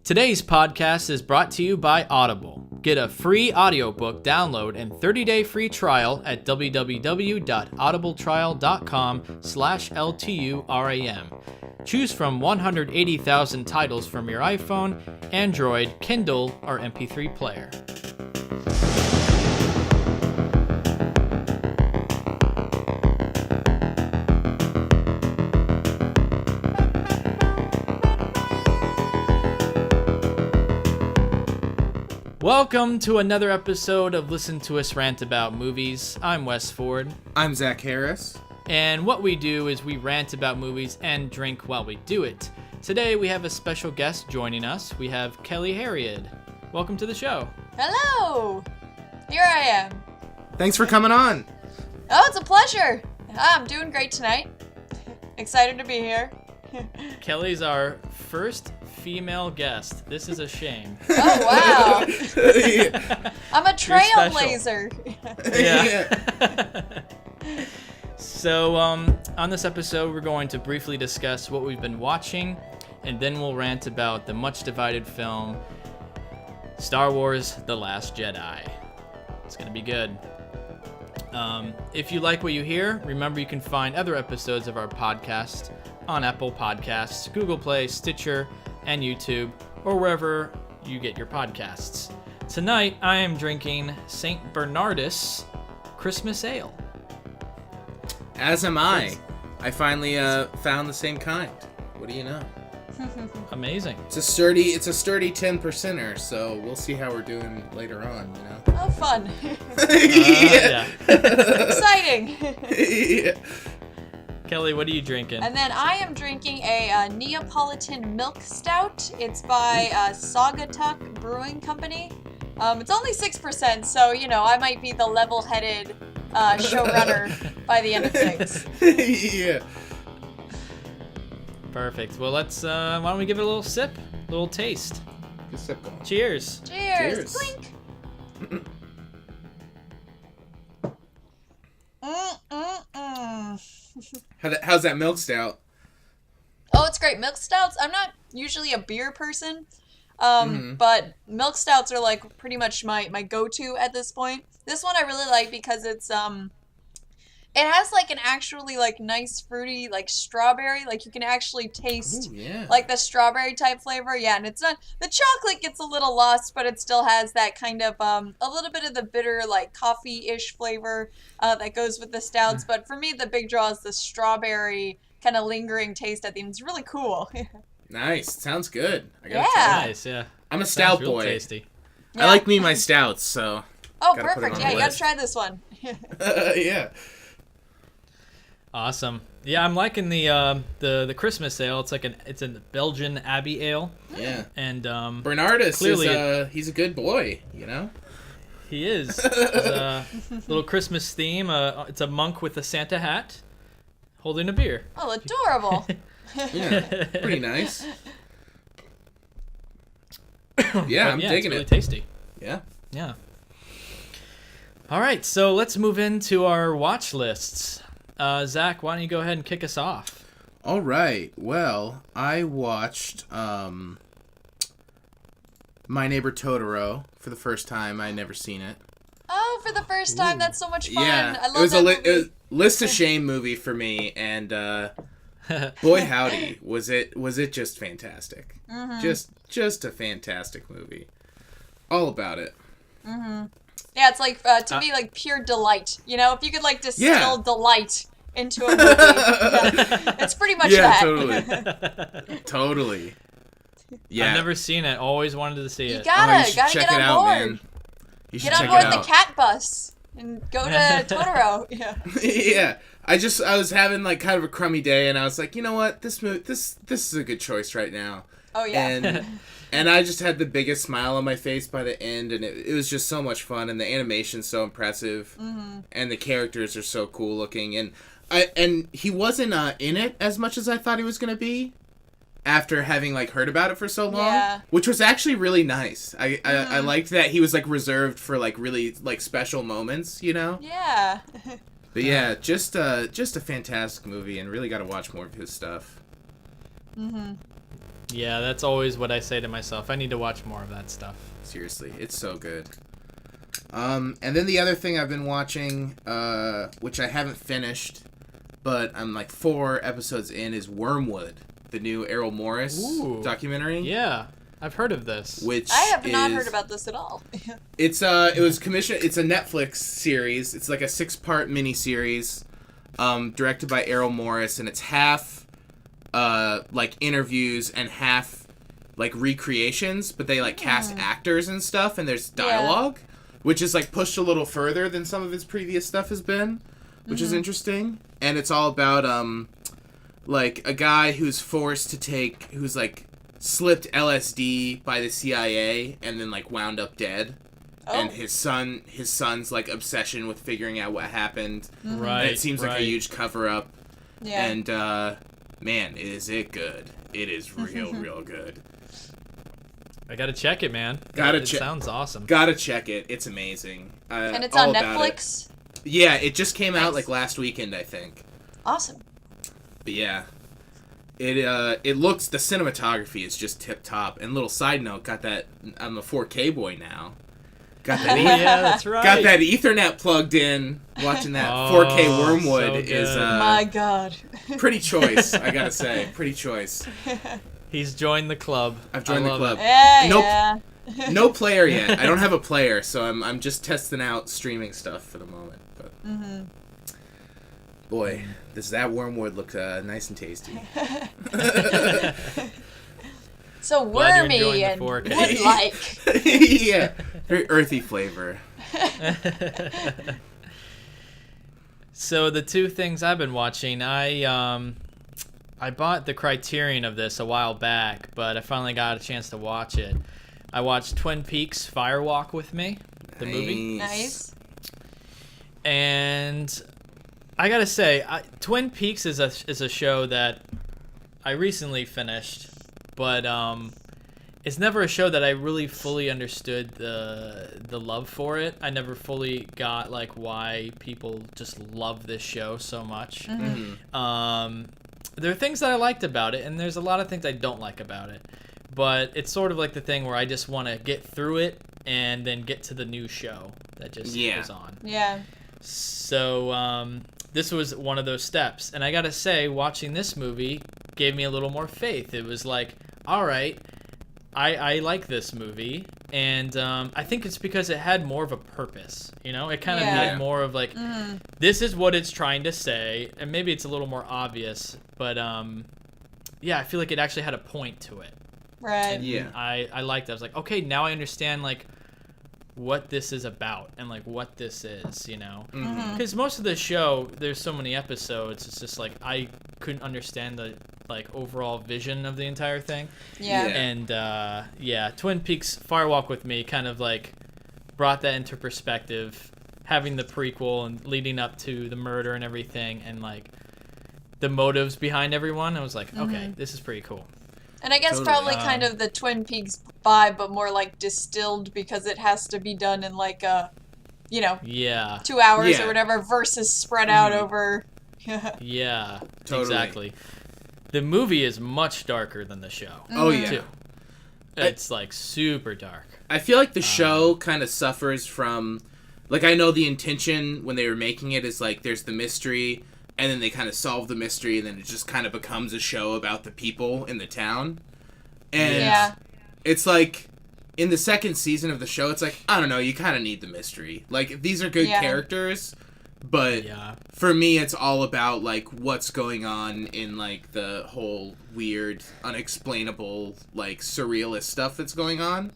Today's podcast is brought to you by Audible. Get a free audiobook download and 30-day free trial at www.audibletrial.com/LTURAM. Choose from 180,000 titles from your iPhone, Android, Kindle, or MP3 player. Welcome to another episode of Listen to Us Rant About Movies. I'm Wes Ford. I'm Zach Harris. And what we do is we rant about movies and drink while we do it. Today we have a special guest joining us. We have Kelly Herreid. Welcome to the show. Hello! Here I am. Thanks for coming on. Oh, it's a pleasure. I'm doing great tonight. Excited to be here. Kelly's our first female guest. This is a shame. Oh, wow. Yeah. I'm a trailblazer. Yeah. So, on this episode, we're going to briefly discuss what we've been watching, and then we'll rant about the much divided film, Star Wars: The Last Jedi. It's going to be good. If you like what you hear, remember you can find other episodes of our podcast on Apple Podcasts, Google Play, Stitcher, and YouTube, or wherever you get your podcasts. Tonight, I am drinking St. Bernardus Christmas Ale. As am I. I finally found the same kind. What do you know? Amazing. It's a sturdy 10%er, so we'll see how we're doing later on, you know? Oh, fun. Yeah. Exciting. Yeah. Kelly, what are you drinking? And then I am drinking a Neapolitan Milk Stout. It's by Saugatuck Brewing Company. It's only 6%, so, you know, I might be the level-headed showrunner by the end of things. Yeah. Perfect. Well, let's, why don't we give it a little sip? A little taste. Good sip going. Cheers. Cheers. Clink. How's that milk stout? Oh, it's great. Milk stouts, I'm not usually a beer person, but milk stouts are like pretty much my go-to at this point. This one I really like because it's it has like an actually like nice fruity like strawberry, like you can actually taste like the strawberry type flavor. Yeah, and it's not, the chocolate gets a little lost, but it still has that kind of a little bit of the bitter like coffee-ish flavor that goes with the stouts. But for me, the big draw is the strawberry kind of lingering taste at the end. It's really cool. Nice. Sounds good. I gotta Yeah. try. Nice, yeah. I'm a stout Sounds real boy. tasty. Yeah. I like me my stouts, so. Oh, Gotta put it perfect. on Yeah, the you gotta list. try this one. Yeah. Awesome. Yeah, I'm liking the Christmas ale. It's like it's a Belgian Abbey ale. Yeah. And Bernardus clearly is he's a good boy, you know? he is. It's a little Christmas theme. It's a monk with a Santa hat holding a beer. Oh, adorable. Yeah. Pretty nice. Yeah, I'm digging it's really it. tasty. Yeah. Yeah. All right, so let's move into our watch lists. Zach, why don't you go ahead and kick us off? All right. Well, I watched My Neighbor Totoro for the first time. I'd never seen it. Oh, for the first time, that's so much fun. Yeah, I love it was that movie. it was a list of shame movie for me, and boy howdy, was it just fantastic. Just a fantastic movie. All about it. Yeah, it's like, to me, like pure delight. You know, if you could like distill delight into a movie, it's pretty much that. Totally. Yeah. I've never seen it. Always wanted to see You it. gotta should get check on it out, board. man. You should Get on check board it the out. cat bus and go to Totoro. Yeah. Yeah. I was having like kind of a crummy day, and I was like, you know what, this is a good choice right now. Oh yeah. And I just had the biggest smile on my face by the end, and it was just so much fun, and the animation's so impressive, and the characters are so cool looking, and he wasn't in it as much as I thought he was gonna be, after having like heard about it for so long, which was actually really nice. I liked that he was like reserved for like really like special moments, you know. Yeah. But yeah, just a fantastic movie, and really got to watch more of his stuff. Yeah, that's always what I say to myself. I need to watch more of that stuff. Seriously, it's so good. And then the other thing I've been watching, which I haven't finished, but I'm like 4 episodes in, is Wormwood, the new Errol Morris documentary. Yeah, I've heard of this. Which I have not heard about this at all. It was commissioned. It's a Netflix series. It's like a 6-part miniseries, directed by Errol Morris, and it's half like interviews and half like recreations, but they like cast actors and stuff, and there's dialogue, which is like pushed a little further than some of his previous stuff has been, which is interesting. And it's all about like a guy who's like slipped LSD by the CIA and then like wound up dead. And his son's like obsession with figuring out what happened. Right. And it seems like a huge cover up. Yeah. And man, is it good. It is real good. I gotta check it, man. Gotta It check. sounds awesome. Gotta check it. It's amazing. And it's all on about Netflix? it. Yeah, it just came out like last weekend, I think. Awesome. But yeah. It looks, the cinematography is just tip top. And little side note, got that, I'm a 4K boy now. Got that Yeah, that's right. Got that Ethernet plugged in. Watching that 4K Wormwood so is good. My God. pretty choice, I gotta say. Pretty choice. He's joined the club. I've joined the club. Yeah, Nope. yeah. No player yet. I don't have a player, so I'm just testing out streaming stuff for the moment. But boy, that Wormwood looked nice and tasty. So Glad you're wormy enjoying and the 4K. wood-like. Yeah, very earthy flavor. So the 2 things I've been watching, I bought the Criterion of this a while back, but I finally got a chance to watch it. I watched Twin Peaks Fire Walk with Me, the movie. Nice. And I gotta say, Twin Peaks is a show that I recently finished, but it's never a show that I really fully understood the love for it. I never fully got like why people just love this show so much. There are things that I liked about it, and there's a lot of things I don't like about it. But it's sort of like the thing where I just want to get through it and then get to the new show that just is on. Yeah. So this was one of those steps. And I got to say, watching this movie gave me a little more faith. It was like, all right, I like this movie. And I think it's because it had more of a purpose. You know, it kind of had more of like, this is what it's trying to say. And maybe it's a little more obvious. But yeah, I feel like it actually had a point to it. Right. And I liked it. I was like, okay, now I understand like what this is about and like what this is, you know. Because most of the show, there's so many episodes, it's just like I couldn't understand the like overall vision of the entire thing. Yeah. And Twin Peaks Fire Walk with Me kind of like brought that into perspective, having the prequel and leading up to the murder and everything, and like the motives behind everyone. I was like, okay, this is pretty cool. And I guess probably kind of the Twin Peaks vibe, but more like distilled because it has to be done in like a, 2 hours or whatever versus spread out over. Yeah, Totally. exactly. The movie is much darker than the show. Oh, yeah. Too. It's like super dark. I feel like the show kind of suffers from, like, I know the intention when they were making it is like there's the mystery, and then they kind of solve the mystery, and then it just kind of becomes a show about the people in the town. And it's like, in the second season of the show, it's like, I don't know, you kind of need the mystery. Like, these are good characters, but for me, it's all about, like, what's going on in, like, the whole weird, unexplainable, like, surrealist stuff that's going on.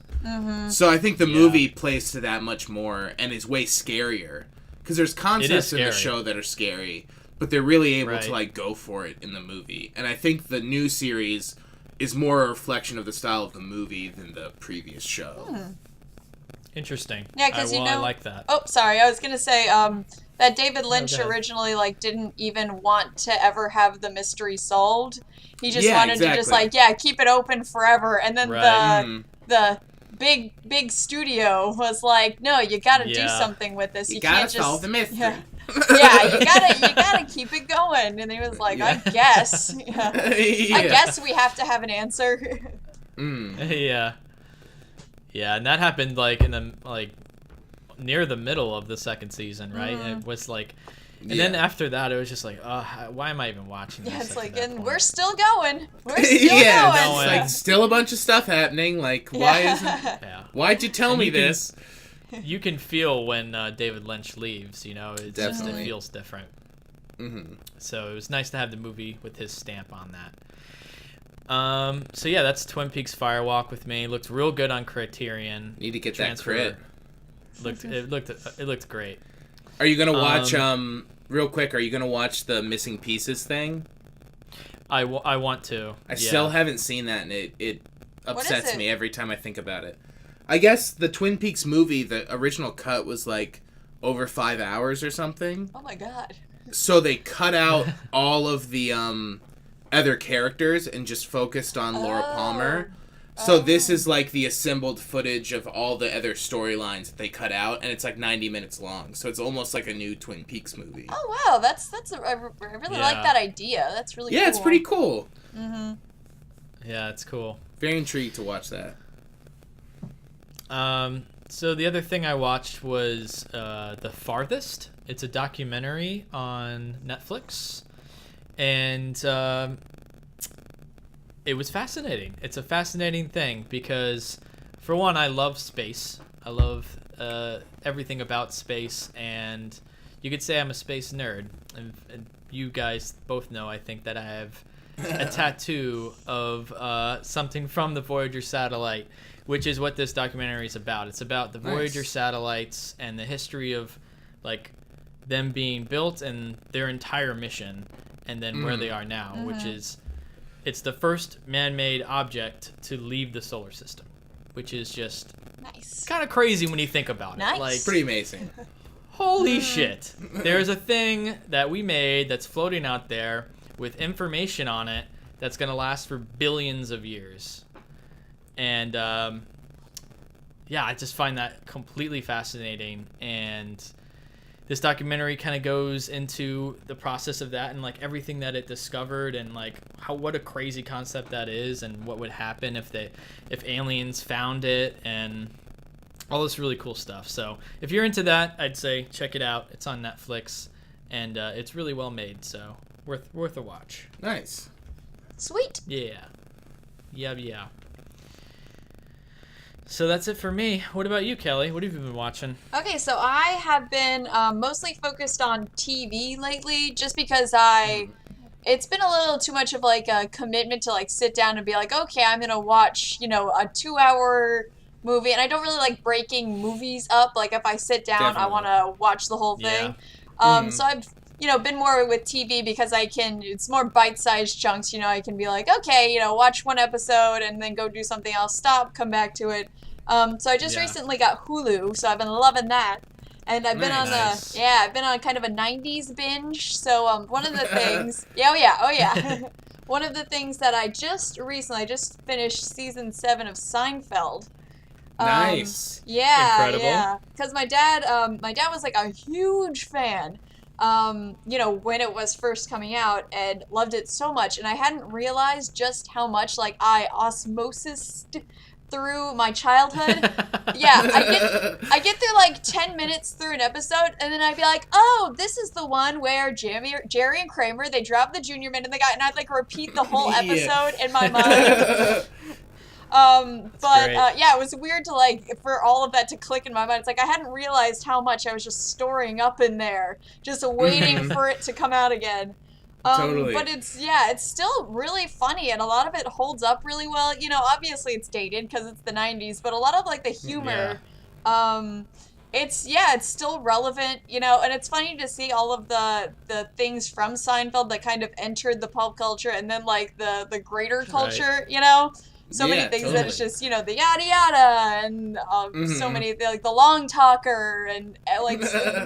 So I think the movie plays to that much more, and is way scarier. Because there's concepts in the show that are scary, but they're really able to like go for it in the movie. And I think the new series is more a reflection of the style of the movie than the previous show. Interesting. Yeah, because I like that. Oh, sorry. I was gonna say that David Lynch originally like didn't even want to ever have the mystery solved. He just wanted to just like keep it open forever. And then the big studio was like, no, you got to do something with this. You can't gotta solve the mystery. Yeah, you gotta keep it going. And he was like, I guess. Yeah. I guess we have to have an answer. Yeah. Yeah, and that happened like in the near the middle of the second season, right? It was like, and then after that, it was just like, why am I even watching this? Yeah, it's like, and we're still going. We're still going. It's like still a bunch of stuff happening. Like, why isn't? Yeah. Why'd you tell me this? You can feel when David Lynch leaves. You know, it feels different. So it was nice to have the movie with his stamp on that. So yeah, that's Twin Peaks Firewalk with me. Looked real good on Criterion. Need to get that crit. It looked great. Are you gonna watch real quick? Are you gonna watch the Missing Pieces thing? I want to. I still haven't seen that, and it upsets me every time I think about it. I guess the Twin Peaks movie, the original cut was like over 5 hours or something. Oh my god. So they cut out all of the other characters and just focused on Laura Palmer. So this is like the assembled footage of all the other storylines that they cut out, and it's like 90 minutes long. So it's almost like a new Twin Peaks movie. Oh wow, I really like that idea. That's really cool. Yeah, it's pretty cool. Yeah, it's cool. Very intrigued to watch that. So the other thing I watched was The Farthest. It's a documentary on Netflix, and it was fascinating. It's a fascinating thing because, for one, I love space. I love everything about space, and you could say I'm a space nerd. And you guys both know, I think, that I have a tattoo of something from the Voyager satellite, which is what this documentary is about. It's about the Voyager satellites and the history of, like, them being built and their entire mission, and then where they are now, which is, it's the first man-made object to leave the solar system, which is just kind of crazy when you think about it. Like, pretty amazing. Holy shit. There's a thing that we made that's floating out there with information on it that's going to last for billions of years. And yeah, I just find that completely fascinating. And this documentary kind of goes into the process of that and like everything that it discovered and like what a crazy concept that is and what would happen if aliens found it and all this really cool stuff. So if you're into that, I'd say check it out. It's on Netflix and it's really well made, so worth a watch. Nice. Sweet. Yeah. Yeah. So that's it for me. What about you, Kelly? What have you been watching? Okay, so I have been mostly focused on TV lately, just because it's been a little too much of like a commitment to like sit down and be like, okay, I'm gonna watch, a 2-hour movie, and I don't really like breaking movies up. Like if I sit down, I want to watch the whole thing. So I've been more with TV because it's more bite-sized chunks. I can be like, okay, watch one episode and then go do something else, stop, come back to it. So I just recently got Hulu, so I've been loving that. And I've been I've been on kind of a 90s binge. So one of the things, one of the things that I just finished season 7 of Seinfeld. Nice. Yeah, incredible. Yeah. Because my dad was like a huge fan. When it was first coming out and loved it so much, and I hadn't realized just how much like I osmosised through my childhood. I get through like 10 minutes through an episode, and then I'd be like, oh, this is the one where Jerry and Kramer, they drop the junior mint in the guy, and I'd like repeat the whole episode in my mind. It was weird to like for all of that to click in my mind. It's like I hadn't realized how much I was just storing up in there, just waiting for it to come out again. Totally. But it's still really funny, and a lot of it holds up really well. Obviously it's dated because it's the 90s, but a lot of like the humor, it's still relevant, and it's funny to see all of the things from Seinfeld that kind of entered the pop culture and then like the greater culture, So many things that it's just, the yada yada and so many, like the long talker and like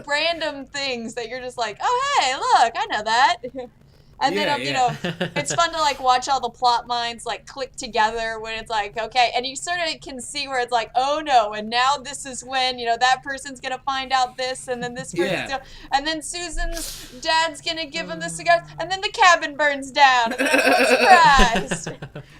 random things that you're just like, oh, hey, look, I know that. And Yeah, then, yeah. it's fun to, like, watch all the plot lines, like, click together when it's like, okay, and you sort of can see where it's like, oh no, and now this is when, that person's gonna find out this, and then this person's Yeah. and then Susan's dad's gonna give him the cigars, and then the cabin burns down, and then everyone's surprised.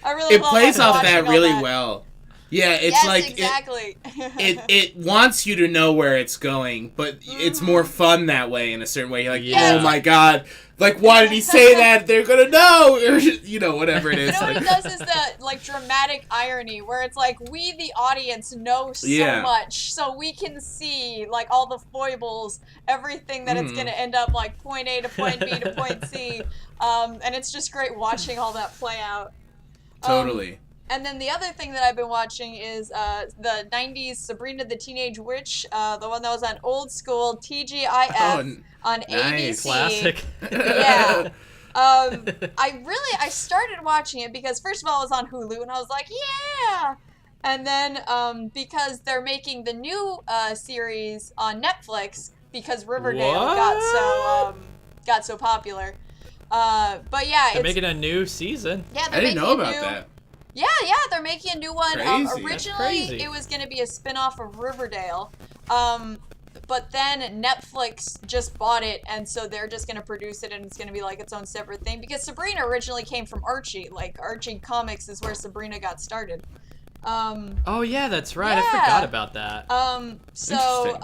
I really It love plays off watching that all really that. well. Yeah, it's Yes, like exactly. it wants you to know where it's going, but it's more fun that way in a certain way. You're like, Yeah. oh my god, like why did he say that? They're gonna know, or whatever it is. You know what like, it does is the like dramatic irony where it's like we the audience know so Yeah. much, so we can see like all the foibles, everything that it's gonna end up like point A to point B to point C, and it's just great watching all that play out. Totally. And then the other thing that I've been watching is the 90s Sabrina the Teenage Witch, the one that was on old school TGIF on nice. ABC. Classic. Yeah. I started watching it because first of all it was on Hulu and I was like, yeah. And then because they're making the new series on Netflix because Riverdale got so popular. But yeah, They're making a new season. yeah, I didn't know about that. Yeah, they're making a new one. Crazy. That's Originally, crazy. it was going to be a spin-off of Riverdale, but then Netflix just bought it, and so they're just going to produce it, and it's going to be like its own separate thing. Because Sabrina originally came from Archie. Like, Archie Comics is where Sabrina got started. Oh yeah, that's right. Yeah. I forgot about that. So,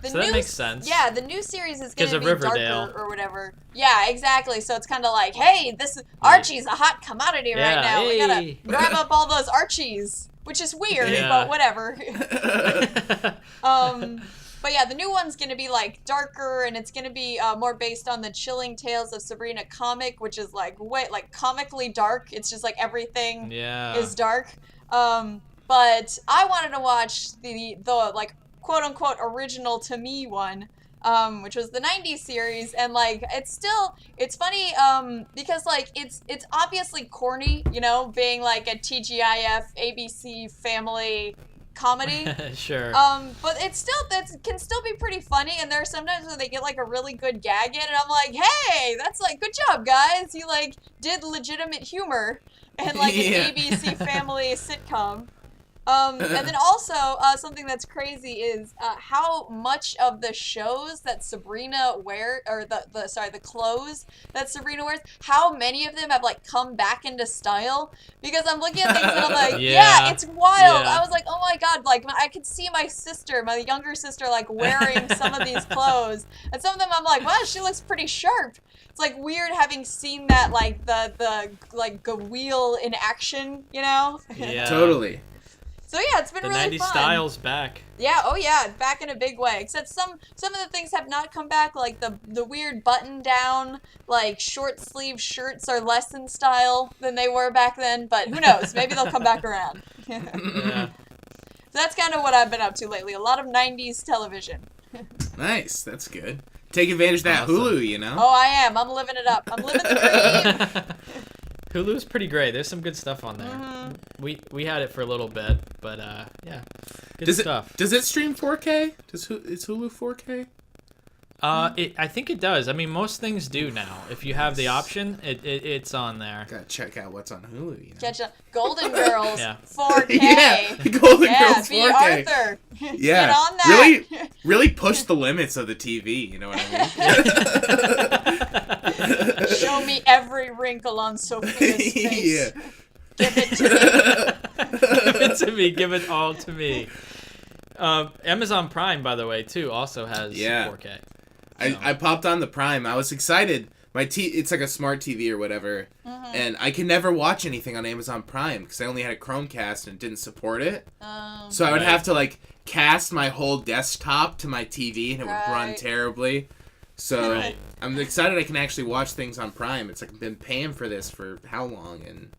So that makes sense. Yeah, the new series is going 'Cause to of be Riverdale. darker or whatever. Yeah, exactly. So it's kind of like, hey, this is Archie's a hot commodity right now. We gotta hey. grab up all those Archies, which is weird, Yeah. but whatever. But yeah, the new one's gonna be like darker, and it's gonna be more based on the Chilling Tales of Sabrina comic, which is like comically dark. It's just like everything Yeah. is dark. But I wanted to watch the like quote unquote original to me one, which was the 90s series, and like it's funny because like it's obviously corny, being like a TGIF ABC family comedy. Sure. But it can still be pretty funny, and there are sometimes where they get like a really good gag in, and I'm like, hey, that's like good job, guys. You like did legitimate humor and like Yeah. an ABC family sitcom. And then also something that's crazy is how much of the shows that Sabrina wears, or the clothes that Sabrina wears, how many of them have like come back into style? Because I'm looking at things and I'm like, yeah, it's wild. Yeah. I was like, oh my god, like I could see my younger sister, like wearing some of these clothes, and some of them I'm like, wow, she looks pretty sharp. It's like weird having seen that like the like wheel in action, Yeah. Totally. So yeah, it's been The really 90s fun. style's back. Yeah, oh yeah, back in a big way. Except some of the things have not come back, like the weird button down, like short sleeve shirts are less in style than they were back then, but who knows? Maybe they'll come back around. Yeah. So that's kind of what I've been up to lately. A lot of 90s television. Nice. That's good. Take advantage of that Awesome. Hulu, Oh, I am. I'm living it up. I'm living the dream. Hulu's pretty great. There's some good stuff on there. Mm-hmm. We had it for a little bit, but yeah, good Does stuff. Does it stream 4K? Is Hulu 4K? I think it does. I mean, most things do now. If you have the option, it's on there. Gotta check out what's on Hulu. Catch up. Golden Girls, Yeah. 4K. Yeah, Golden Yeah, Girls be 4K. Arthur. Yeah, Get on that. really push the limits of the TV. You know what I mean? Show me every wrinkle on Sophia's face. Yeah. Give it to me. Give it to me. Give it all to me. Amazon Prime, by the way, too, also has 4K. I popped on the Prime. I was excited. It's like a smart TV or whatever, and I can never watch anything on Amazon Prime because I only had a Chromecast and it didn't support it. So I would have to like cast my whole desktop to my TV and it would run terribly. So I'm excited I can actually watch things on Prime. It's like I've been paying for this for how long and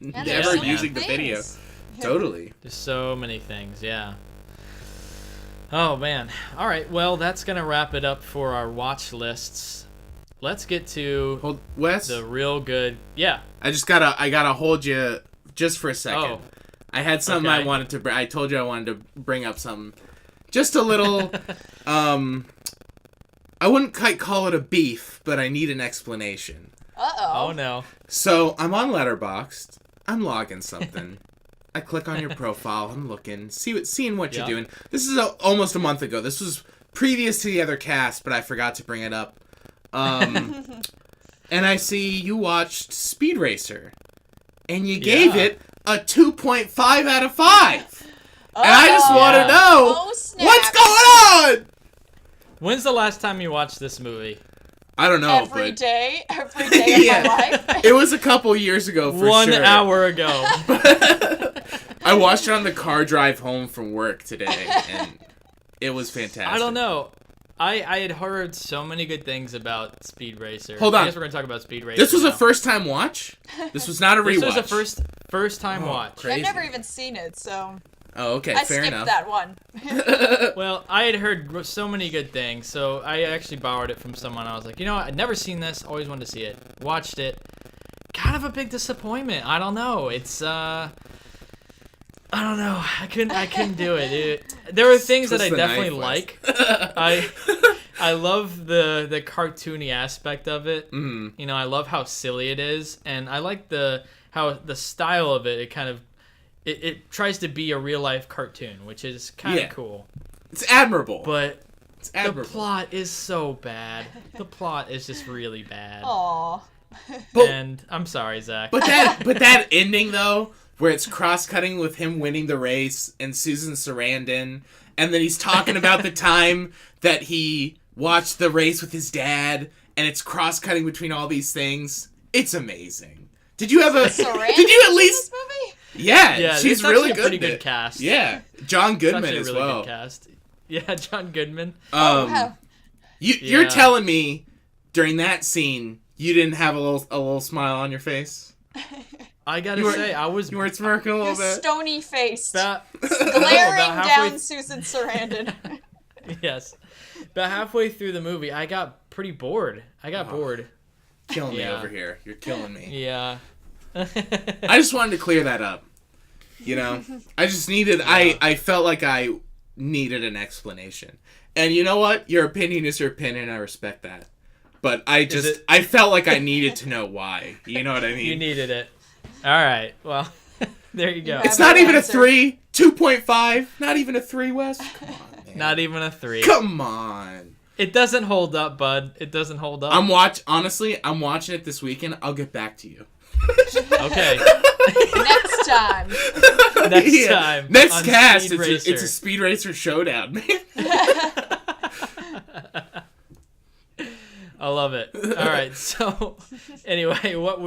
never so many using the video. things. Totally. There's so many things, yeah. Oh, man. All right, well, that's going to wrap it up for our watch lists. Let's get to Hold, Wes. the real good... Yeah. I gotta hold you just for a second. Oh. I had something Okay. I wanted to. I told you I wanted to bring up something. Just a little. I wouldn't quite call it a beef, but I need an explanation. Uh-oh. Oh, no. So I'm on Letterboxd. I'm logging something. I click on your profile. I'm looking, seeing what you're doing. This is almost a month ago. This was previous to the other cast, but I forgot to bring it up. And I see you watched Speed Racer, and you gave it a 2.5 out of 5. And I just want to know what's going on. When's the last time you watched this movie? I don't know. Every day of my life. It was a couple years ago for 1 sure. hour ago. I watched it on the car drive home from work today, and it was fantastic. I don't know. I had heard so many good things about Speed Racer. Hold on. I guess we're going to talk about Speed Racer This was now. a first-time watch? This was not a rewatch? This was a first-time watch. Crazy. I've never even seen it, so... Oh, okay, I fair skipped enough. that one. Well, I had heard so many good things, so I actually borrowed it from someone. I was like, you know what? I'd never seen this. Always wanted to see it. Watched it. Kind of a big disappointment. I don't know. It's, I don't know. I couldn't do it. There are things that I definitely like. I love the cartoony aspect of it. Mm-hmm. You know, I love how silly it is, and I like how the style of it. It kind of it tries to be a real life cartoon, which is kind of cool. It's admirable. But it's admirable. The plot is so bad. The plot is just really bad. Aww. And I'm sorry, Zach. But that ending though, where it's cross-cutting with him winning the race and Susan Sarandon, and then he's talking about the time that he watched the race with his dad, and it's cross-cutting between all these things. It's amazing. Did you at least? This movie? Yeah, she's really good. Pretty good cast. Yeah, John Goodman It's as really well. Good cast. Yeah, John Goodman. Wow. You're telling me during that scene you didn't have a little smile on your face? I gotta say, you weren't smirking a little bit. Stony faced, glaring down Susan Sarandon. Yes, about halfway through the movie, I got pretty bored. Bored. Killing me over here. You're killing me. Yeah. I just wanted to clear that up. You know, I just needed. I felt like I needed an explanation, and you know what? Your opinion is your opinion. I respect that, but I felt like I needed to know why. You know what I mean? You needed it. All right. Well, there you go. It's not even a 3. 2.5. Not even a 3, Wes. Come on, man. Not even a 3. Come on. It doesn't hold up, bud. It doesn't hold up. Honestly, I'm watching it this weekend. I'll get back to you. Okay. Next time. Next cast, it's a Speed Racer showdown, man. I love it. All right. So, anyway, what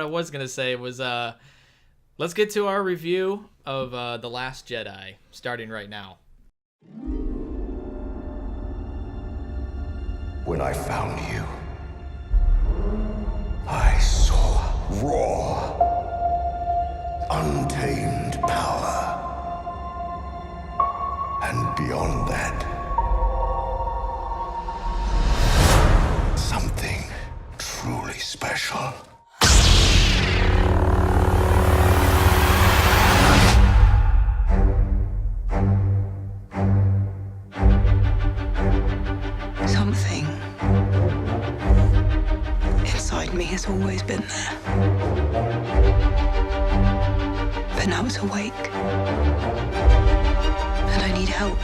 I was gonna say was, let's get to our review of The Last Jedi, starting right now. When I found you, I saw raw, untamed power. And beyond that, something truly special. Something inside me has always been there. But now it's awake. And I need help.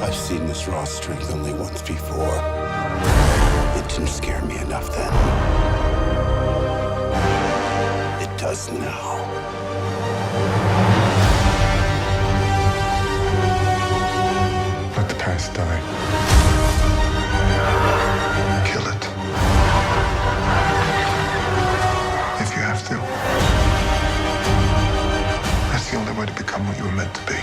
I've seen this raw strength only once before. It didn't scare me enough then. It does now. Let the past die. Kill it. If you have to. That's the only way to become what you were meant to be.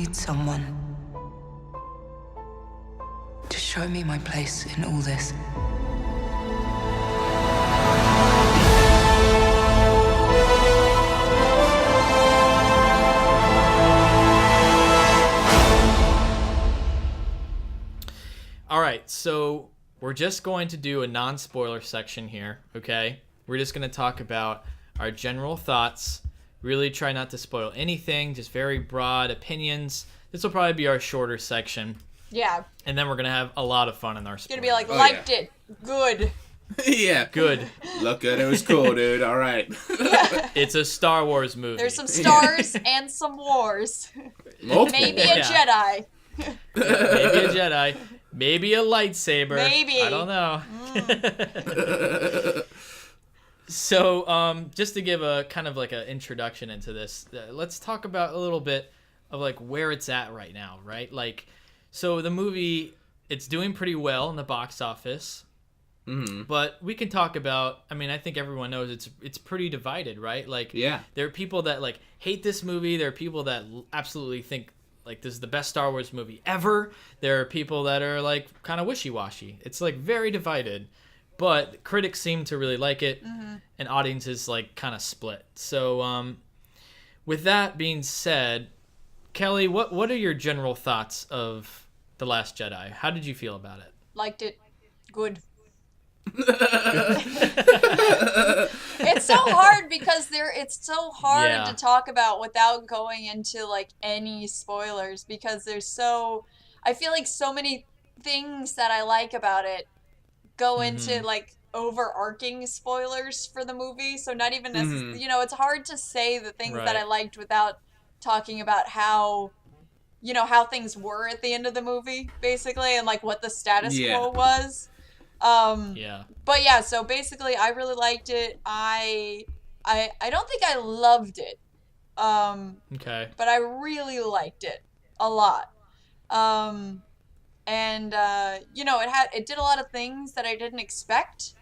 need someone to show me my place in all this. All right, so we're just going to do a non-spoiler section here, okay? We're just going to talk about our general thoughts. Really try not to spoil anything, just very broad opinions. This will probably be our shorter section. Yeah. And then we're going to have a lot of fun in our It's spoilers. gonna be like, liked it. Good. Yeah. Good. Look good. It was cool, dude. All right. It's a Star Wars movie. There's some stars and some wars. Multiple. Maybe a Jedi. Maybe a Jedi. Maybe a lightsaber. Maybe. I don't know. So, just to give a kind of like an introduction into this, let's talk about a little bit of like where it's at right now, right? Like, so the movie, it's doing pretty well in the box office, but we can talk about, I mean, I think everyone knows it's pretty divided, right? Like, Yeah. there are people that like hate this movie. There are people that absolutely think like this is the best Star Wars movie ever. There are people that are like kind of wishy-washy. It's like very divided, but critics seem to really like it, and audiences like kind of split. So with that being said, Kelly, what are your general thoughts of The Last Jedi? How did you feel about it? Liked it. Good. It's so hard because it's so hard Yeah. to talk about without going into like any spoilers, because I feel like so many things that I like about it go into like overarching spoilers for the movie. So not even it's hard to say the things that I liked without talking about how things were at the end of the movie, basically, and like what the status quo was. But yeah, so basically I really liked it. I don't think I loved it. Okay. But I really liked it a lot. It did a lot of things that I didn't expect.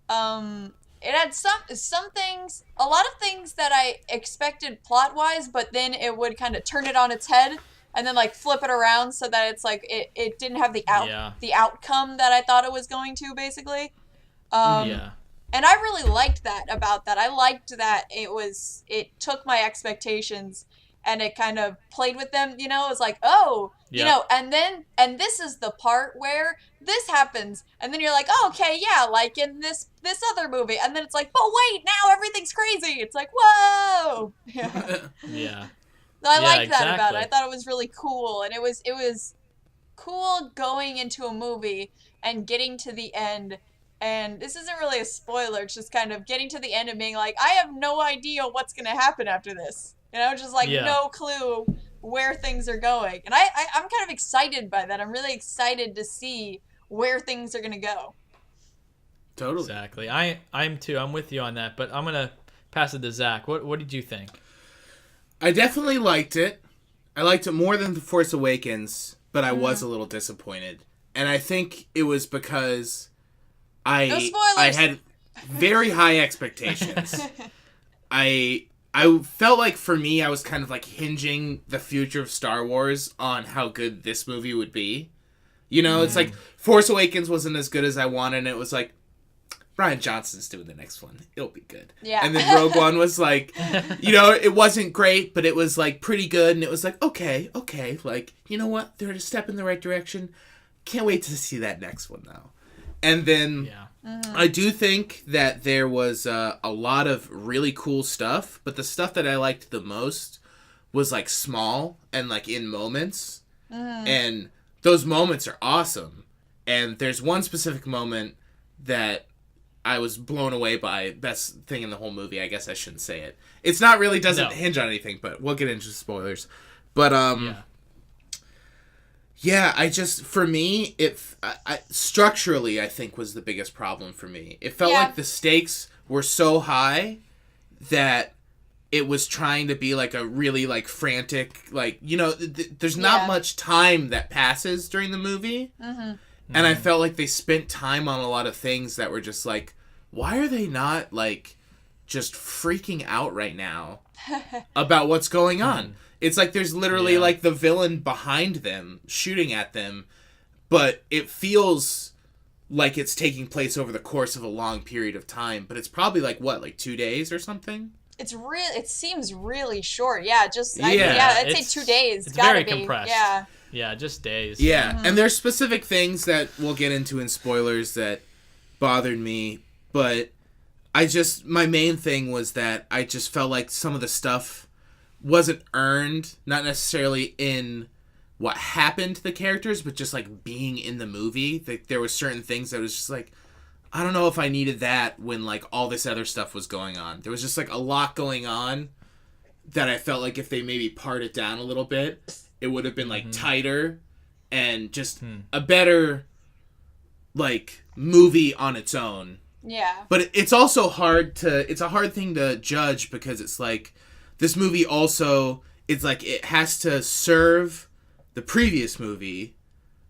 It had some things, a lot of things that I expected plot-wise, but then it would kind of turn it on its head and then like flip it around so that it's like it didn't have the outcome that I thought it was going to, basically. And I really liked that about that. I liked that it took my expectations and it kind of played with them, it was like, and this is the part where this happens. And then you're like, oh, okay, yeah, like in this other movie. And then it's like, but wait, now everything's crazy. It's like, whoa. Yeah. I liked that about it. I thought it was really cool. And it was cool going into a movie and getting to the end. And this isn't really a spoiler. It's just kind of getting to the end and being like, I have no idea what's going to happen after this. Just like no clue where things are going. And I'm kind of excited by that. I'm really excited to see where things are going to go. Totally. Exactly. I'm too. I'm with you on that. But I'm going to pass it to Zach. What did you think? I definitely liked it. I liked it more than The Force Awakens, but I was a little disappointed. And I think it was because I had very high expectations. I felt like, for me, I was kind of like hinging the future of Star Wars on how good this movie would be. It's like Force Awakens wasn't as good as I wanted, and it was like, Rian Johnson's doing the next one. It'll be good. Yeah. And then Rogue One was like, it wasn't great, but it was like pretty good, and it was like, okay, like, you know what? They're a step in the right direction. Can't wait to see that next one, though. And then I do think that there was a lot of really cool stuff, but the stuff that I liked the most was like small and like in moments. And those moments are awesome. And there's one specific moment that I was blown away by. Best thing in the whole movie. I guess I shouldn't say it. It's not really, doesn't hinge on anything, but we'll get into spoilers. But yeah, I just, for me, structurally, I think was the biggest problem for me. It felt like the stakes were so high that it was trying to be like a really like frantic, like, there's not much time that passes during the movie. And I felt like they spent time on a lot of things that were just like, why are they not like just freaking out right now about what's going on? It's like there's literally like the villain behind them shooting at them, but it feels like it's taking place over the course of a long period of time. But it's probably like 2 days or something? It seems really short. Yeah, I'd say 2 days. It's gotta very be. compressed. Yeah. Yeah, just days. Yeah, and there's specific things that we'll get into in spoilers that bothered me, but my main thing was that I just felt like some of the stuff wasn't earned, not necessarily in what happened to the characters, but just like being in the movie. There were certain things that was just like, I don't know if I needed that when like all this other stuff was going on. There was just like a lot going on that I felt like if they maybe parted down a little bit, it would have been like tighter and just a better like movie on its own. Yeah. But it's also it's a hard thing to judge because it's like this movie also, it's like it has to serve the previous movie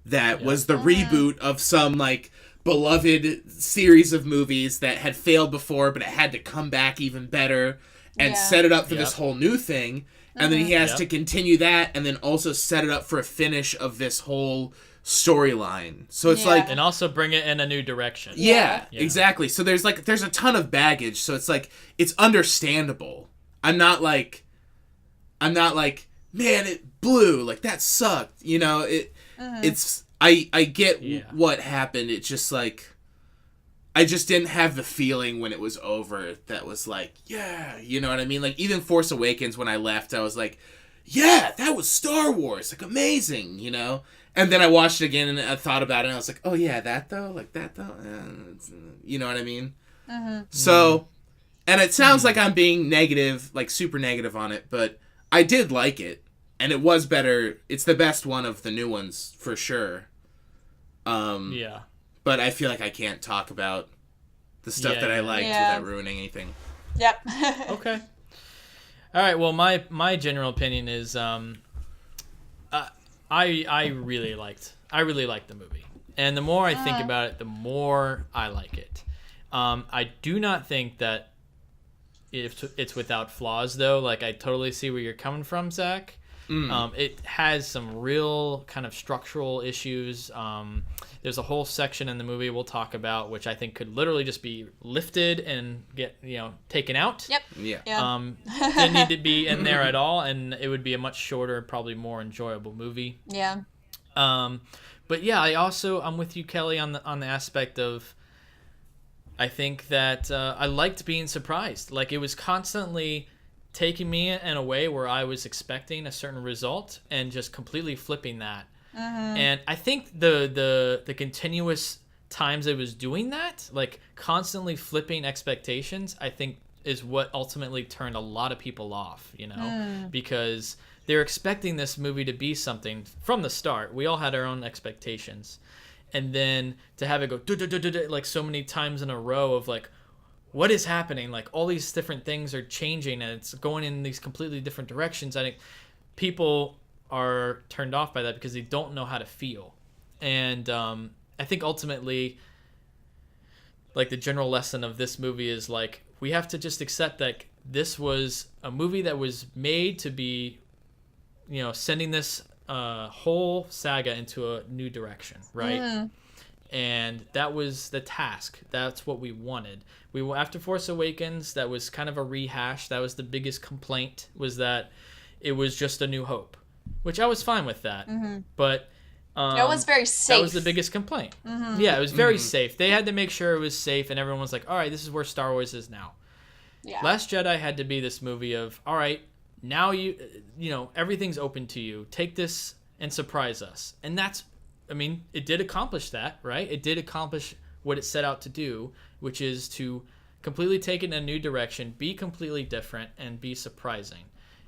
that was the reboot of some like beloved series of movies that had failed before, but it had to come back even better and set it up for this whole new thing. And then he has to continue that and then also set it up for a finish of this whole storyline. So it's like... And also bring it in a new direction. Yeah, exactly. So there's a ton of baggage. So it's like, it's understandable. I'm not like, man, it blew. Like, that sucked. You know, it's... I get what happened. It's just like, I just didn't have the feeling when it was over that was like, yeah, you know what I mean? Like, even Force Awakens, when I left, I was like, yeah, that was Star Wars. Like, amazing, you know? And then I watched it again and I thought about it and I was like, oh yeah, that though? Like, that though? You know what I mean? So, and it sounds like I'm being negative, like super negative on it, but I did like it. And it was better. It's the best one of the new ones, for sure. But I feel like I can't talk about the stuff that I liked without ruining anything. Yep. Okay. All right. Well, my general opinion is, I really liked the movie, and the more I think about it, the more I like it. I do not think that it's without flaws, though. Like, I totally see where you're coming from, Zach. It has some real kind of structural issues. There's a whole section in the movie we'll talk about, which I think could literally just be lifted and get, taken out. Yep. Yeah. Didn't need to be in there at all, and it would be a much shorter, probably more enjoyable movie. Yeah. But yeah, I'm with you, Kelly, on the aspect of, I think that I liked being surprised. Like, it was constantly taking me in a way where I was expecting a certain result and just completely flipping that. And I think the continuous times I was doing that, like constantly flipping expectations, I think is what ultimately turned a lot of people off, because they're expecting this movie to be something from the start. We all had our own expectations. And then to have it go like so many times in a row of like, what is happening? Like, all these different things are changing and it's going in these completely different directions. I think people are turned off by that because they don't know how to feel. And I think ultimately, like, the general lesson of this movie is like, we have to just accept that this was a movie that was made to be, sending this whole saga into a new direction, right? And that was the task. That's what we wanted. After Force Awakens, that was kind of a rehash. That was the biggest complaint, was that it was just A New Hope, which I was fine with that. But it was very safe. That was the biggest complaint. Yeah, it was very safe. They had to make sure it was safe, and everyone was like, all right, this is where Star Wars is now. Yeah. Last Jedi had to be this movie of, all right, now everything's open to you. Take this and surprise us. And it did accomplish that, right? It did accomplish what it set out to do, which is to completely take it in a new direction, be completely different, and be surprising.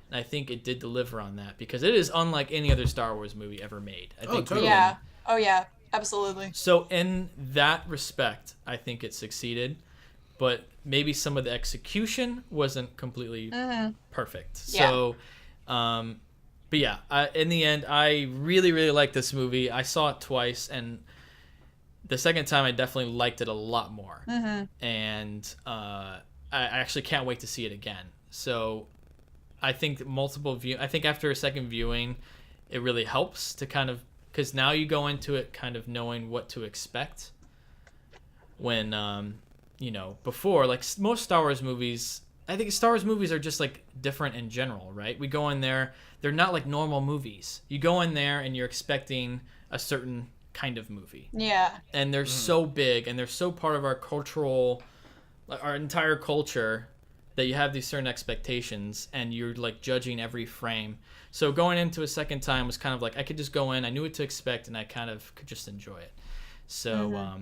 And I think it did deliver on that, because it is unlike any other Star Wars movie ever made. I think totally. Yeah. Oh, yeah. Absolutely. So in that respect, I think it succeeded, but maybe some of the execution wasn't completely perfect. Yeah. So, but yeah, in the end, I really, really liked this movie. I saw it twice, and the second time I definitely liked it a lot more. And I actually can't wait to see it again. So I think I think after a second viewing, it really helps to kind of, because now you go into it kind of knowing what to expect. When before, like most Star Wars movies, I think Star Wars movies are just like different in general, right? We go in there, they're not like normal movies. You go in there and you're expecting a certain kind of movie. Yeah. And they're so big and they're so part of our entire culture, that you have these certain expectations and you're like judging every frame. So going into a second time was kind of like, I could just go in, I knew what to expect, and I kind of could just enjoy it. So,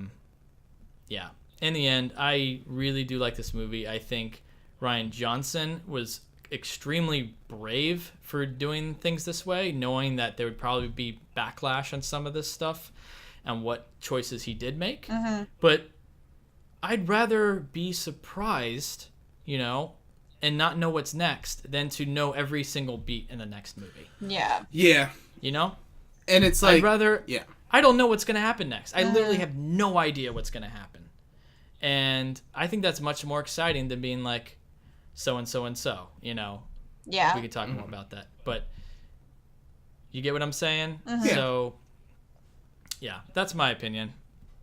yeah. In the end, I really do like this movie. I think Rian Johnson was extremely brave for doing things this way, knowing that there would probably be backlash on some of this stuff and what choices he did make. But I'd rather be surprised, and not know what's next than to know every single beat in the next movie. Yeah. Yeah. And it's like, I'd rather, yeah. I don't know what's going to happen next. I literally have no idea what's going to happen. And I think that's much more exciting than being like, so-and-so and so, Yeah. We could talk more about that. But you get what I'm saying? Yeah. So, yeah, that's my opinion.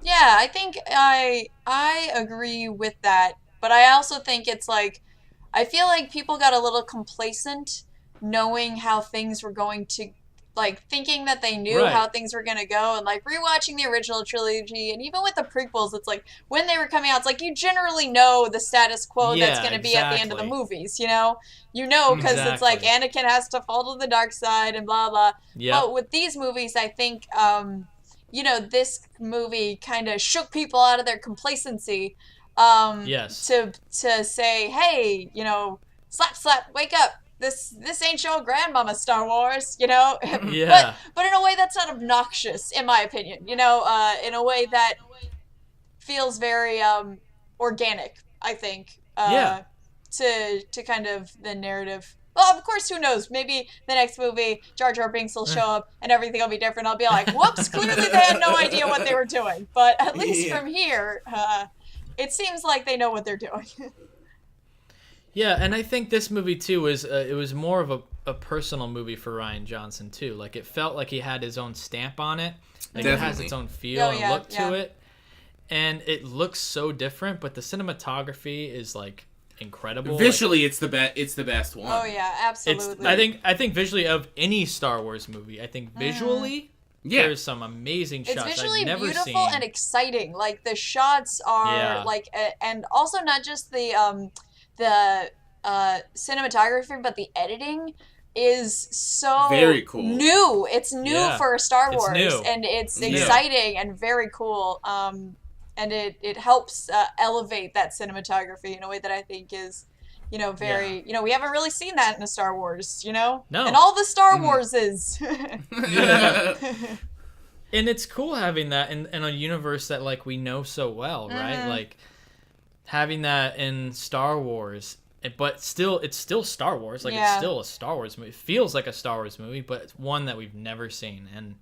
Yeah, I think I agree with that. But I also think it's like, I feel like people got a little complacent knowing how things were going to, like, thinking that they knew how things were going to go, and like rewatching the original trilogy, and even with the prequels, it's like when they were coming out, it's like you generally know the status quo that's going to be at the end of the movies, because it's like Anakin has to fall to the dark side and blah blah. But with these movies, I think this movie kind of shook people out of their complacency. To say, hey, slap, wake up. This ain't your grandmama, Star Wars, Yeah. But in a way that's not obnoxious, in my opinion, in a way that feels very organic, I think. To kind of the narrative. Well, of course, who knows? Maybe the next movie, Jar Jar Binks will show up and everything will be different. I'll be like, whoops, clearly they had no idea what they were doing. But at least from here, it seems like they know what they're doing. Yeah, and I think this movie too was it was more of a personal movie for Rian Johnson too. Like it felt like he had his own stamp on it. Like it has its own feel and look to it. And it looks so different, but the cinematography is like incredible. Visually, it's the best one. Oh yeah, absolutely. I think visually of any Star Wars movie, I think visually there's some amazing shots it's visually I've never beautiful seen. and exciting. Like the shots are like, and also not just the cinematography, but the editing is so very cool. New. It's new for Star Wars, and it's exciting and very cool. And it helps elevate that cinematography in a way that I think is, very, we haven't really seen that in a Star Wars, No. And all the Star Warses. And it's cool having that in a universe that like we know so well, right? Like having that in Star Wars, but it's still Star Wars. Like it's still a Star Wars movie. It feels like a Star Wars movie, but it's one that we've never seen, and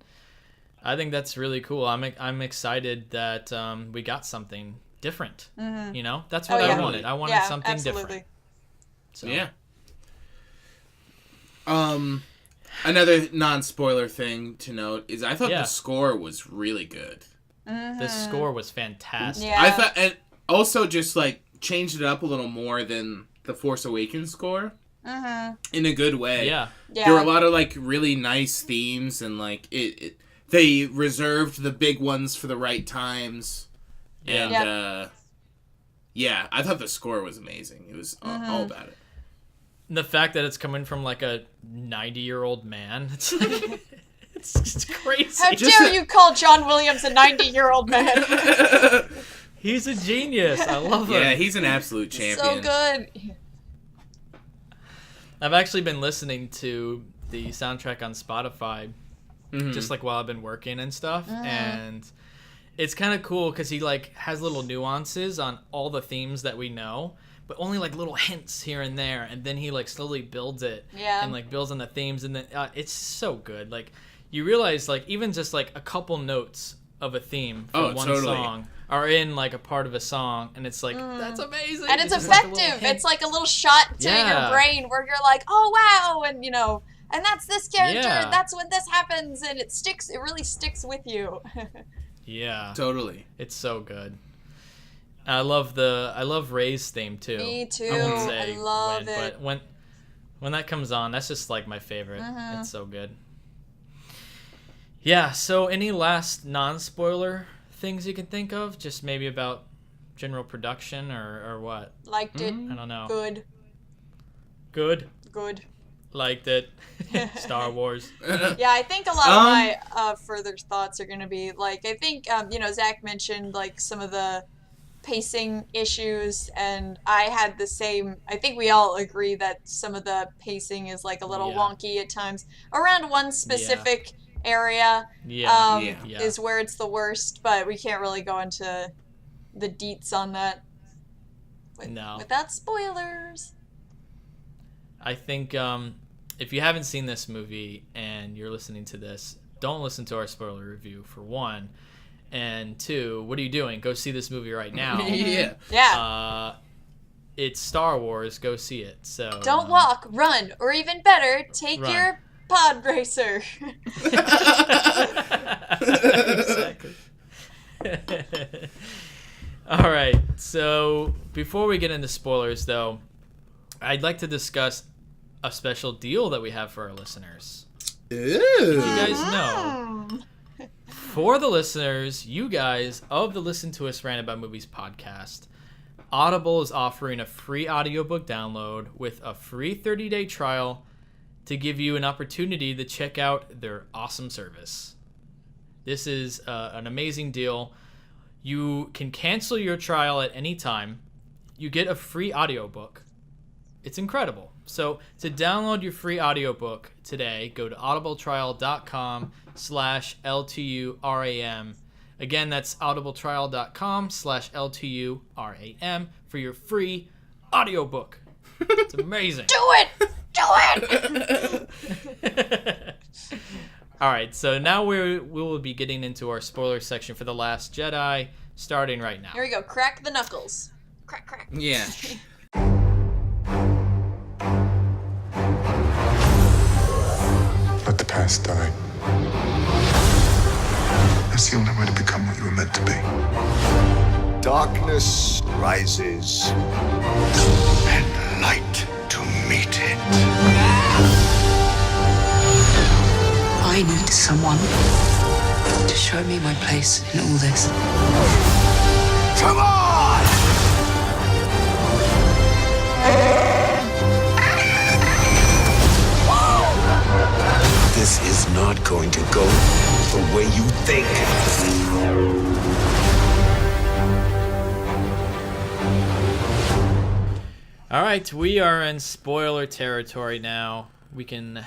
I think that's really cool. I'm excited that we got something different. That's what I wanted. I wanted something different. So. Yeah. Another non-spoiler thing to note is I thought the score was really good. The score was fantastic. Yeah. I thought, and also just like changed it up a little more than the Force Awakens score. In a good way. Yeah. There were a lot of like really nice themes, and like they reserved the big ones for the right times. And I thought the score was amazing. It was all about it. The fact that it's coming from like a 90-year-old man, it's like, it's crazy. How dare you call John Williams a 90-year-old man? He's a genius. I love him. Yeah, he's an absolute champion. So good. I've actually been listening to the soundtrack on Spotify just like while I've been working and stuff, and it's kind of cool because he like has little nuances on all the themes that we know, but only like little hints here and there, and then he like slowly builds it and like builds on the themes, and then it's so good. Like you realize like even just like a couple notes of a theme from one song are in like a part of a song, and it's like that's amazing. And it's effective. It's like a little shot to your brain where you're like, oh wow, and and that's this character, and that's when this happens, and it sticks. It really sticks with you. Yeah, totally. It's so good. I love Ray's theme too. Me too. I love it. But when that comes on, that's just like my favorite. It's so good. Yeah. So any last non-spoiler things you can think of? Just maybe about general production or what? Liked it. I don't know. Good. Liked it. Star Wars. Yeah, I think a lot of my further thoughts are going to be like, I think, Zach mentioned like some of the pacing issues, and I had the same. I think we all agree that some of the pacing is like a little wonky at times around one specific area. Is where it's the worst, but we can't really go into the deets on that without spoilers. I think if you haven't seen this movie and you're listening to this, don't listen to our spoiler review, for one. And two, what are you doing? Go see this movie right now. Yeah. It's Star Wars. Go see it. So don't walk, run, or even better, take your pod racer. Exactly. All right. So before we get into spoilers, though, I'd like to discuss a special deal that we have for our listeners. Ooh. You guys know, for the listeners, you guys of the Listen to Us Rant About Movies podcast, Audible is offering a free audiobook download with a free 30-day trial to give you an opportunity to check out their awesome service. This is an amazing deal. You can cancel your trial at any time. You get a free audiobook. It's incredible. So to download your free audiobook today, go to audibletrial.com/LTURAM. Again, that's audibletrial.com/LTURAM for your free audiobook. It's amazing. Do it! All right, so now we will be getting into our spoiler section for The Last Jedi, starting right now. Here we go. Crack the knuckles. Crack, crack. Yeah. Let the past die. That's the only way to become what you were meant to be. Darkness rises, and light to meet it. I need someone to show me my place in all this. Come on! This is not going to go the way you think. All right, we are in spoiler territory now. We can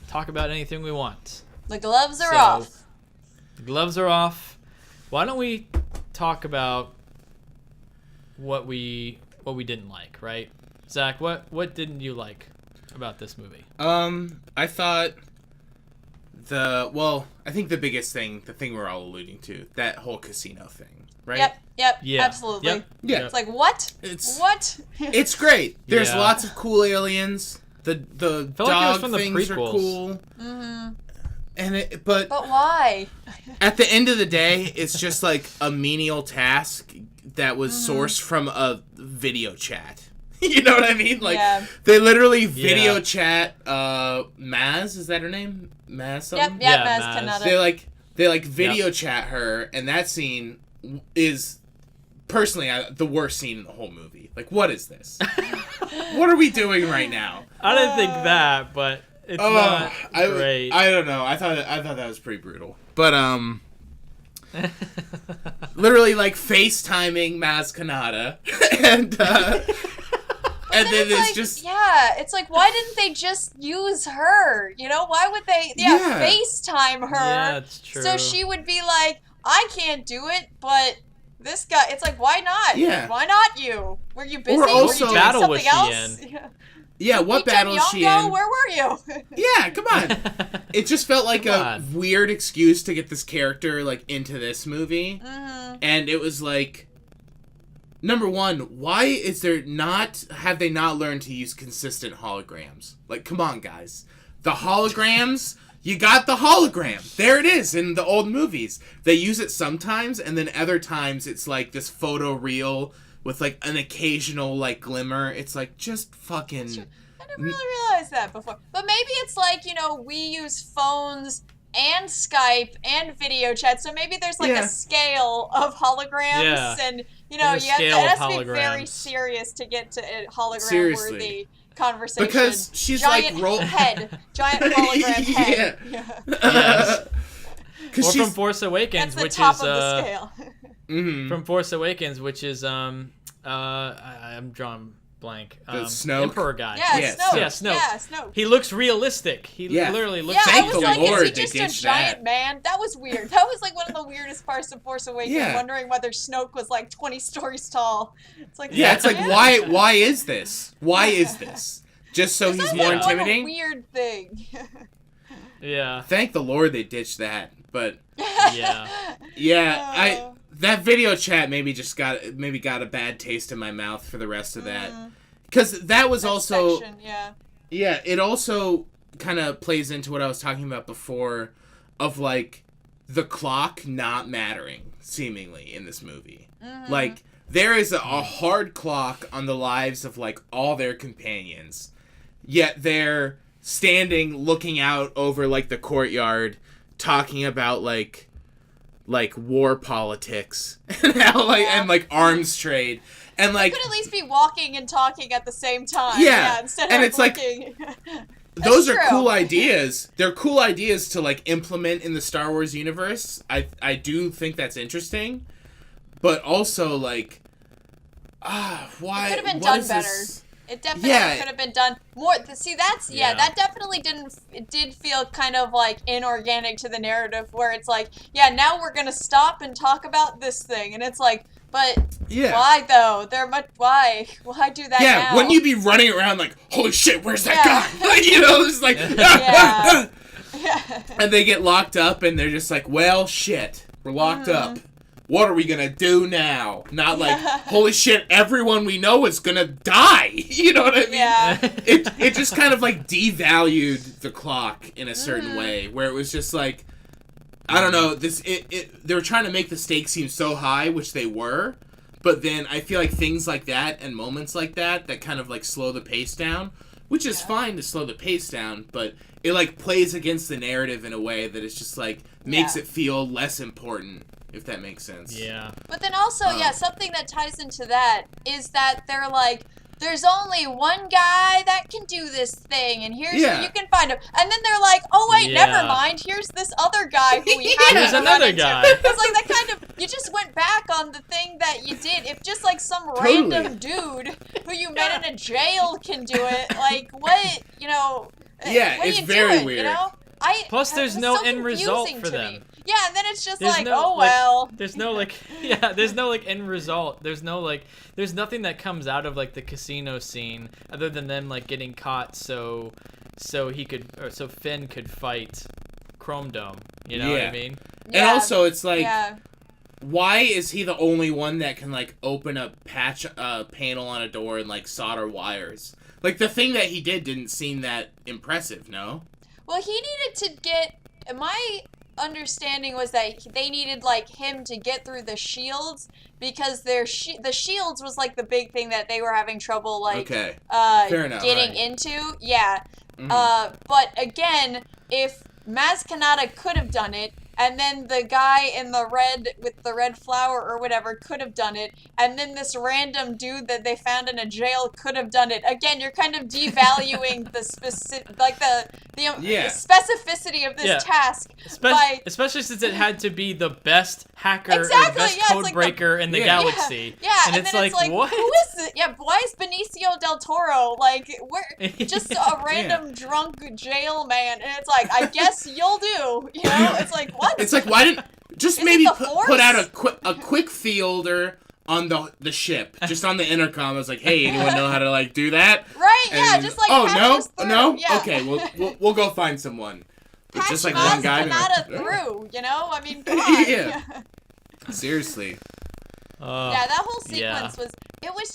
talk about anything we want. The gloves are off. The gloves are off. Why don't we talk about what we didn't like, right? Zach, what didn't you like about this movie? I thought I think the biggest thing, the thing we're all alluding to, that whole casino thing, right? Yep, Yeah. absolutely. Yep. Yeah. It's like, what? It's great. There's Yeah. lots of cool aliens. The Felt like it was dog from the things are prequels. cool. And but But why? at the end of the day, it's just like a menial task that was sourced from a video chat. You know what I mean? Like, they literally video chat Maz, is that her name? Maz something? Yep, Yeah, Maz Maz. Kanata. They video chat her, and that scene is personally the worst scene in the whole movie. Like, what is this? What are we doing right now? I didn't think that, but it's not great. I don't know. I thought that was pretty brutal. But literally like FaceTiming Maz Kanata and then it's like, just it's like, why didn't they just use her? You know, why would they FaceTime her? Yeah, that's true. So she would be like, I can't do it, but this guy, it's like, why not? Yeah. Why not you? Were you busy? Or also- Were you doing battle was something she else? in? Yeah. Yeah, what battle is she in? Where were you? Yeah, come on. It just felt like a weird excuse to get this character, like, into this movie. Mm-hmm. And it was like, number one, why is there have they not learned to use consistent holograms? Like, come on, guys. The holograms, you got the hologram. There it is in the old movies. They use it sometimes, and then other times it's like this photo reel with, like, an occasional, like, glimmer. It's like, just fucking... I never really realized that before. But maybe it's like, we use phones and Skype and video chat, so maybe there's, like, a scale of holograms, and, it has to be very serious to get to a hologram-worthy conversation. Because she's, giant head. Giant hologram head. Yes. Or from Force Awakens, which is... That's the top of the scale. Mm-hmm. From Force Awakens, which is I'm drawing blank. The Snoke Emperor guy. Yeah, Snoke. Yeah, Snoke. Yeah, Snoke. He looks realistic. He literally looks. Yeah, Thank I was the like, Lord is he just they a ditched giant that. man? That was weird. That was like one of the weirdest parts of Force Awakens. Yeah. Wondering whether Snoke was like 20 stories tall. It's like it's like why is this? Why is this? Just so he's more intimidating? What a weird thing. Yeah. Thank the Lord they ditched that. But yeah, that video chat maybe got a bad taste in my mouth for the rest of that, because that was also section, it also kind of plays into what I was talking about before, of like the clock not mattering seemingly in this movie. Like there is a hard clock on the lives of like all their companions, yet they're standing looking out over like the courtyard talking about like war politics and how and like arms trade, and like you could at least be walking and talking at the same time. Instead and of it's looking. like those are cool ideas. They're cool ideas to like implement in the Star Wars universe. I do think that's interesting, but also like why it could have been what done is better. this? It definitely could have been done more. See, that's that definitely didn't. It did feel kind of like inorganic to the narrative, where it's like, now we're gonna stop and talk about this thing, and it's like, but why though? Why do that? Yeah, now? wouldn't you be running around like, holy shit, where's that guy? It's like, and they get locked up, and they're just like, well, shit, we're locked up. What are we gonna do now? Not like, holy shit, everyone we know is gonna die. You know what I mean? Yeah. It just kind of like devalued the clock in a certain way, where it was just like, I don't know, they were trying to make the stakes seem so high, which they were, but then I feel like things like that and moments like that kind of like slow the pace down, which is fine to slow the pace down, but it like plays against the narrative in a way that it's just like makes it feel less important. If that makes sense. Yeah. But then also, something that ties into that is that they're like, there's only one guy that can do this thing, and here's where you can find him. And then they're like, oh wait, never mind, here's this other guy who we haven't Here's another guy. It's like that kind of, you just went back on the thing that you did. If just like some random dude who you met in a jail can do it, like what, what it's very weird. Plus, there's no end result for them. Me. Yeah, and then it's just there's there's no there's no like end result. There's nothing that comes out of like the casino scene other than them like getting caught so Finn could fight Chrome Dome. You know what I mean? Yeah. And also it's like why is he the only one that can like open a panel on a door and like solder wires? Like the thing that he didn't seem that impressive, no? Well, he needed to get my understanding was that they needed like him to get through the shields because the shields was like the big thing that they were having trouble like fair enough, getting into. But again, if Maz Kanata could have done it, and then the guy in the red with the red flower or whatever could have done it, and then this random dude that they found in a jail could have done it. Again, you're kind of devaluing the specific, like the specificity of this task. Especially since it had to be the best hacker or the best code breaker in the galaxy. Yeah, and it's like what? Who is it? Yeah, why is Benicio del Toro like just a random drunk jail man? And it's like, I guess you'll do. It's like what? It's like, why didn't just maybe put out a quick fielder on the ship, just on the intercom. I was like, hey, anyone know how to like do that? Right? And Yeah, just like oh patch us no, through. Yeah. okay, we'll go find someone. But Patch just like Maz one guy. Kanata through, you know? I mean, come on. Yeah. Seriously. Yeah, that whole sequence was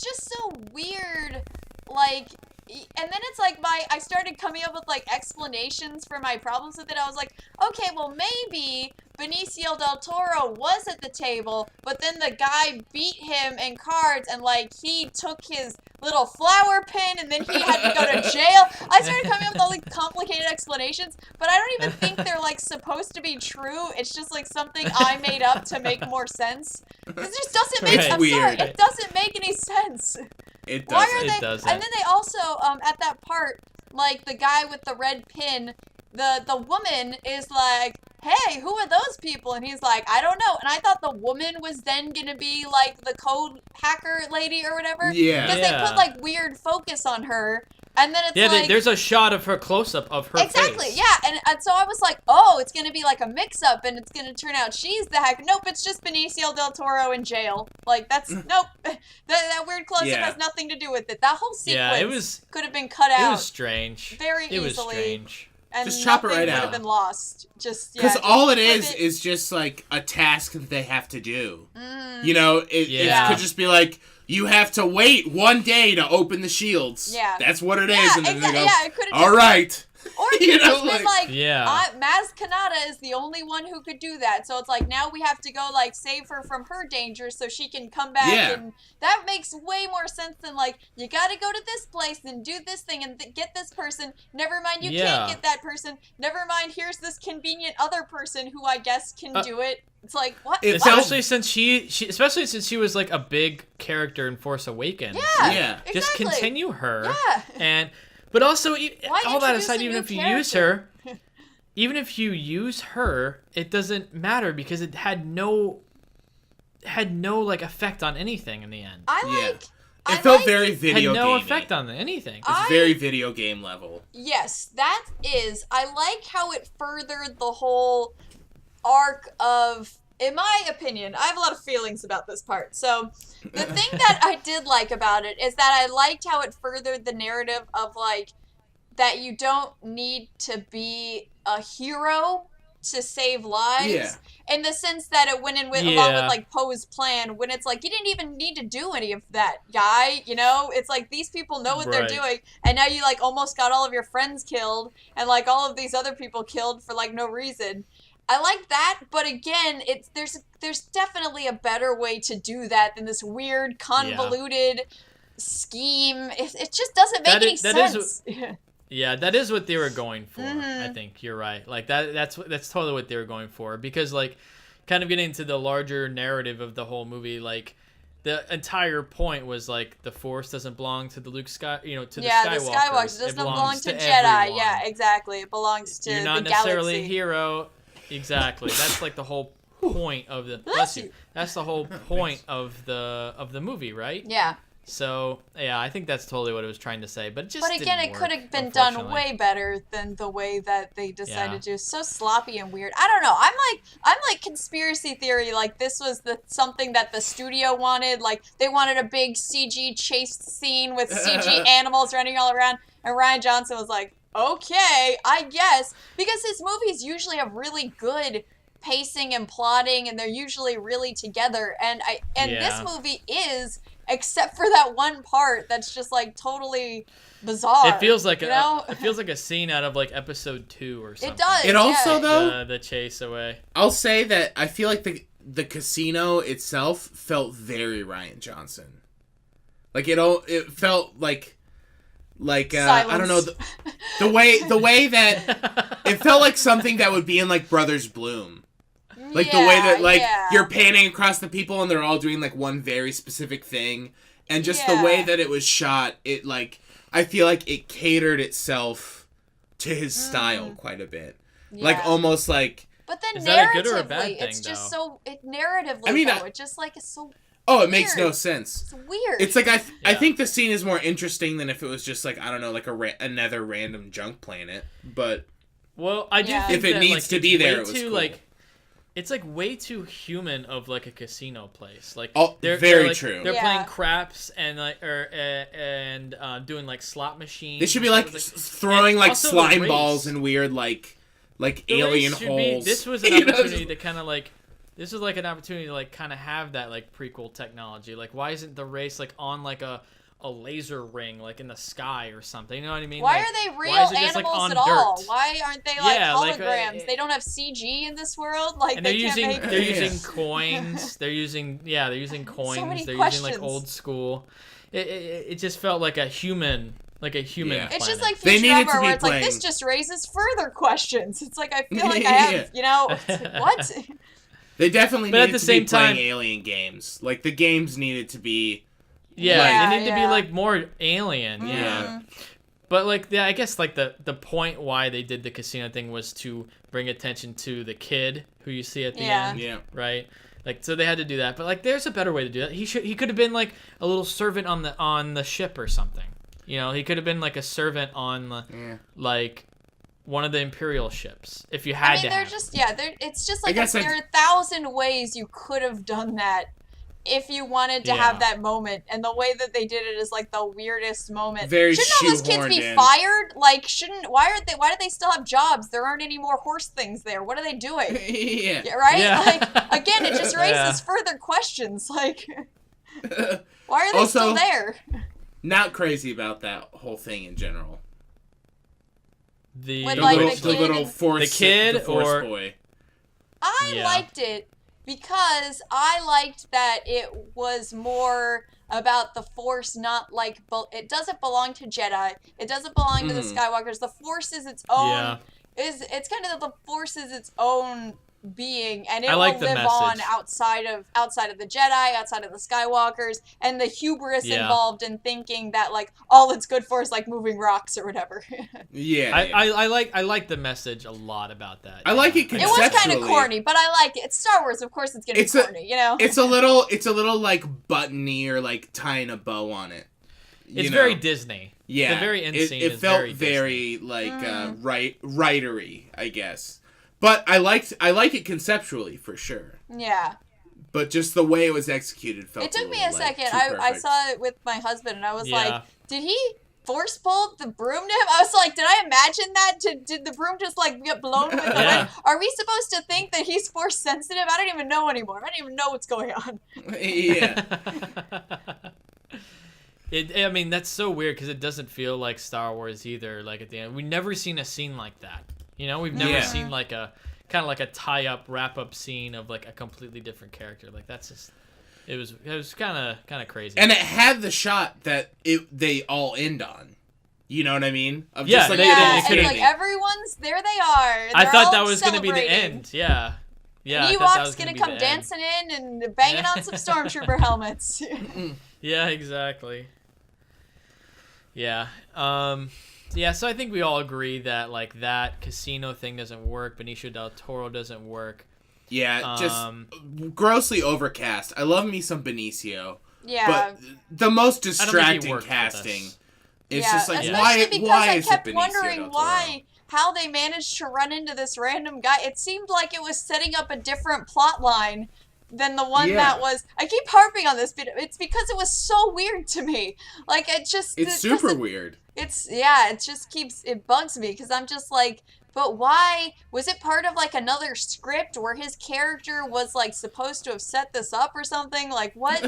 just so weird, like, and then it's like I started coming up with, like, explanations for my problems with it. I was like, okay, well, maybe Benicio del Toro was at the table, but then the guy beat him in cards, and, like, he took his little flower pin, and then he had to go to jail. I started coming up with all these complicated explanations, but I don't even think they're, like, supposed to be true. It's just, like, something I made up to make more sense. It just doesn't make It's I'm weird. sorry, it doesn't make any sense. It Why doesn't. are they? It doesn't. And then they also, at that part, like the guy with the red pin, the woman is like, "Hey, who are those people?" And he's like, "I don't know." And I thought the woman was then gonna be like the code hacker lady or whatever. Yeah. Because they put like weird focus on her, and then it's like there's a shot of her close up of her exactly, face. yeah. And so I was like, oh, it's gonna be like a mix up, and it's gonna turn out she's the hacker. Nope, it's just Benicio del Toro in jail. Like that's nope. That weird close up has nothing to do with it. That whole sequence could have been cut out. It was strange. Very It was easily. strange. And just chop it right would out. have been lost. Just Because all it is just like a task that they have to do. You know, it could just be like, you have to wait one day to open the shields. Yeah. That's what it is. And then they go, it could have all right. Or it You could have know, just been like, Yeah. Maz Kanata is the only one who could do that. So it's like, now we have to go, like, save her from her danger so she can come back. Yeah. And that makes way more sense than, like, you gotta go to this place and do this thing and get this person. Never mind, you can't get that person. Never mind, here's this convenient other person who I guess can do it. It's like, what? Especially since she was like a big character in Force Awakens. Yeah. Just Exactly. continue her. Yeah. But also, Why all that introduce aside, a even new if you character? use her, it doesn't matter because it had no like effect on anything in the end. It felt very video had no gamey. effect on anything. It's very video game level. Yes, that is. I like how it furthered the whole arc of, in my opinion, I have a lot of feelings about this part. So the thing that I did like about it is that I liked how it furthered the narrative of, like, that you don't need to be a hero to save lives. Yeah. In the sense that it went in with along with, like, Poe's plan, when it's like, you didn't even need to do any of that, guy, you know? It's like, these people know what they're doing, and now you, like, almost got all of your friends killed, and, like, all of these other people killed for, like, no reason. I like that, but again, there's definitely a better way to do that than this weird, convoluted scheme. It just doesn't make any sense. Yeah, that is what they were going for. I think you're right. Like that's totally what they were going for, because like kind of getting into the larger narrative of the whole movie, like the entire point was like the Force doesn't belong to the the Skywalkers. The Skywalkers doesn't belong to Jedi. Everyone. Yeah, exactly. It belongs to You're not the necessarily galaxy. a hero. Exactly. That's like the whole point of the bless you. That's the whole point of the movie, right? Yeah. So yeah, I think that's totally what it was trying to say, but it just again, didn't it could work, have been done unfortunately. way better than the way that they decided to. So sloppy and weird. I don't know. I'm like conspiracy theory. Like this was something that the studio wanted. Like they wanted a big CG chase scene with CG animals running all around, and Rian Johnson was like, okay, I guess, because his movies usually have really good pacing and plotting, and they're usually really together. And this movie is, except for that one part that's just like totally bizarre. It feels like it feels like a scene out of like episode 2 or something. It does. It also though the chase away. I'll say that I feel like the casino itself felt very Rian Johnson. Like it felt like I don't know the way that it felt like something that would be in like Brothers Bloom. Like the way that like you're panning across the people and they're all doing like one very specific thing, and just the way that it was shot, it like I feel like it catered itself to his style quite a bit. Like almost like. But then is that a good or a bad narratively, thing, it's just though? so narratively. I mean, though, it just like is so. Oh, it makes weird. no sense. It's weird. It's like I think the scene is more interesting than if it was just like I don't know, like another random junk planet. But well, I do think if it that, needs like, to it's be there, way it was too, cool. like it's like way too human of like a casino place. Like very like, true. They're playing craps and like doing like slot machines. They should be like throwing like slime balls and weird like alien holes. This was an opportunity to kind of like. This was like an opportunity to like kind of have that like prequel technology. Like, why isn't the race like on like a laser ring like in the sky or something? You know what I mean? Why like, are they real animals animals at all? Dirt? Why aren't they like holograms? Like, they don't have CG in this world. Like, and they're using coins. They're using coins. So many they're questions. using like old school. It just felt like a human. Yeah. It's just like They needed to Futurama, be where it's playing... like this just raises further questions. It's like I feel like I have, you know, what? They definitely needed to be playing time, alien games. Like the games needed to be. Yeah, they need to be like more alien. Yeah. Mm-hmm. But like, I guess like the point why they did the casino thing was to bring attention to the kid who you see at the end. Yeah. Right. Like, so they had to do that. But like, there's a better way to do that. He could have been like a little servant on the ship or something. You know, he could have been like a servant on the like one of the Imperial ships if you had to. It's just like there are 1,000 ways you could have done that if you wanted to have that moment, and the way that they did it is like the weirdest moment. Shouldn't all those kids be fired? Like, why do they still have jobs? There aren't any more horse things there. What are they doing? Right? Yeah. Like, again, it just raises further questions. Like, why are they still there? Not crazy about that whole thing in general. The little force boy. I liked it because I liked that it was more about the Force, not like it doesn't belong to Jedi. It doesn't belong to the Skywalkers. The Force is its own. Yeah. It's kind of the Force is its own being, and it will like live on outside of the Jedi, outside of the Skywalkers, and the hubris involved in thinking that like all it's good for is like moving rocks or whatever. I like the message a lot about that. I like it conceptually. It was kind of corny, but I like it. It's Star Wars, of course it's gonna be corny, you know. It's a little like buttony or like tying a bow on it. It's very Disney. Yeah, the very end scene it is felt very like writery, I guess. But I like it conceptually for sure. Yeah. But just the way it was executed felt. It took me a second. I saw it with my husband, and I was like, "Did he force pull the broom to him?" I was like, "Did I imagine that? Did the broom just like get blown with the wind? Are we supposed to think that he's force sensitive? I don't even know anymore. I don't even know what's going on." Yeah. I mean, that's so weird because it doesn't feel like Star Wars either. Like at the end, we've never seen a scene like that. You know, we've never seen like a kind of like a tie-up, wrap-up scene of like a completely different character. Like that's just, it was kind of crazy. And it had the shot that they all end on. You know what I mean? Of just like everyone's there. They are. I thought that was going to be the end. Yeah. Yeah. And Ewok's going to come dancing in and banging on some stormtrooper helmets. Yeah, exactly. Yeah. Yeah, so I think we all agree that like that casino thing doesn't work. Benicio del Toro doesn't work. Yeah, just grossly overcast. I love me some Benicio. Yeah. But the most distracting casting. It's just like especially because I kept wondering how they managed to run into this random guy. It seemed like it was setting up a different plot line than the one that was. I keep harping on this, but it's because it was so weird to me. Like it's super weird. It bugs me because I'm just like, but why was it part of like another script where his character was like supposed to have set this up or something? Like what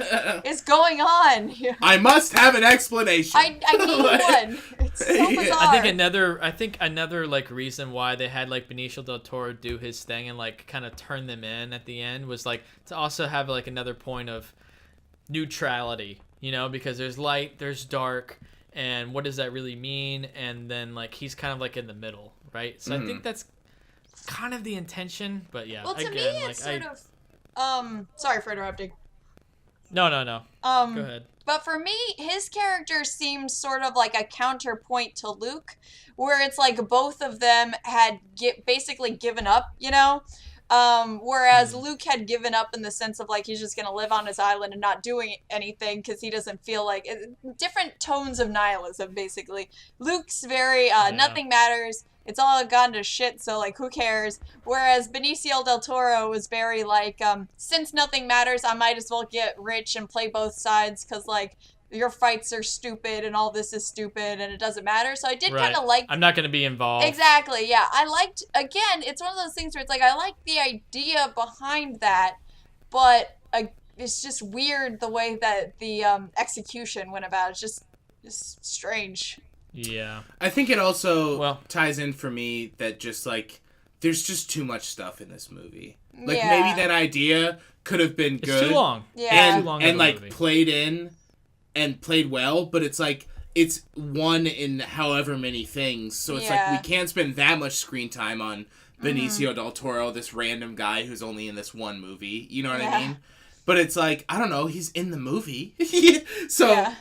is going on? I must have an explanation. I need one. It's so bizarre. I think another like reason why they had like Benicio del Toro do his thing and like kind of turn them in at the end was like to also have like another point of neutrality, you know, because there's light, there's dark. And what does that really mean? And then, like, he's kind of, like, in the middle, right? So I think that's kind of the intention, but yeah. Well, to me, it's sort of... Sorry for interrupting. No. Go ahead. But for me, his character seems sort of like a counterpoint to Luke, where it's like both of them had basically given up, you know? Whereas Luke had given up in the sense of like he's just going to live on his island and not doing anything because he doesn't feel like different tones of nihilism basically. Luke's very nothing matters. it's all gone to shit, so, like, who cares? Whereas Benicio del Toro was very, like, since nothing matters, I might as well get rich and play both sides, because, like, your fights are stupid and all this is stupid and it doesn't matter. So I did kind of like... I'm not going to be involved. Exactly, yeah. I liked... Again, it's one of those things where it's like, I like the idea behind that, but it's just weird the way that the execution went about. It's just strange. Yeah. I think it also ties in for me that just, like, there's just too much stuff in this movie. Like, maybe that idea could have been good. It's too long. Yeah. And like, played in and played well, but it's like, it's one in however many things. So it's like, we can't spend that much screen time on Benicio del Toro, this random guy who's only in this one movie. You know what I mean? But it's like, I don't know, he's in the movie. So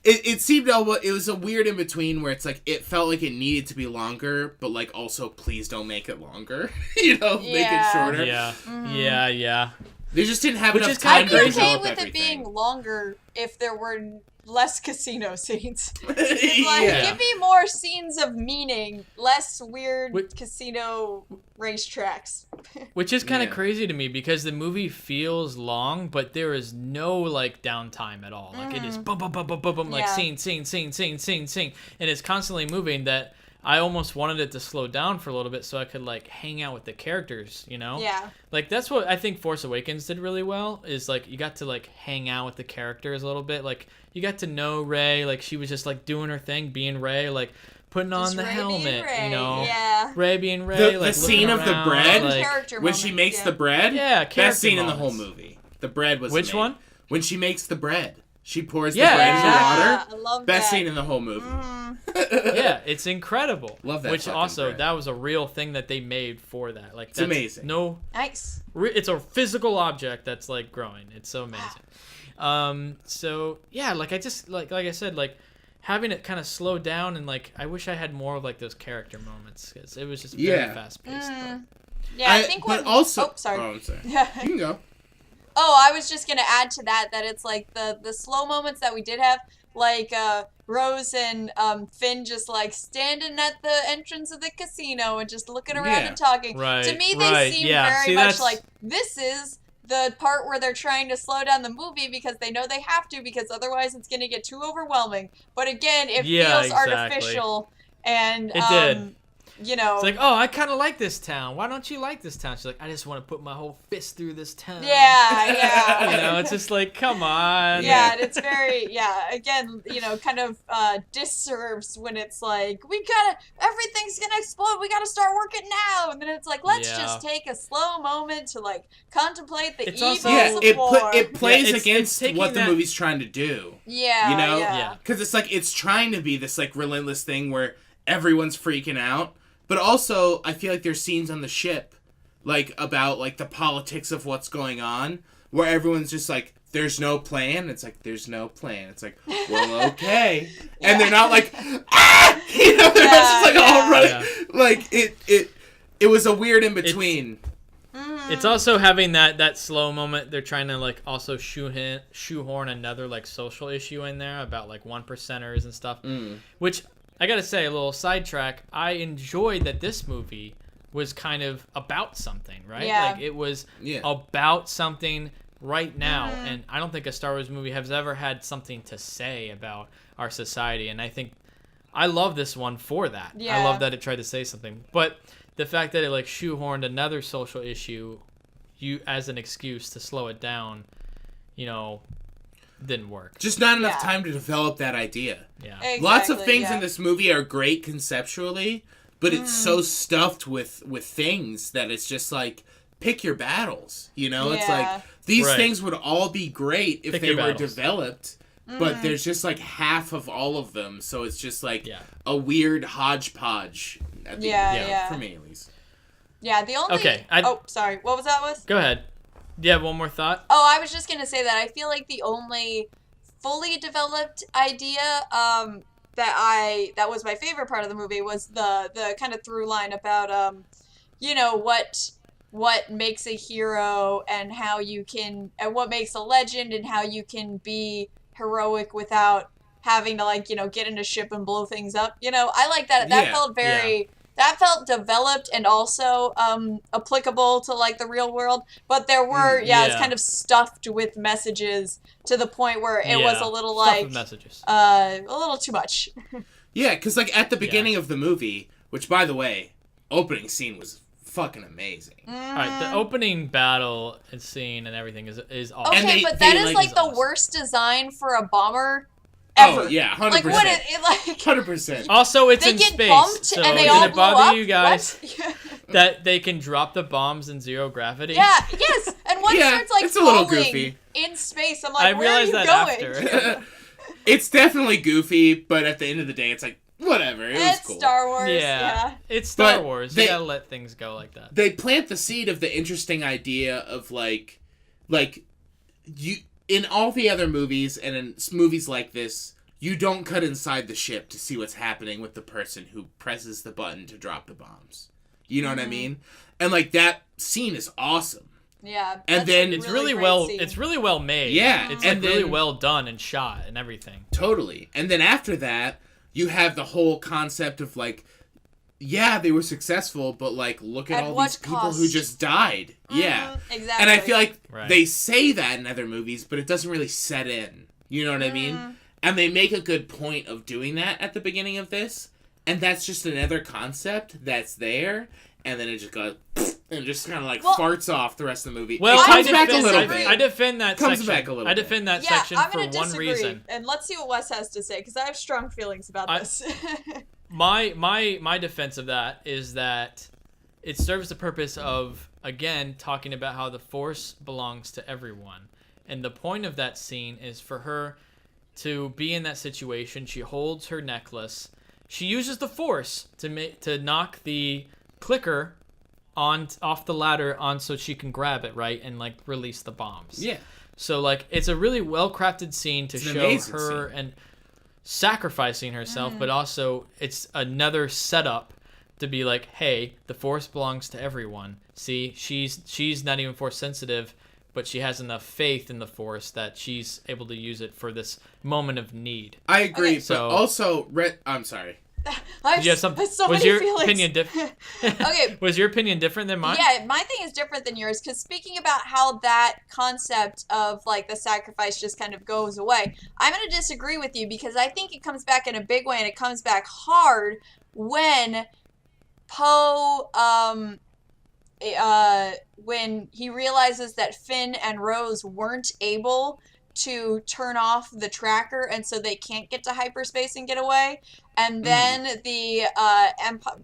it seemed, it was a weird in between where it's like, it felt like it needed to be longer, but like also, please don't make it longer. You know, make it shorter. Yeah. Yeah. They just didn't have enough time to develop I'd be okay with everything. it being longer if there were less casino scenes. Give me more scenes of meaning, less weird casino racetracks. Which is kind of crazy to me because the movie feels long, but there is no like downtime at all. Like it is boom, boom, boom, boom, boom, boom, like scene, and it's constantly moving. That I almost wanted it to slow down for a little bit so I could like hang out with the characters, you know? Yeah. Like that's what I think Force Awakens did really well, is like you got to like hang out with the characters a little bit. Like you got to know Rey, like she was just like doing her thing, being Rey, like putting on the helmet, you know? Yeah. Rey being Rey, like the scene of the bread, like, when she makes the bread, best scene in the whole movie. The bread was Which one? When she makes the bread. She pours the bread in the water. I love best that. scene in the whole movie. Yeah, it's incredible. Love that. Which also, bread. that was a real thing that they made for that. Like, it's amazing. Nice. It's a physical object that's like growing. It's so amazing. So yeah, like I just like I said, like having it kind of slow down and like I wish I had more of like those character moments because it was just very fast paced. Yeah, I think. But also, oh, sorry. I'm sorry. You can go. Oh, I was just gonna add to that it's like the slow moments that we did have, like Rose and Finn just like standing at the entrance of the casino and just looking around and talking. Right, to me, they seem very much that's... like this is the part where they're trying to slow down the movie because they know they have to because otherwise it's gonna get too overwhelming. But again, it feels artificial and it did. You know, it's like, oh, I kind of like this town. Why don't you like this town? She's like, I just want to put my whole fist through this town. Yeah. You know, it's just like, come on. Yeah, and it's very, again, you know, kind of disserves when it's like, everything's gonna explode. We gotta start working now. And then it's like, let's just take a slow moment to like contemplate the evils of war. It plays against what the movie's trying to do. Yeah. You know? Because it's like, it's trying to be this like relentless thing where everyone's freaking out. But also, I feel like there's scenes on the ship, like, about, like, the politics of what's going on, where everyone's just like, there's no plan. It's like, there's no plan. It's like, well, okay. And they're not like, ah! You know, they're just like, all right. Yeah. Like, it was a weird in-between. It's also having that slow moment. They're trying to, like, also shoehorn another, like, social issue in there about, like, 1%ers and stuff, which... I gotta say, a little sidetrack, I enjoyed that this movie was kind of about something, right? Yeah. Like, it was about something right now, and I don't think a Star Wars movie has ever had something to say about our society, and I think I love this one for that. Yeah. I love that it tried to say something. But the fact that it, like, shoehorned another social issue as an excuse to slow it down, you know... didn't work. Just not enough time to develop that idea. Yeah. Exactly, lots of things in this movie are great conceptually, but it's so stuffed with things that it's just like, pick your battles. You know, it's like these things would all be great if they were developed, but there's just like half of all of them, so it's just like a weird hodgepodge. For me at least. Yeah, the only. Okay. Oh, sorry. What was that? Go ahead. Do you have one more thought? Oh, I was just going to say that I feel like the only fully developed idea that was my favorite part of the movie was the kind of through line about, you know, what makes a hero and how you can, and what makes a legend and how you can be heroic without having to, like, you know, get in a ship and blow things up. You know, I like that. That felt very that felt developed and also applicable to like the real world. But there were, it's kind of stuffed with messages to the point where it was a little stuff like with messages. a little too much. Yeah, because like at the beginning of the movie, which by the way, opening scene was fucking amazing. All right, the opening battle and scene and everything is awesome. Okay, but that is like the worst design for a bomber ever. Oh yeah, 100%. Like what? It like 100%. Also, it's they in get space, bumped so and they did all it blow bother up? you guys What? that they can drop the bombs in zero gravity? Yeah, yes, and one Yeah, starts like it's a little falling goofy. in space. I'm like, I where are realized you that going? after. It's definitely goofy, but at the end of the day, it's like whatever. It was It's cool. Star Wars. Yeah, it's Star But Wars. they- You gotta let things go like that. They plant the seed of the interesting idea of like you in all the other movies and in movies like this, you don't cut inside the ship to see what's happening with the person who presses the button to drop the bombs. You know what I mean? And like that scene is awesome. Yeah, And that's then- a It's really really great well. scene. It's really well made. Yeah, it's and like really then- well done and shot and everything. Totally. And then after that, you have the whole concept of like, yeah, they were successful, but like, look at At all what these people cost? who just died. Yeah. exactly. And I feel like Right. they say that in other movies, but it doesn't really set in. You know what I mean? And they make a good point of doing that at the beginning of this. And that's just another concept that's there. And then it just goes, and just kind of like farts off the rest of the movie. Well, it comes I back a defend- little I- bit. I defend that Comes section. back a little I bit. defend that Yeah, section I'm for gonna one disagree, reason. and let's see what Wes has to say because I have strong feelings about this. My defense of that is that it serves the purpose of, again, talking about how the Force belongs to everyone. And the point of that scene is for her to be in that situation. She holds her necklace. She uses the Force to knock the clicker off the ladder so she can grab it, right, and like release the bombs. Yeah. So like it's a really well crafted scene to It's an show amazing her scene. and sacrificing herself, but also it's another setup to be like, hey, the Force belongs to everyone. See, she's not even Force sensitive, but she has enough faith in the Force that she's able to use it for this moment of need. I agree, Okay. but So- also, I'm sorry. Did you have something? so was many your feelings. opinion different? Okay. Was your opinion different than mine? Yeah, my thing is different than yours because speaking about how that concept of like the sacrifice just kind of goes away, I'm going to disagree with you because I think it comes back in a big way and it comes back hard when Poe, when he realizes that Finn and Rose weren't able to turn off the tracker and so they can't get to hyperspace and get away, and then the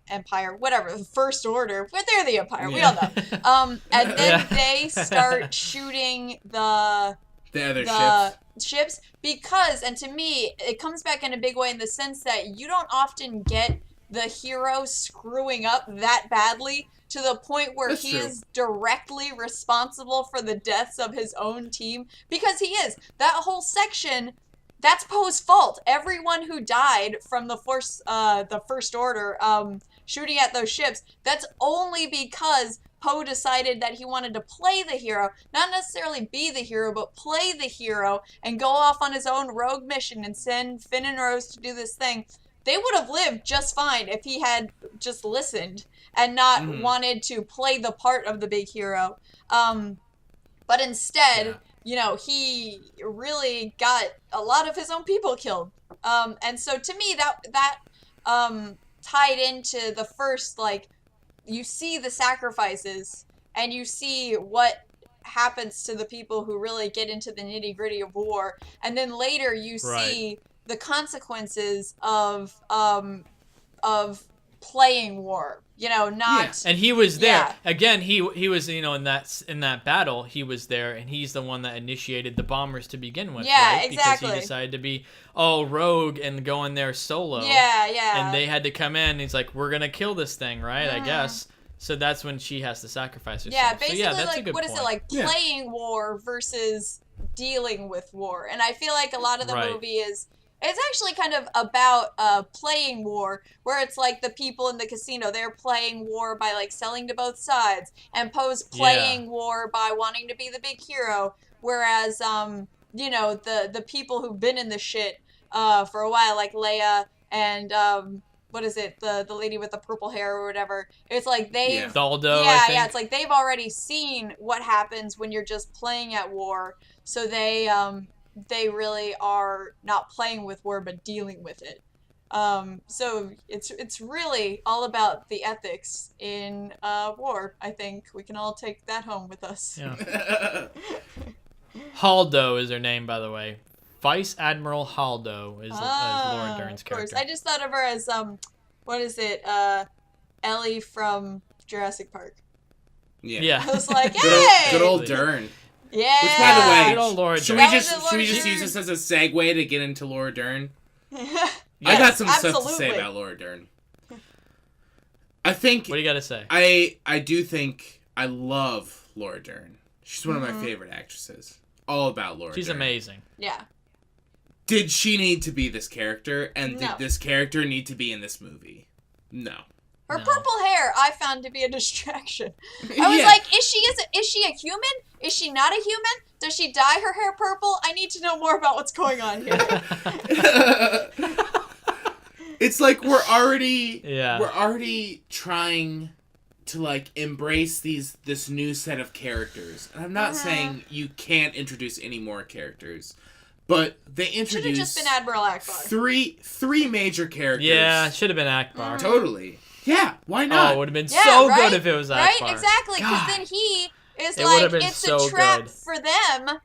Empire, whatever, the First Order, but they're the Empire, we all know, and then they start shooting the other ships because, and to me it comes back in a big way in the sense that you don't often get the hero screwing up that badly to the point where That's he true. is directly responsible for the deaths of his own team, because he is. That whole section, that's Poe's fault. Everyone who died from the First Order shooting at those ships, that's only because Poe decided that he wanted to play the hero, not necessarily be the hero, but play the hero and go off on his own rogue mission and send Finn and Rose to do this thing. They would have lived just fine if he had just listened and not wanted to play the part of the big hero. But instead, you know, he really got a lot of his own people killed. And so to me, that tied into the first, like, you see the sacrifices and you see what happens to the people who really get into the nitty-gritty of war. And then later you see the consequences of playing war, you know, not And he was there Yeah. again. He was, you know, in that battle. He was there, and he's the one that initiated the bombers to begin with. Yeah, right? exactly. Because he decided to be rogue and go in there solo. yeah. And they had to come in. And he's like, "We're gonna kill this thing, right? I guess." So that's when she has to sacrifice herself. Yeah, So, basically, that's a like, good what is point. it, like, Yeah. playing war versus dealing with war. And I feel like a lot of the Right. movie it's actually kind of about playing war, where it's like the people in the casino, they're playing war by, like, selling to both sides, and Poe's playing war by wanting to be the big hero, whereas, you know, the people who've been in the shit for a while, like Leia and, what is it, the lady with the purple hair or whatever. It's like they've Daldo, yeah, I think. yeah, it's like they've already seen what happens when you're just playing at war, so they really are not playing with war but dealing with it. So it's really all about the ethics in war. I think we can all take that home with us. Yeah. Haldo is her name, by the way. Vice Admiral Haldo is Laura Dern's of course. character. I just thought of her as what is it? Ellie from Jurassic Park. Yeah. I was like, hey, Good old Dern. yeah. Which, by the way, Good old Laura should Dern. we That was just Laura use Dern. this as a segue to get into Laura Dern? Yes, I got some stuff to absolutely. say about Laura Dern. I think What do you got to say? I do think I love Laura Dern. She's one of my favorite actresses. All about Laura She's Dern. amazing. Yeah. Did she need to be this character? And No. did this character need to be in this movie? No. Her No. purple hair, I found to be a distraction. I was Yeah. like, is she a human? Is she not a human? Does she dye her hair purple? I need to know more about what's going on here. It's like we're already trying to like embrace this new set of characters. And I'm not saying you can't introduce any more characters, but they Should have introduced just been Admiral Akbar. three major characters. Yeah, should have been Akbar. Totally. Yeah, why Oh, not? it would have been Yeah, so right? good if it was Right? Akbar. Exactly, because God. then he is It like, would've been it's so a trap good. for them.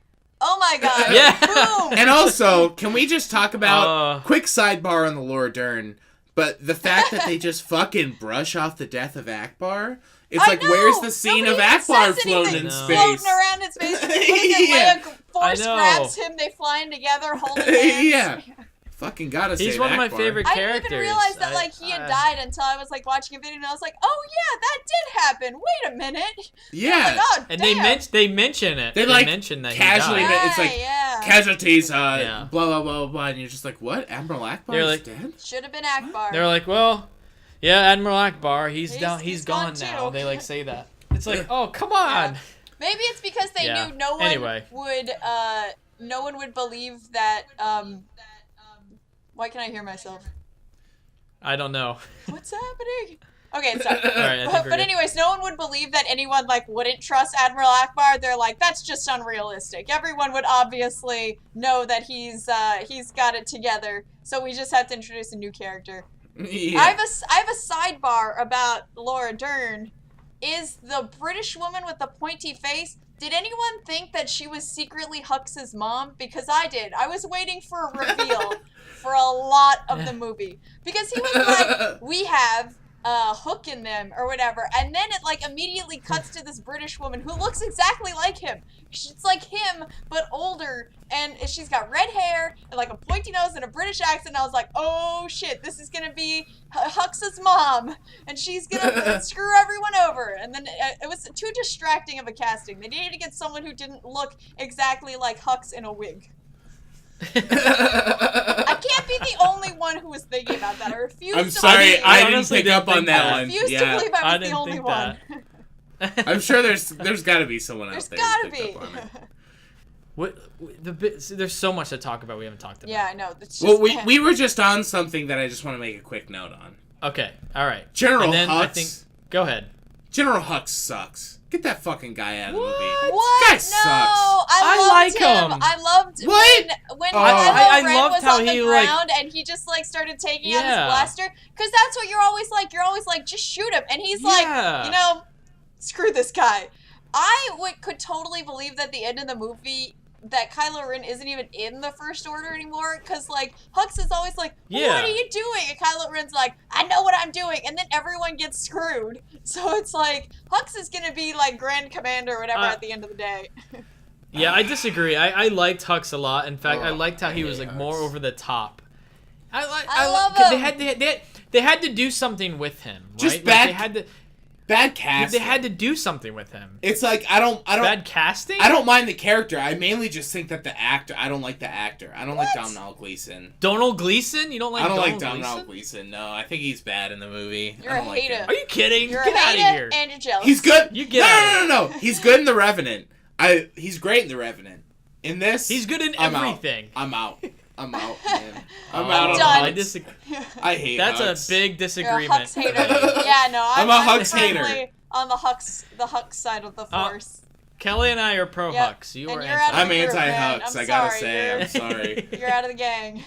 Oh my god. Yeah. Boom. And also, can we just talk about Uh. quick sidebar on the Laura Dern, but the fact that they just fucking brush off the death of Akbar? It's I like, know. where's the scene Nobody of even Akbar says floating anything. in No. space? Floating around in space. What is it, Yeah. Leia force I know. grabs him, they flying together, holding hands. Yeah. Fucking gotta say He's one of my Akbar. favorite I characters. didn't even realize that like he had died until I was like watching a video and I was like, oh yeah, that did happen. Wait a minute. Yeah. Oh my god. And damn. they mention it. They, like, mention that casually he died. it's like, yeah. Casualties, Yeah. blah, blah, blah, blah, and you're just like, what? Admiral Akbar They're is like- dead? Should have been Akbar. They're like, well, yeah, Admiral Akbar, he's He's gone gone now. too. They like say that. It's like, oh, come on. Maybe it's because they Yeah. knew no one would believe that why can I hear myself? I don't know. What's happening? Okay, sorry. All right, I think we're But good. anyways, no one would believe that anyone like wouldn't trust Admiral Akbar. They're like, that's just unrealistic. Everyone would obviously know that he's got it together. So we just have to introduce a new character. Yeah. I have a sidebar about Laura Dern. Is the British woman with the pointy face? Did anyone think that she was secretly Hux's mom? Because I did. I was waiting for a reveal for a lot of the movie. Because he was like, we have a hook in them or whatever. And then it like immediately cuts to this British woman who looks exactly like him. She's like him, but older. And she's got red hair and like a pointy nose and a British accent. I was like, oh shit, this is going to be Hux's mom. And she's going to screw everyone over. And then it was too distracting of a casting. They needed to get someone who didn't look exactly like Hux in a wig. I can't be the only one who was thinking about that. I refuse I'm to sorry, believe, I didn't honestly pick didn't up on think that that. I one. refuse to Yeah. believe I I was the didn't only think one. that. I'm sure there's got to be someone out There's there gotta who picked be. up on it. There's so much to talk about we haven't talked about. Yeah, I know. It's just, Well, we were just on something that I just want to make a quick note on. Okay, all right. General and then I Hux. think, go ahead. General Hux sucks. Get that fucking guy out of the movie. What? Guy No, sucks. I loved like him. him. I loved What? when Oh. I Kylo Ren loved was how on the he, like- ground and he just like started taking out his Yeah. blaster. Because that's what you're always like. You're always like, just shoot him. And he's like, Yeah. you know, screw this guy. Could totally believe that the end of the movie that Kylo Ren isn't even in the First Order anymore, because like Hux is always like, Yeah. what are you doing? And Kylo Ren's like, I know what I'm doing, and then everyone gets screwed. So it's like Hux is gonna be like Grand Commander or whatever at the end of the day. Yeah, I disagree. I liked Hux a lot. In fact, I Oh, liked how he I was hate like more Hux. over the top. I love 'cause him. They had to do something with him, right? Just Like, bad- they had to. Bad casting. They had to do something with him. It's like I don't Bad casting. I don't mind the character. I mainly just think that the actor. I don't like the actor. I don't like What? Domhnall Gleeson. Donald Gleason. You don't like? I don't like Donald Domhnall Gleeson? Gleeson. No, I think he's bad in the movie. You're I a don't like hater. him. Are you kidding? You're Get a out of hater here. and you're jealous. He's good. You get out of no. He's good in The Revenant. He's great in The Revenant. In this, He's good in I'm everything. Out. I'm out. I'm out, man. I'm Oh, out on done. I Hugs. disagree. I hate That's Hugs. a big You're a disagreement. Hux hater. Yeah, no, I'm a Hux firmly hater. on the Hux side of the Force. Kelly and I are pro Yep. Hux. You And are you're out of I'm the group, man. anti-Hux. I'm I gotta sorry, say, you're- I'm sorry. You're out of the gang.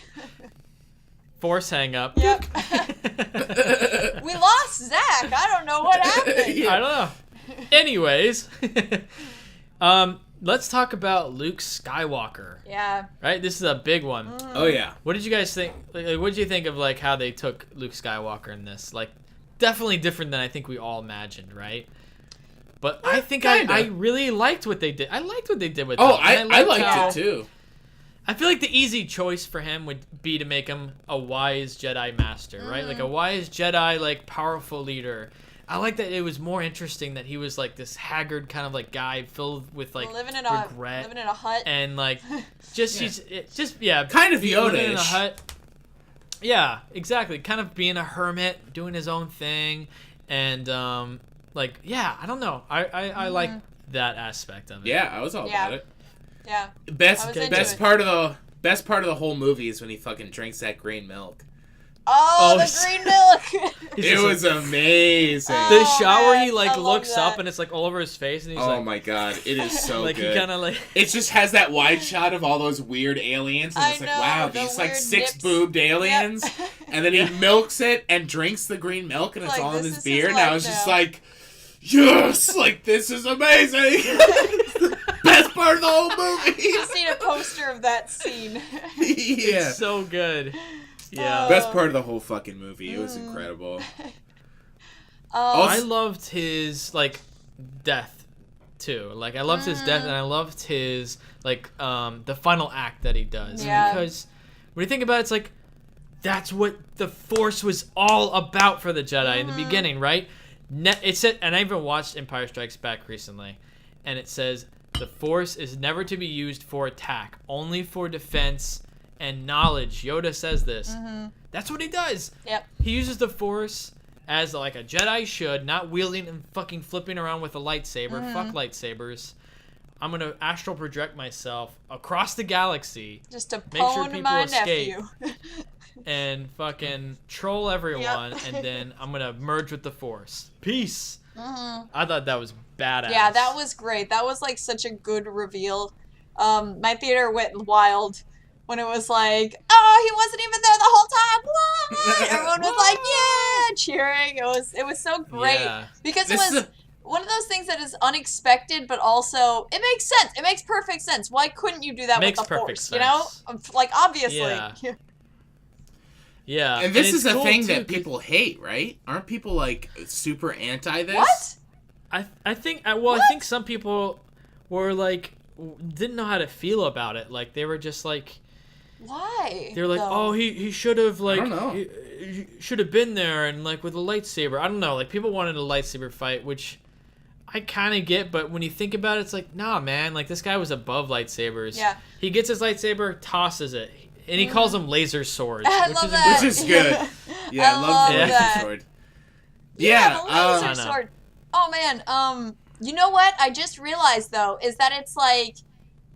Force hang up. Yep. We lost Zach. I don't know what happened. I don't know. Anyways, let's talk about Luke Skywalker. Yeah. Right, this is a big one. Oh yeah. What did you guys think? Like, what did you think of like how they took Luke Skywalker in this? Like, definitely different than I think we all imagined, right? But I think kinda. I really liked what they did. I liked what they did with Oh, him. And I liked how- liked it too. I feel like the easy choice for him would be to make him a wise Jedi master, right? Like a wise Jedi, like powerful leader. I like that it was more interesting that he was like this haggard kind of like guy filled with like living in regret a hut. and like just Yeah. just yeah, Kind of living in a Yoda-ish. hut. Yeah, exactly. Kind of being a hermit, doing his own thing, and like yeah, I don't know. I like that aspect of it. Yeah, I was all Yeah. about it. Yeah. Best I was into best it. part of the whole movie is when he fucking drinks that green milk. Oh, Oh, the green milk. He's It just was amazing. Oh, the shot where man, he like I love looks up that. and it's like all over his face and he's Oh like my god, it is so like good. he kind of like It just has that wide shot of all those weird aliens, and I it's like, know, wow, the these like weird six-boobed aliens. Yep. And then he milks it and drinks the green milk, and it's Like, all in this his is beer. his And I life was just now. like, yes, like this is amazing. It's the best part of the whole movie. I've seen a poster of that scene. Yeah, it's so good. Yeah. best part of the whole fucking movie. It was incredible. I loved his like death too. Like I loved his death and I loved his like the final act that he does. Yeah. Because when you think about it, it's like that's what the Force was all about for the Jedi in the beginning, right? It said, and I even watched Empire Strikes Back recently, and it says the Force is never to be used for attack, only for defense and knowledge. Yoda says this. That's what he does. Yep. He uses the Force as like a Jedi should, not wielding and fucking flipping around with a lightsaber. Fuck lightsabers. I'm gonna astral project myself across the galaxy Just to Make sure pwn people my escape. nephew. and fucking troll everyone, and then I'm gonna merge with the Force. Peace. I thought that was badass. Yeah, that was great. That was like such a good reveal. My theater went wild when it was like, oh, he wasn't even there the whole time. What? Everyone was like, yeah, cheering. It was so great Yeah. because it This was is one of those things that is unexpected, but also it makes sense. It makes perfect sense. Why couldn't you do that Makes with the perfect Force? You know, sense. like obviously. Yeah. Yeah. And this it's is a cool, thing too, that 'cause people hate, right? Aren't people like super anti this? What? I think I think some people were like didn't know how to feel about it. Like they were just like Why? they were like, though? oh, he should have like don't know. he should have been there and like with a lightsaber. I don't know. Like people wanted a lightsaber fight, which I kind of get, but when you think about it, it's like, nah, man. Like this guy was above lightsabers. Yeah. He gets his lightsaber, tosses it, and he calls them laser swords. I which love is that. Which is good. Yeah, I love the love laser that. sword. Yeah, the I laser know. sword. Oh man, you know what? I just realized though is that it's like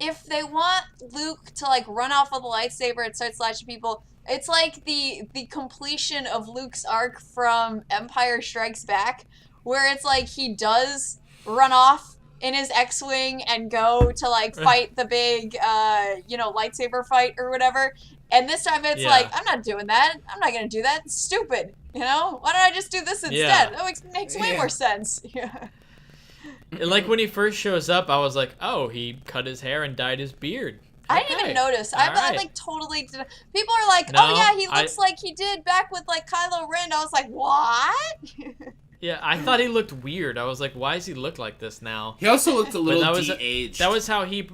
if they want Luke to like run off with a lightsaber and start slashing people, it's like the completion of Luke's arc from Empire Strikes Back, where it's like he does run off in his X-wing and go to like fight the big lightsaber fight or whatever. And this time it's Yeah. like, I'm not doing that. I'm not gonna do that. It's stupid. You know? Why don't I just do this instead? Yeah. That makes way Yeah. more sense. Yeah. Like when he first shows up, I was like, oh, he cut his hair and dyed his beard. I didn't Okay. even notice. I Alright. like totally did. People are like, No, oh yeah, he looks like he did back with like Kylo Ren. I was like, what? Yeah, I thought he looked weird. I was like, why does he look like this now? He also looked a But little that was de-aged. that was how he.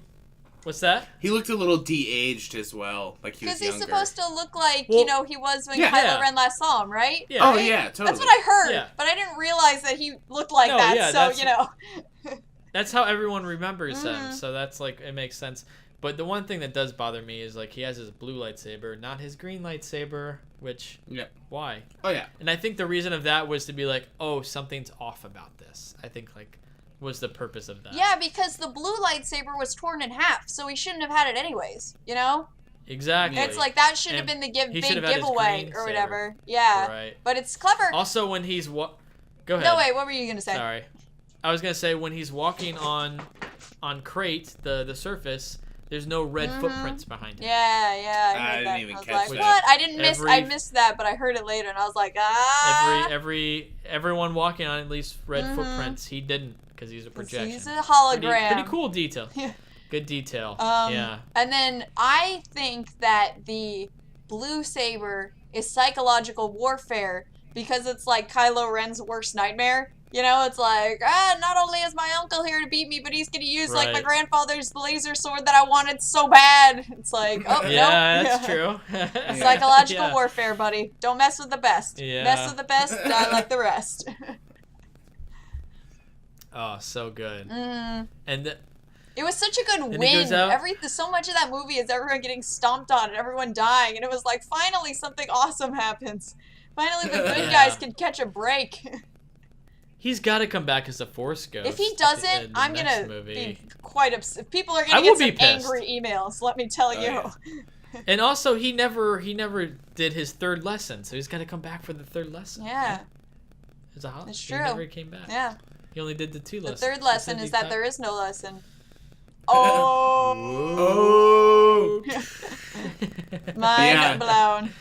What's that? He looked a little de-aged as well, like he was Because he's younger. supposed to look like Well, he was when yeah. Kylo Yeah. Ren last saw him, right? Yeah. Oh yeah, totally. That's what I heard, Yeah. but I didn't realize that he looked like No, that. yeah, So that's- That's how everyone remembers him. Mm-hmm. So that's like it makes sense. But the one thing that does bother me is like he has his blue lightsaber, not his green lightsaber. Which Yeah. why? Oh yeah. And I think the reason of that was to be like, oh, something's off about this. I think like was the purpose of that. yeah, because the blue lightsaber was torn in half, so he shouldn't have had it anyways. You know? Exactly. It's like that should have And been the he big should have had his giveaway green or saber. whatever. Yeah. Right. But it's clever. Also, when he's Go ahead. No, wait, what were you going to say? Sorry. I was gonna say when he's walking on Crate, the surface, there's no red footprints behind him. Yeah, I I heard didn't that. even I was catch like, that. what? I didn't miss. I Every- missed that, but I heard it later, and I was like, ah. Everyone walking on at least red footprints. He didn't because he's a projection. He's a hologram. Pretty cool detail. Good detail. Yeah. And then I think that the blue saber is psychological warfare because it's like Kylo Ren's worst nightmare. You know, it's like, not only is my uncle here to beat me, but he's gonna use like my Right. grandfather's laser sword that I wanted so bad. It's like, oh Yeah, no. that's true. Psychological Yeah. warfare, buddy. Don't mess with the best. Yeah. Mess with the best, die like the rest. Oh, so good. Mm. And It was such a good he win. goes out- So much of that movie is everyone getting stomped on and everyone dying, and it was like finally something awesome happens. Finally, the good guys can catch a break. he's got to come back as a Force Ghost. If he in doesn't, the I'm next gonna movie. be quite upset. People are I gonna will get be some pissed. angry emails. Let me tell you. yeah. And also, he never did his third lesson, so he's got to come back for the third lesson. Yeah, It's a holiday. It's He true. never came back. yeah. He only did the two The lessons. third lesson He is that said there he is no lesson. Oh, Oh. mind Yeah. blown.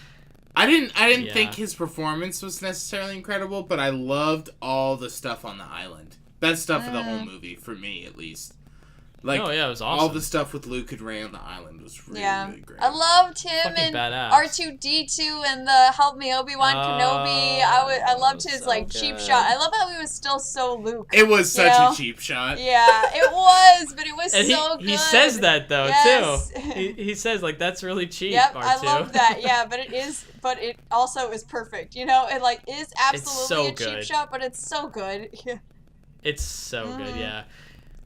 I didn't Yeah. think his performance was necessarily incredible, but I loved all the stuff on the island. Best stuff of the whole movie, for me at least. Like, Oh, yeah, it was all awesome. the stuff with Luke and Ray on the island was really, Yeah, really great. I loved him Fucking and badass. R2D2 and the Help Me Obi-Wan Kenobi. I loved his so like cheap good. shot. I love how he was still so Luke. It was such know? a cheap shot. Yeah, it was, but it was And so good. he says that though Yes. too. He says like that's really cheap. Yep, R2. I love that. Yeah, but it also is perfect. You know, it like is absolutely so a cheap good. shot, but it's so good. Yeah. It's so good. Yeah.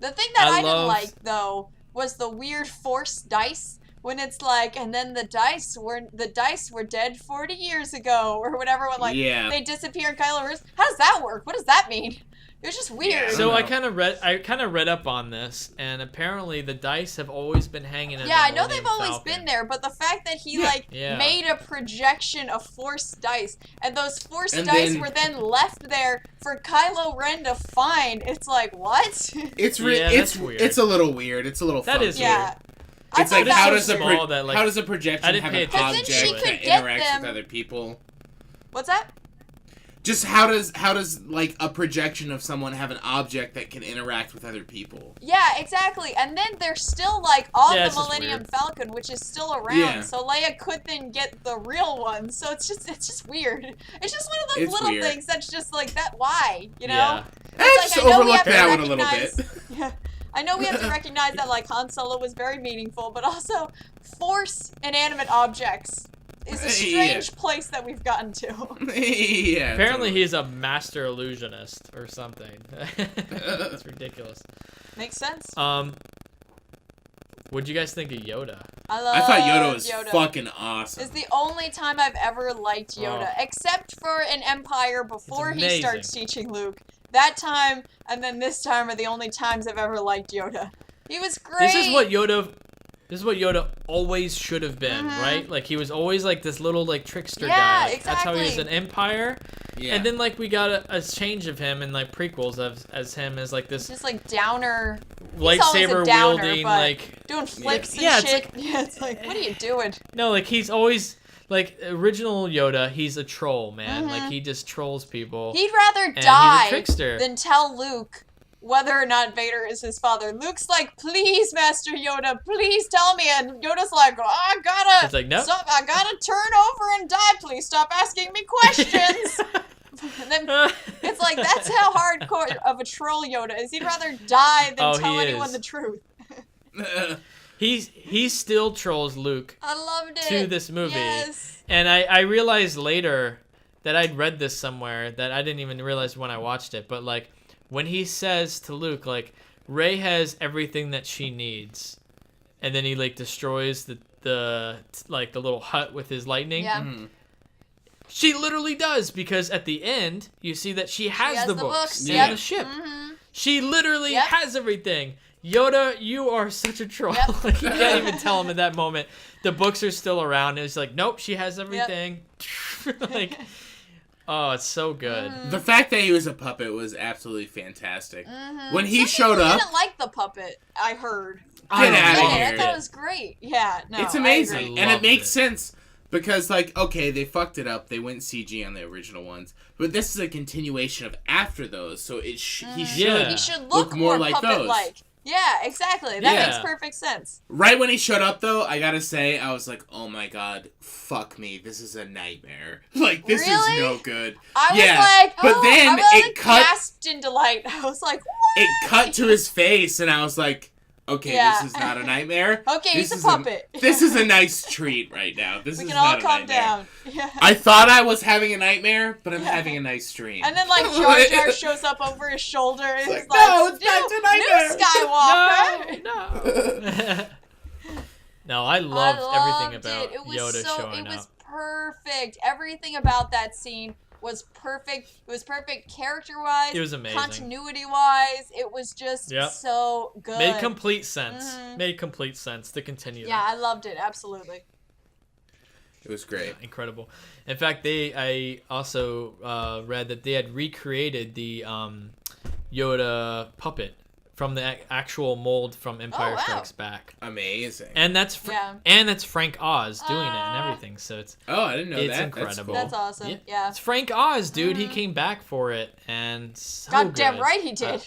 The thing that I didn't love- like though was the weird Force dice when it's like, and then the dice were dead 40 years ago or whatever. When like Yeah. they disappear in Kylo Ren. How does that work? What does that mean? It was just weird. So know. I kind of read up on this, and apparently the dice have always been hanging in. Yeah, the I know they've Millennium always Falcon. been there, but the fact that he Yeah. made a projection of Force dice, and those Force And dice then- were then left there for Kylo Ren to find. It's like what? It's Yeah, it's that's weird. it's a little weird. It's a little That funky. is Yeah. I It's thought like that how was does a small that, like, how does a I projection didn't have pay an attention object to it. that could get interacts them- with other people? What's that? Just how does like a projection of someone have an object that can interact with other people? Yeah, exactly. And then they're still like on Yeah, the it's just Millennium weird. Falcon, which is still around. Yeah. So Leia could then get the real one. So it's just weird. It's just one of those It's little weird. things that's just like that. Why? You know? Yeah. I It's just I know we overlooked have to that one a little recognize- bit. Yeah. I know we have to recognize that like Han Solo was very meaningful, but also Force inanimate objects is a Yeah. strange place that we've gotten to. Yeah. Apparently totally. he's a master illusionist or something. It's ridiculous. Makes sense. What'd you guys think of Yoda? I love I thought Yoda was Yoda. fucking awesome. Is the only time I've ever liked Yoda, except for an Empire before he amazing. starts teaching Luke. That time and then this time are the only times I've ever liked Yoda. He was great. This is what Yoda always should have been, right? Like he was always like this little like trickster Mm-hmm. Yeah, guy. Like, that's how he was exactly. an Empire. Yeah. And then like we got a change of him in like prequels as him as like this just like downer. He's always a lightsaber downer, wielding but like doing flips Yeah, and it's shit. like- Yeah, it's like, what are you doing? no, like he's always like original Yoda, he's a troll, man. Mm-hmm. Like he just trolls people. He'd rather he's a die trickster. than tell Luke whether or not Vader is his father. Luke's like, please, Master Yoda, please tell me. And Yoda's like, oh, I gotta, It's like, nope. I gotta turn over and die. Please stop asking me questions. And then it's like, that's how hardcore of a troll Yoda is. He'd rather die than Oh, tell he anyone is. the truth. he still trolls Luke I loved it. to this movie. Yes. And I realized later that I'd read this somewhere that I didn't even realize when I watched it. But like when he says to Luke, like, Rey has everything that she needs, and then he like destroys the little hut with his lightning. Yeah. She literally does, because at the end you see that she has, has the the books books, and yep. the ship. She literally Yep. has everything. Yoda, you are such a troll. Yep. Like, you can't even tell him in that moment. The books are still around. And it's like, nope, she has everything. Like, oh, it's so good. The fact that he was a puppet was absolutely fantastic. When he showed I up, didn't like the puppet. I heard. Get outta I here. thought it was great. Yeah, no, it's I amazing, agree. and it Loved makes it. sense because, like, okay, they fucked it up. They went CG on the original ones, but this is a continuation of after those, so he should Yeah. He should look look more more like puppet-like. Yeah, exactly. That Yeah. makes perfect sense. Right when he showed up, though, I gotta say, I was like, oh my god, fuck me, this is a nightmare. Like, this Really? is no good. I was yeah, like, but then I was it cut. gasped in delight. I was like, what? It cut to his face, and I was like, okay, Yeah. this is not a nightmare. Okay, This he's a is puppet. This is a nice treat right now. This We is can all not a calm nightmare. down. Yeah. I thought I was having a nightmare, but I'm having a nice dream. And then, like, Jar Jar shows up over his shoulder and he's like, like, no, it's back to New nightmare." Skywalker. No, I loved everything about it. It was Yoda so, showing It was up. perfect. Everything about that scene was perfect. It was perfect character-wise. It was amazing. Continuity-wise. It was just Yep. so good. Made complete sense. Made complete sense to continue. Yeah, I loved it. Absolutely. It was great. Incredible. In fact, I also read that they had recreated the Yoda puppet from the actual mold from Empire wow. Strikes Back, Amazing. and that's Frank Oz doing it and Ah. everything. So it's I didn't know it's that. incredible. That's awesome. Yeah. It's Frank Oz, dude. He came back for it, and so God damn good. right he did.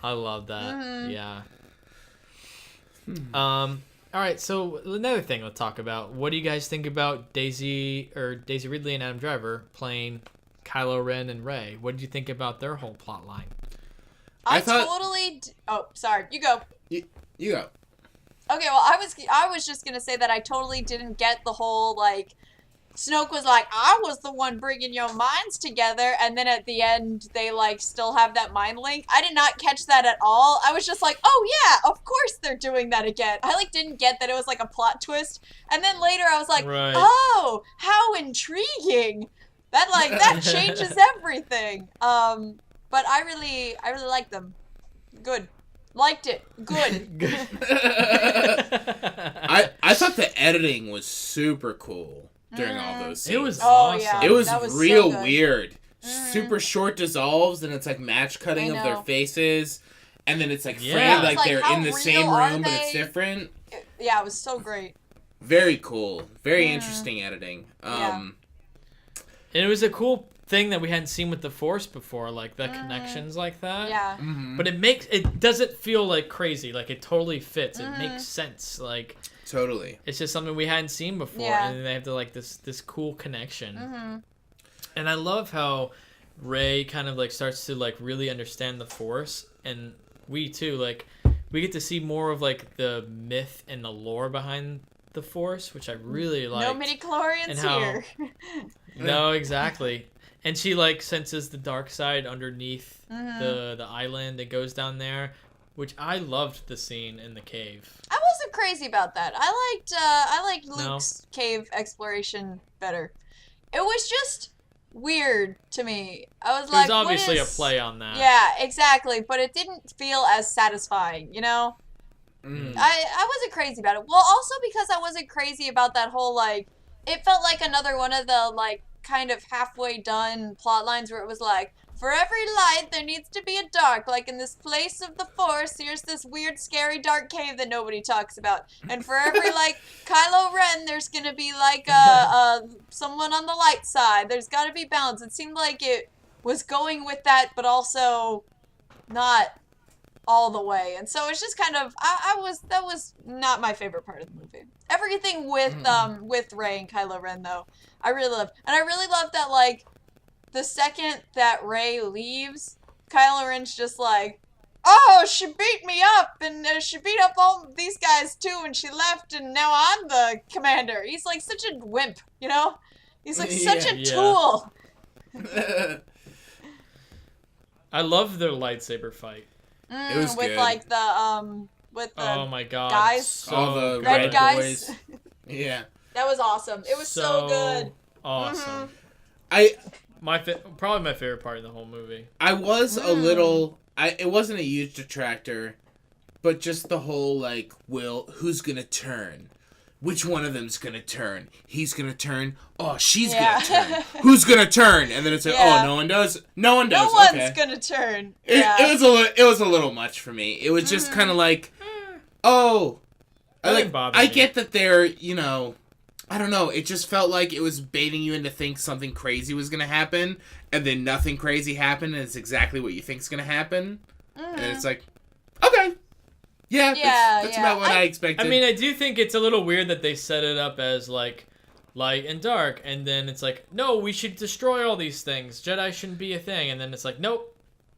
I love that. Mm-hmm. Yeah. All right. So another thing we'll talk about. What do you guys think about Daisy Ridley and Adam Driver playing Kylo Ren and Rey? What did you think about their whole plot line? I I thought- totally. Oh, sorry. You go. You go. Okay, well, I was just gonna say that I totally didn't get the whole, like, Snoke was like, I was the one bringing your minds together, and then at the end they, like, still have that mind link. I did not catch that at all. I was just like, oh yeah, of course they're doing that again. I, like, didn't get that it was, like, a plot twist. And then later I was like, Right. oh, how intriguing. That changes everything. But I really like them. Good. Liked it. Good. I thought the editing was super cool during all those scenes. It was Oh, awesome. yeah. It was That was so real good. weird. Super short dissolves, and it's like match cutting I of their know. faces, and then it's like Yeah. framed It's like like, they're how in the real same are room, but it's they? different. Yeah, it was so great. Very cool. Very interesting editing. And it was a cool thing that we hadn't seen with the Force before, like the connections like that. Yeah. But it doesn't feel like crazy. Like it totally fits. It makes sense. Like Totally. it's just something we hadn't seen before, Yeah. and they have to like this cool connection. And I love how Rey kind of like starts to like really understand the Force, and we too like we get to see more of like the myth and the lore behind the Force, which I really like. No midi-chlorians and how- here. No, exactly. And she like senses the dark side underneath the island. It goes down there, which I loved the scene in the cave. I wasn't crazy about that. I liked Luke's cave exploration better. It was just weird to me. I was It like, was obviously what a is... play on that. Yeah, exactly. But it didn't feel as satisfying, you know? I wasn't crazy about it. Well, also because I wasn't crazy about that whole, like, it felt like another one of the, like, kind of halfway done plot lines where it was like, for every light, there needs to be a dark. Like, in this place of the Force, here's this weird, scary, dark cave that nobody talks about. And for every, like, Kylo Ren, there's gonna be, like, someone on the light side. There's gotta be balance. It seemed like it was going with that, but also not all the way. And so it's just kind of, that was not my favorite part of the movie. Everything with Rey and Kylo Ren, though, I really loved. And I really loved that, like, the second that Rey leaves, Kylo Ren's just like, oh, she beat me up, and she beat up all these guys too, and she left, and now I'm the commander. He's like such a wimp, you know? He's like such a tool. I love their lightsaber fight. It was with good. like the with the Oh my god. guys. So All the good. red red guys. boys. Yeah. That was awesome. It was so good. Awesome. probably my favorite part of the whole movie. I was a little... it wasn't a huge detractor, but just the whole, like, who's gonna turn? Which one of them's gonna turn? He's gonna turn. Oh, she's gonna turn. Who's gonna turn? And then it's like, oh, no one does. No one does. No one's okay. gonna turn. It was a little much for me. It was just kind of like, I get that they're, you know, I don't know. It just felt like it was baiting you into think something crazy was gonna happen, and then nothing crazy happened, and it's exactly what you think's gonna happen, and it's like, okay. Yeah, that's about what I expected. I mean, I do think it's a little weird that they set it up as, like, light and dark, and then it's like, no, we should destroy all these things. Jedi shouldn't be a thing. And then it's like, nope,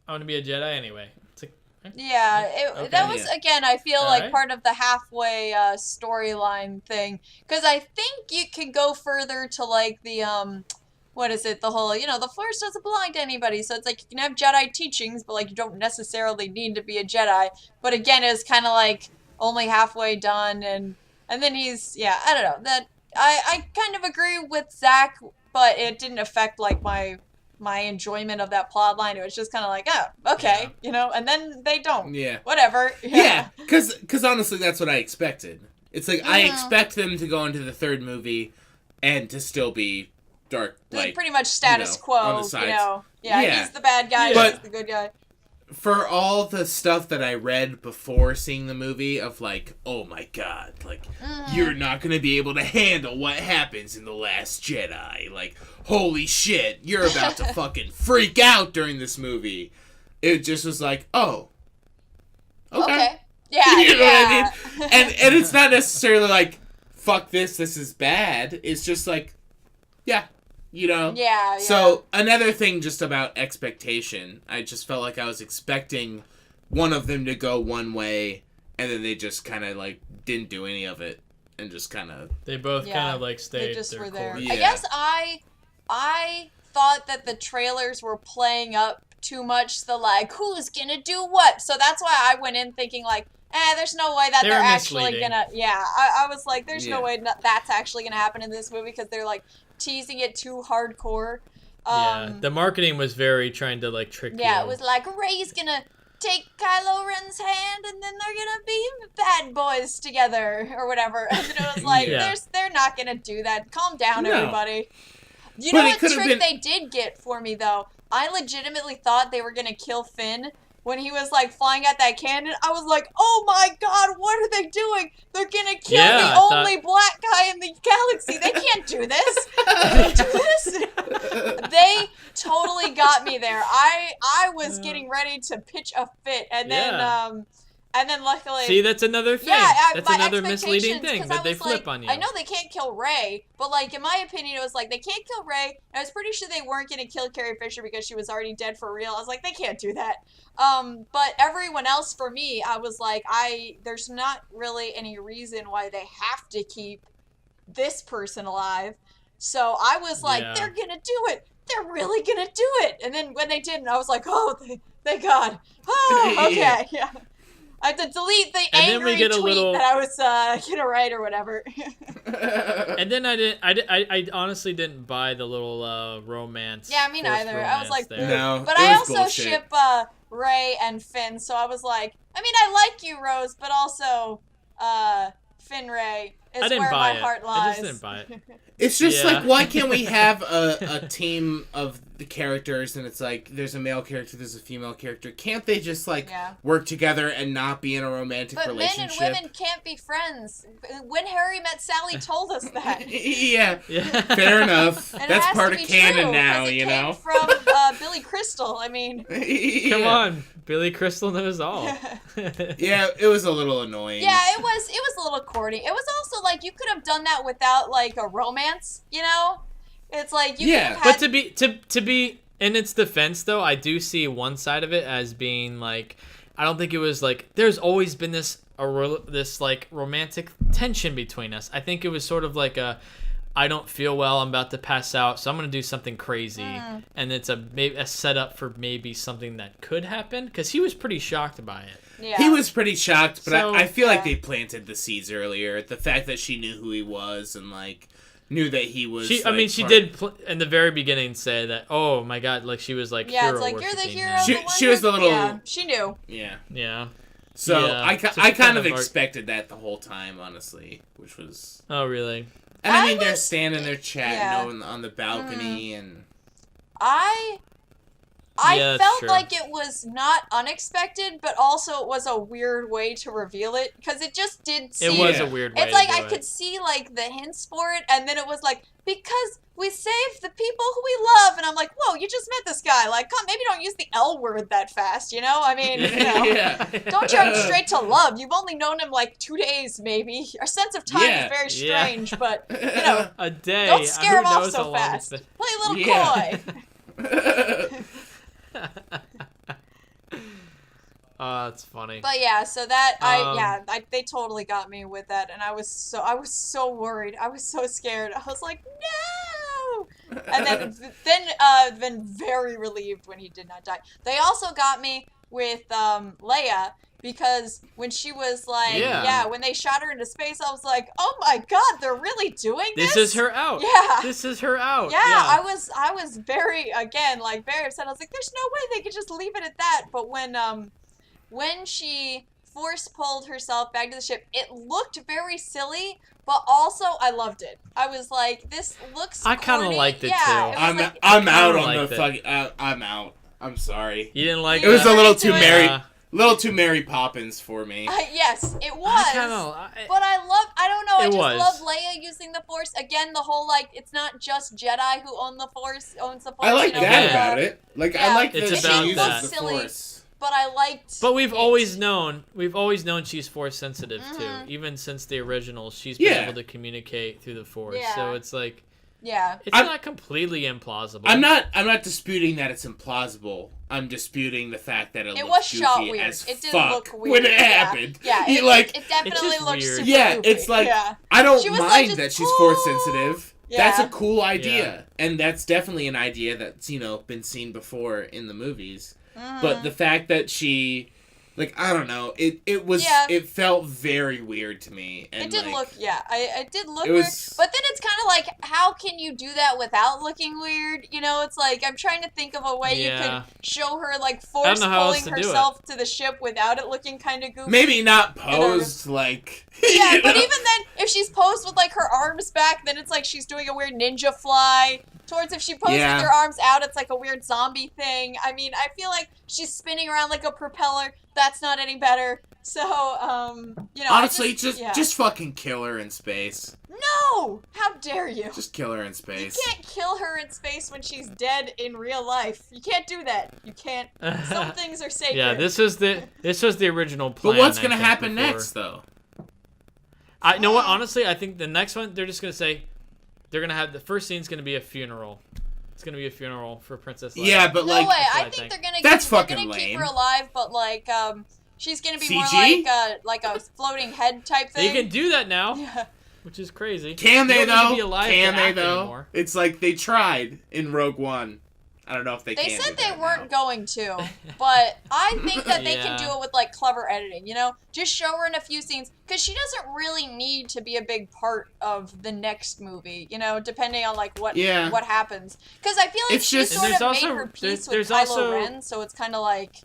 I want to be a Jedi anyway. It's like, that was, again, I feel like part of the halfway storyline thing. Because I think you could go further to, like, the, what is it, the whole, you know, the Force doesn't belong to anybody, so it's like, you can have Jedi teachings, but, like, you don't necessarily need to be a Jedi. But again, it's kind of, like, only halfway done, and then he's, I don't know, that, I kind of agree with Zach, but it didn't affect, like, my enjoyment of that plot line. It was just kind of like, oh, okay, you know, and then they don't. Yeah. Whatever. Yeah, because honestly, that's what I expected. It's like, I expect them to go into the third movie and to still be dark, like, pretty much status quo, on the sides. you know. Yeah, he's the bad guy, he's the good guy. For all the stuff that I read before seeing the movie of, like, oh my god, like, you're not gonna be able to handle what happens in The Last Jedi. Like, holy shit, you're about to fucking freak out during this movie. It just was like, oh. Okay. Yeah, you know what I mean? And it's not necessarily like, fuck this is bad. It's just like, yeah. You know? Yeah. So, another thing just about expectation. I just felt like I was expecting one of them to go one way, and then they just kind of, like, didn't do any of it. And just kind of... They both kind of, like, stayed they just their were there. course. I guess I thought that the trailers were playing up too much the, like, who's gonna do what? So that's why I went in thinking, like, there's no way that they're actually gonna... Yeah, I was like, there's no way that's actually gonna happen in this movie, because they're, like, teasing it too hardcore. The marketing was very trying to, like, trick you. Yeah, it was like, Rey's gonna take Kylo Ren's hand and then they're gonna be bad boys together or whatever. And it was like, they're not gonna do that. Calm down, everybody. You know what trick they did get for me, though? I legitimately thought they were gonna kill Finn when he was, like, flying at that cannon. I was like, oh my god, what are they doing? They're gonna kill the only black guy in the galaxy. They can't do this. They can't do this. They totally got me there. I was getting ready to pitch a fit, and then luckily... See, that's another thing. Yeah, that's another misleading thing that they flip on you. I know they can't kill Rey, but, like, in my opinion, it was like, they can't kill Rey. I was pretty sure they weren't going to kill Carrie Fisher because she was already dead for real. I was like, they can't do that. But everyone else, for me, I was like, there's not really any reason why they have to keep this person alive. So I was like, they're going to do it. They're really going to do it. And then when they didn't, I was like, oh, thank God. Oh, okay, yeah. I had to delete the angry tweet that I was gonna write or whatever. And then I honestly didn't buy the little romance. Yeah, me neither. I was like, no. But I also ship Rey and Finn, so I was like, I mean, I like you, Rose, but also Finn Rey is where my heart lies. I just didn't buy it. It's just like, why can't we have a team of the characters and it's like, there's a male character, there's a female character. Can't they just, like, work together and not be in a romantic relationship? Men and women can't be friends. When Harry Met Sally told us that. Yeah. Fair enough. That's part of canon now, you know? From Billy Crystal, I mean. Come on. Billy Crystal knows all. Yeah, it was a little annoying. Yeah, it was a little corny. It was also like, you could have done that without, like, a romance, you know? It's like, you could have had... But to be in its defense, though, I do see one side of it as being, like, I don't think it was, like, there's always been this like, romantic tension between us. I think it was sort of like I don't feel well, I'm about to pass out, so I'm going to do something crazy. And it's a setup for maybe something that could happen, because he was pretty shocked by it. Yeah. He was pretty shocked, but I feel like they planted the seeds earlier. The fact that she knew who he was and, like, knew that he was. She did in the very beginning say that. Oh my God! Like she was like. Yeah, hero it's like you're the worshipping hero. him. She was the little. Yeah, she knew. Yeah. Yeah. So Yeah, I just kind of art- expected that the whole time, honestly, which was. Oh really? And I mean, I they're was- standing there chatting yeah. on the balcony, and I Yeah, that's felt true. like it was not unexpected, but also it was a weird way to reveal it because it just did seem. It was Yeah. a weird way. It's like to do I it. could see like the hints for it, and then it was like because we saved the people who we love, and I'm like, whoa, you just met this guy. Like, come, maybe don't use the L word that fast, you know? I mean, you know, yeah. don't jump straight to love. You've only known him like 2 days, maybe. Our sense of time Yeah. is very Yeah. strange, but you know, A day. don't scare him Who off knows how so long it's fast. been. Play a little Yeah. coy. Oh, that's funny. But yeah, so that they totally got me with that, and I was so worried. I was so scared. I was like, no. And then very relieved when he did not die. They also got me with Leia because when she was like, Yeah. when they shot her into space, I was like, oh my God, they're really doing this. This is her out. Yeah. This is her out. Yeah, I was very upset. I was like, there's no way they could just leave it at that. But when she force pulled herself back to the ship, it looked very silly, but also I loved it. I was like, this looks I kinda corny. liked it, Yeah, too. it was like, I'm out on liked the it. fucking. I'm out. I'm sorry. You didn't like It was Yeah. a little Into too it. little too Mary Poppins for me. yes, it was. But I don't know, I It just was. love Leia using the Force. Again, the whole, like, it's not just Jedi who owns the Force. I like you know, that Yeah. about it. Like I Yeah. like It's that about she uses that. the Silly. Force. But I liked But we've it. always known she's force sensitive too. Mhm. Even since the original, she's been Yeah. able to communicate through the force. Yeah. So it's like Yeah. it's I'm- not completely implausible. I'm not disputing that it's implausible. I'm disputing the fact that it It looked was shot goofy weird. as It did fuck look weird. when it Yeah. happened. Yeah, He, it definitely just looked weird. super Yeah, goofy. it's like Yeah. I don't She was like, mind just, that she's force "Oh." sensitive. Yeah. That's a cool idea, and that's definitely an idea that's been seen before in the movies. But the fact that she, like, I don't know, it was Yeah. it felt very weird to me. And It did like, look, it did look it weird. was- But then it's kind of like, how can you do that without looking weird? You know, it's like, I'm trying to think of a way you Yeah. could show her, like, I force don't know how else pulling to do it. herself to the ship without it looking kind of goofy. maybe not posed like. Yeah, you but know? even then, if she's posed with, like, her arms back, then it's like she's doing a weird ninja fly. If she poses Yeah. with her arms out, it's like a weird zombie thing. I mean, I feel like she's spinning around like a propeller. That's not any better. So, you know. Honestly, yeah. just fucking kill her in space. No! How dare you? Just kill her in You space. can't kill her in space when she's dead in real life. You can't do that. You can't. Some things are sacred. Yeah, this was the original plan. But what's I gonna think, happen before. next, though? I know what. Honestly, I think the next one they're just gonna say they're gonna have the first scene's gonna be a funeral. It's gonna be a funeral for Princess Leia. Yeah, but No like, way. That's what I I think think. they're gonna. That's they're fucking gonna keep lame. her alive, but like, she's gonna be CG? more like a floating head type They thing. can do that now, Yeah. which is crazy. can they You don't need to though? be alive Can to they act though? anymore. It's like they tried in Rogue One. I don't know if they. They can said do they that weren't now. going to, but I think that they can Yeah. do it with like clever editing, you know? Just show her in a few scenes, because she doesn't really need to be a big part of the next movie, you know, depending on like what happens. Because I feel like It's she just- sort And of there's made also- her peace there's with Kylo also- Ren, so it's kind of like,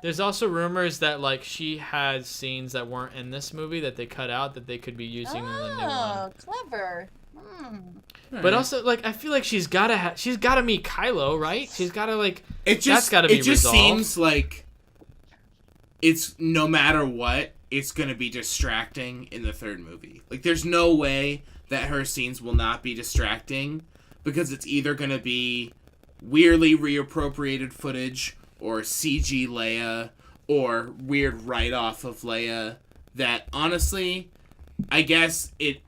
There's also rumors that like she had scenes that weren't in this movie that they cut out that they could be using in the new one. oh, clever. But also, like, I feel like she's gotta meet Kylo, right? She's gotta like. It just that's gotta be it just resolved. seems like it's no matter what, it's gonna be distracting in the third movie. Like, there's no way that her scenes will not be distracting because it's either gonna be weirdly reappropriated footage or CG Leia or weird write-off of Leia that honestly, I guess it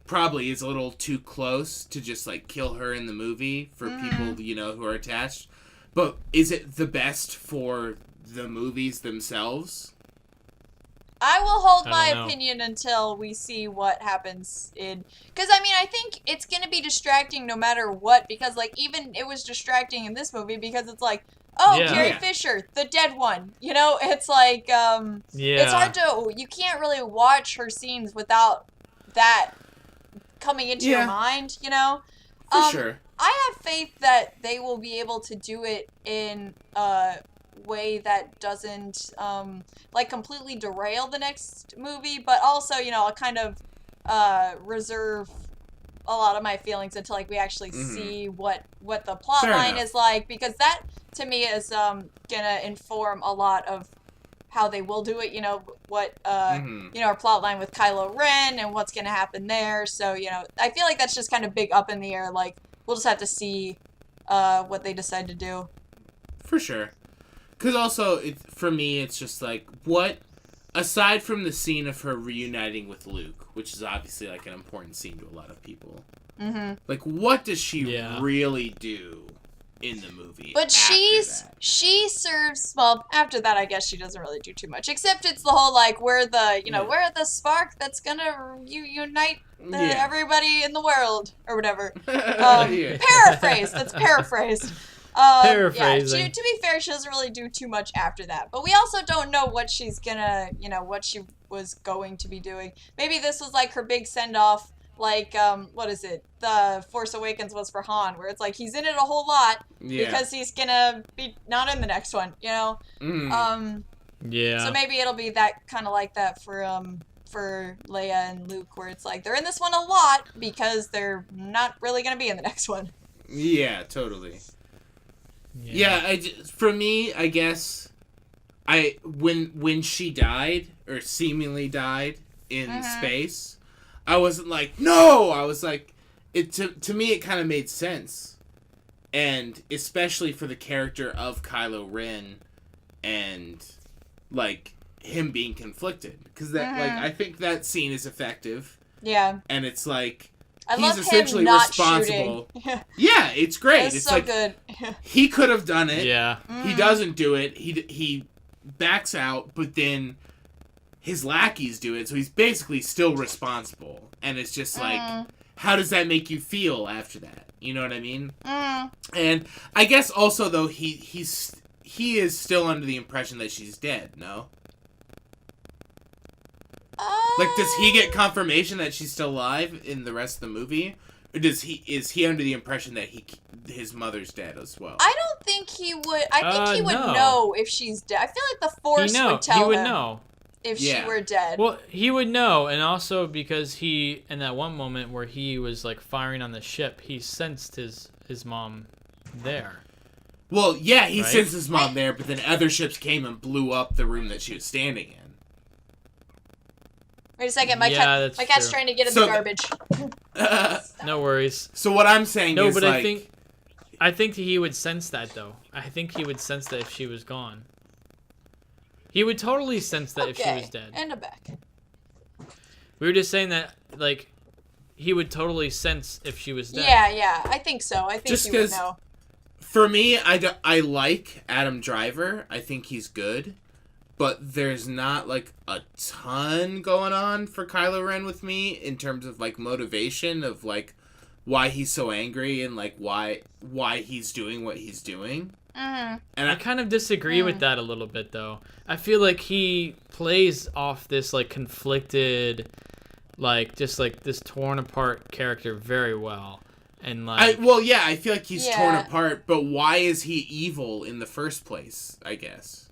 probably is a little too close to just like kill her in the movie for people, you know, who are attached. But is it the best for the movies themselves? I will hold I my don't know. opinion until we see what happens in... Because, I mean, I think it's going to be distracting no matter what, because, like, even it was distracting in this movie because it's like, oh, Yeah. Carrie Yeah. Fisher, the dead one. You know, it's like, Yeah. it's hard to... You can't really watch her scenes without that coming into your mind, you know? For sure. I have faith that they will be able to do it in a way that doesn't, like, completely derail the next movie, but also, you know, I'll kind of reserve a lot of my feelings until, like, we actually see what the plot line is like, because that, to me, is gonna inform a lot of how they will do it, you know, what, you know, our plot line with Kylo Ren and what's gonna happen there. So, you know, I feel like that's just kind of big up in the air. Like, we'll just have to see what they decide to do. For sure. Because also, for me, it's just like, what, aside from the scene of her reuniting with Luke, which is obviously, like, an important scene to a lot of people, like, what does she really do in the movie? But she serves, well, after that, I guess she doesn't really do too much, except it's the whole, like, we're the spark that's gonna unite everybody in the world, or whatever. Paraphrased. That's paraphrased. Paraphrasing. Yeah, to be fair, she doesn't really do too much after that. But we also don't know what she's gonna, you know, what she was going to be doing. Maybe this was like her big send-off, like, what is it? The Force Awakens was for Han, where it's like he's in it a whole lot because he's gonna be not in the next one, you know? So maybe it'll be that kind of like that for Leia and Luke, where it's like they're in this one a lot because they're not really gonna be in the next one. Yeah, totally. Yeah, for me, I guess, when she died, or seemingly died in space, I wasn't like, no! I was like, to me it kind of made sense. And especially for the character of Kylo Ren and, like, him being conflicted. Because that, like, I think that scene is effective. Yeah. And it's like, he's essentially responsible. Yeah, it's great. It's it's so like, good. He could have done it. Yeah. He doesn't do it. He backs out, but then his lackeys do it, so he's basically still responsible. And it's just like, how does that make you feel after that? You know what I mean? And I guess also, though, he is still under the impression that she's dead, no? Like, does he get confirmation that she's still alive in the rest of the movie? Or is he under the impression that his mother's dead as well? I don't think he would. I think he would know if she's dead. I feel like the Force would tell him if she were dead. Well, he would know, and also because he, in that one moment where he was, like, firing on the ship, he sensed his mom there. Well, yeah, he sensed his mom there, but then other ships came and blew up the room that she was standing in. Wait a second, my cat's trying to get in the garbage. No worries. So what I'm saying is, but like, I think he would sense that, though. I think he would sense that if she was gone. He would totally sense that if she was dead. And I'm back. We were just saying that, like, he would totally sense if she was dead. Yeah, I think so. I think he would know. For me, I like Adam Driver. I think he's good. But there's not, like, a ton going on for Kylo Ren with me in terms of, like, motivation of, like, why he's so angry and, like, why he's doing what he's doing. And I kind of disagree with that a little bit, though. I feel like he plays off this, like, conflicted, like, just, like, this torn apart character very well. And, like... I feel like he's torn apart, but why is he evil in the first place, I guess?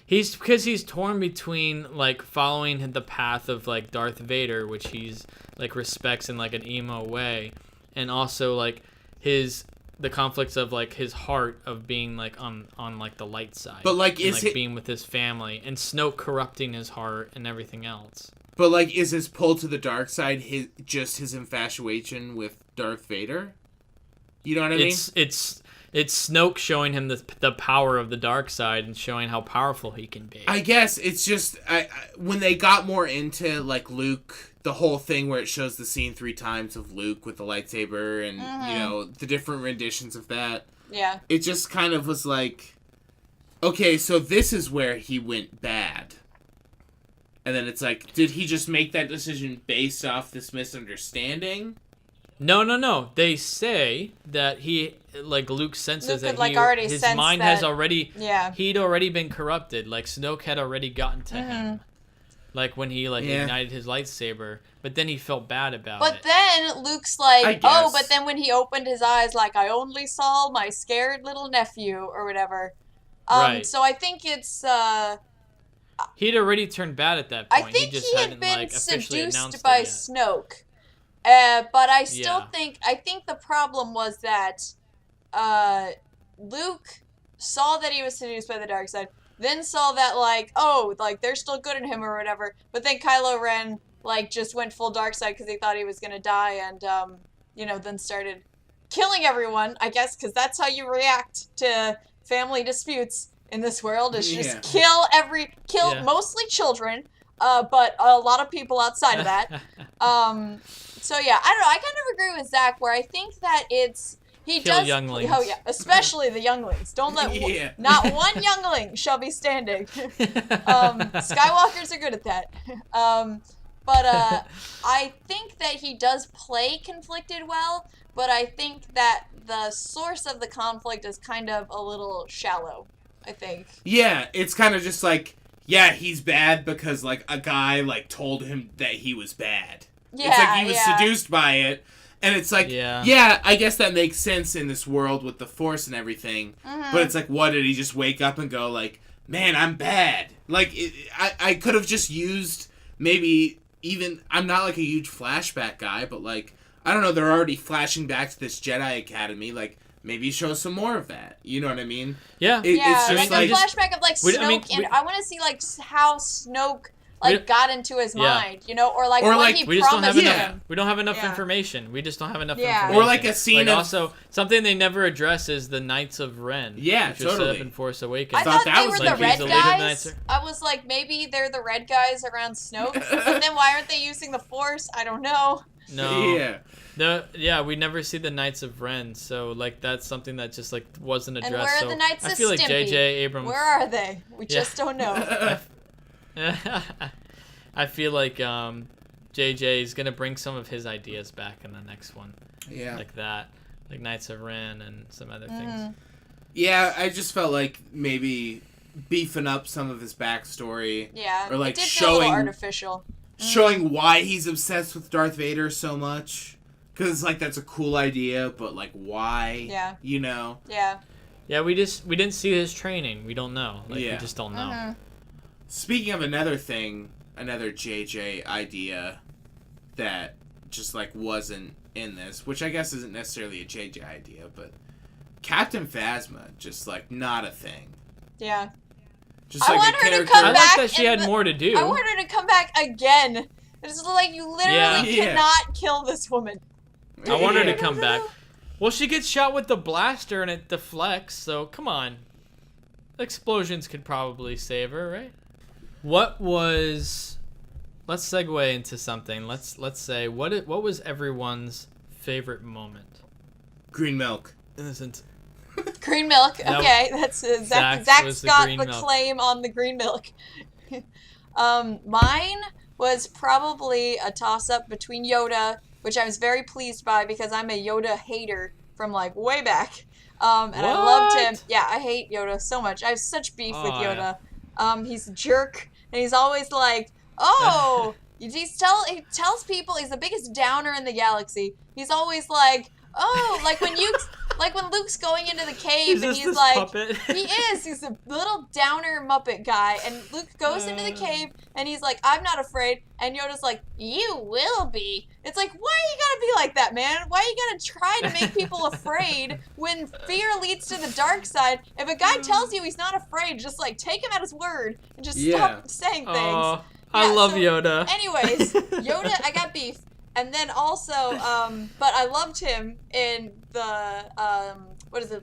Because he's torn between, like, following the path of, like, Darth Vader, which he's, like, respects in, like, an emo way, and also, like, the conflicts of, like, his heart of being, like, on like, the light side. But, like, and, being with his family, and Snoke corrupting his heart and everything else. But, like, is his pull to the dark side just his infatuation with Darth Vader? You know what I mean? It's Snoke showing him the power of the dark side and showing how powerful he can be. I guess it's just when they got more into, like, Luke, the whole thing where it shows the scene 3 times of Luke with the lightsaber and you know the different renditions of that. Yeah. It just kind of was like, okay, so this is where he went bad. And then it's like, did he just make that decision based off this misunderstanding? No. They say that he, like, Luke senses Luke that his mind has already, he'd already been corrupted. Like, Snoke had already gotten to him. like when he ignited his lightsaber, but then he felt bad about But it. then Luke's I like, guess. oh, but then when he opened his eyes, like, I only saw my scared little nephew or whatever. Right. So I think it's, He'd already turned bad at that point. I think just he had hadn't, been officially announced seduced it by yet. Snoke. But I still think the problem was that Luke saw that he was seduced by the dark side, then saw that, like, oh, like, they're still good in him or whatever, but then Kylo Ren, like, just went full dark side because he thought he was gonna die and, then started killing everyone, I guess, because that's how you react to family disputes in this world, is just kill mostly children, but a lot of people outside of that. So yeah, I don't know. I kind of agree with Zach, where I think that Kill younglings. Oh yeah, especially the younglings. Don't let not one youngling shall be standing. Skywalkers are good at that. But I think that he does play conflicted well, but I think that the source of the conflict is kind of a little shallow, I think. Yeah, it's kind of just like, yeah, he's bad because, like, a guy, like, told him that he was bad. Yeah, it's like he was seduced by it. And it's like, yeah, I guess that makes sense in this world with the Force and everything. Mm-hmm. But it's like, what, did he just wake up and go, like, man, I'm bad? Like, I could have just used maybe even, I'm not, like, a huge flashback guy, but, like, I don't know, they're already flashing back to this Jedi Academy, like, maybe show some more of that. You know what I mean? Yeah. It's just like a flashback of, like, Snoke, and I want to see, like, how Snoke... got into his mind, or what he promised him. We don't have enough information. We just don't have enough information. Or like a scene of... Also, something they never address is the Knights of Ren. Yeah, which totally. was set up in Force Awakens. I thought they were the red guys. Knights. I was like, maybe they're the red guys around Snoke. And then why aren't they using the Force? I don't know. No. We never see the Knights of Ren, so like that's something that just like wasn't addressed. And where are the Knights of Stimpy? I feel like J.J. Abrams. Where are they? We just don't know. I feel like JJ is gonna bring some of his ideas back in the next one. Yeah. Like that. Like Knights of Ren and some other things. Yeah, I just felt like maybe beefing up some of his backstory. Yeah. Or like it did feel a little artificial. Showing why he's obsessed with Darth Vader so much. Because like that's a cool idea, but like why? Yeah. Yeah. Yeah, we didn't see his training. We don't know. Like we just don't know. Speaking of another thing, another JJ idea that just like wasn't in this, which I guess isn't necessarily a JJ idea, but Captain Phasma, just like not a thing. Yeah. Just I like want a her to character. come I back. like that she had more to do. I want her to come back again. It's like you literally cannot kill this woman. I want her to come back. Well, she gets shot with the blaster and it deflects, so come on. Explosions could probably save her, right? What was... Let's segue into something. Let's say, what was everyone's favorite moment? Green milk. Innocent. Green milk. Okay, that's Zach's got the claim on the green milk. Mine was probably a toss-up between Yoda, which I was very pleased by because I'm a Yoda hater from like way back. And I loved him. Yeah, I hate Yoda so much. I have such beef with Yoda. Yeah. He's a jerk, and he's always like, oh, he tells people he's the biggest downer in the galaxy. He's always like, oh, like when Luke's going into the cave and he's like, puppet? He's a little downer Muppet guy, and Luke goes into the cave and he's like, I'm not afraid, and Yoda's like, you will be. It's like, why you gotta be like that, man? Why you gotta try to make people afraid when fear leads to the dark side? If a guy tells you he's not afraid, just like take him at his word and just stop saying things. I love Yoda. Anyways, Yoda, I got beef. And then also, but I loved him in the,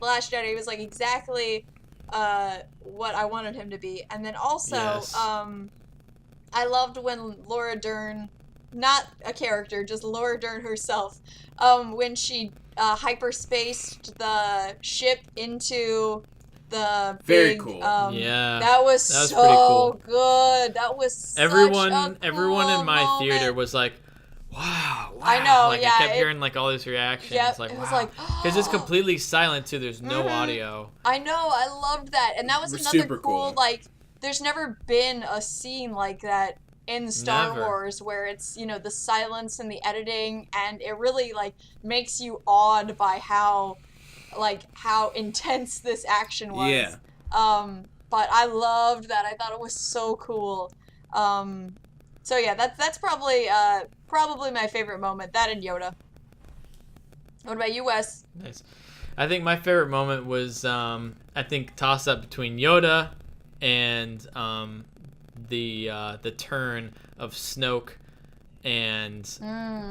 Last Jedi. He was like exactly what I wanted him to be. And then also, I loved when Laura Dern, not a character, just Laura Dern herself, when she hyperspaced the ship into the very big, cool. That was so cool. good. That was such everyone cool in my moment. theater was like, wow. I know, like, I kept hearing like all these reactions. Yep, like, it was wow. like, because it's completely silent too. There's no audio. I know. I loved that, and that was another super cool. Like, there's never been a scene like that in Star Never. Wars, where it's, you know, the silence and the editing, and it really, like, makes you awed by how intense this action was. Yeah. But I loved that. I thought it was so cool. So yeah, that's probably my favorite moment. That and Yoda. What about you, Wes? Nice. I think my favorite moment was I think toss up between Yoda and the turn of Snoke and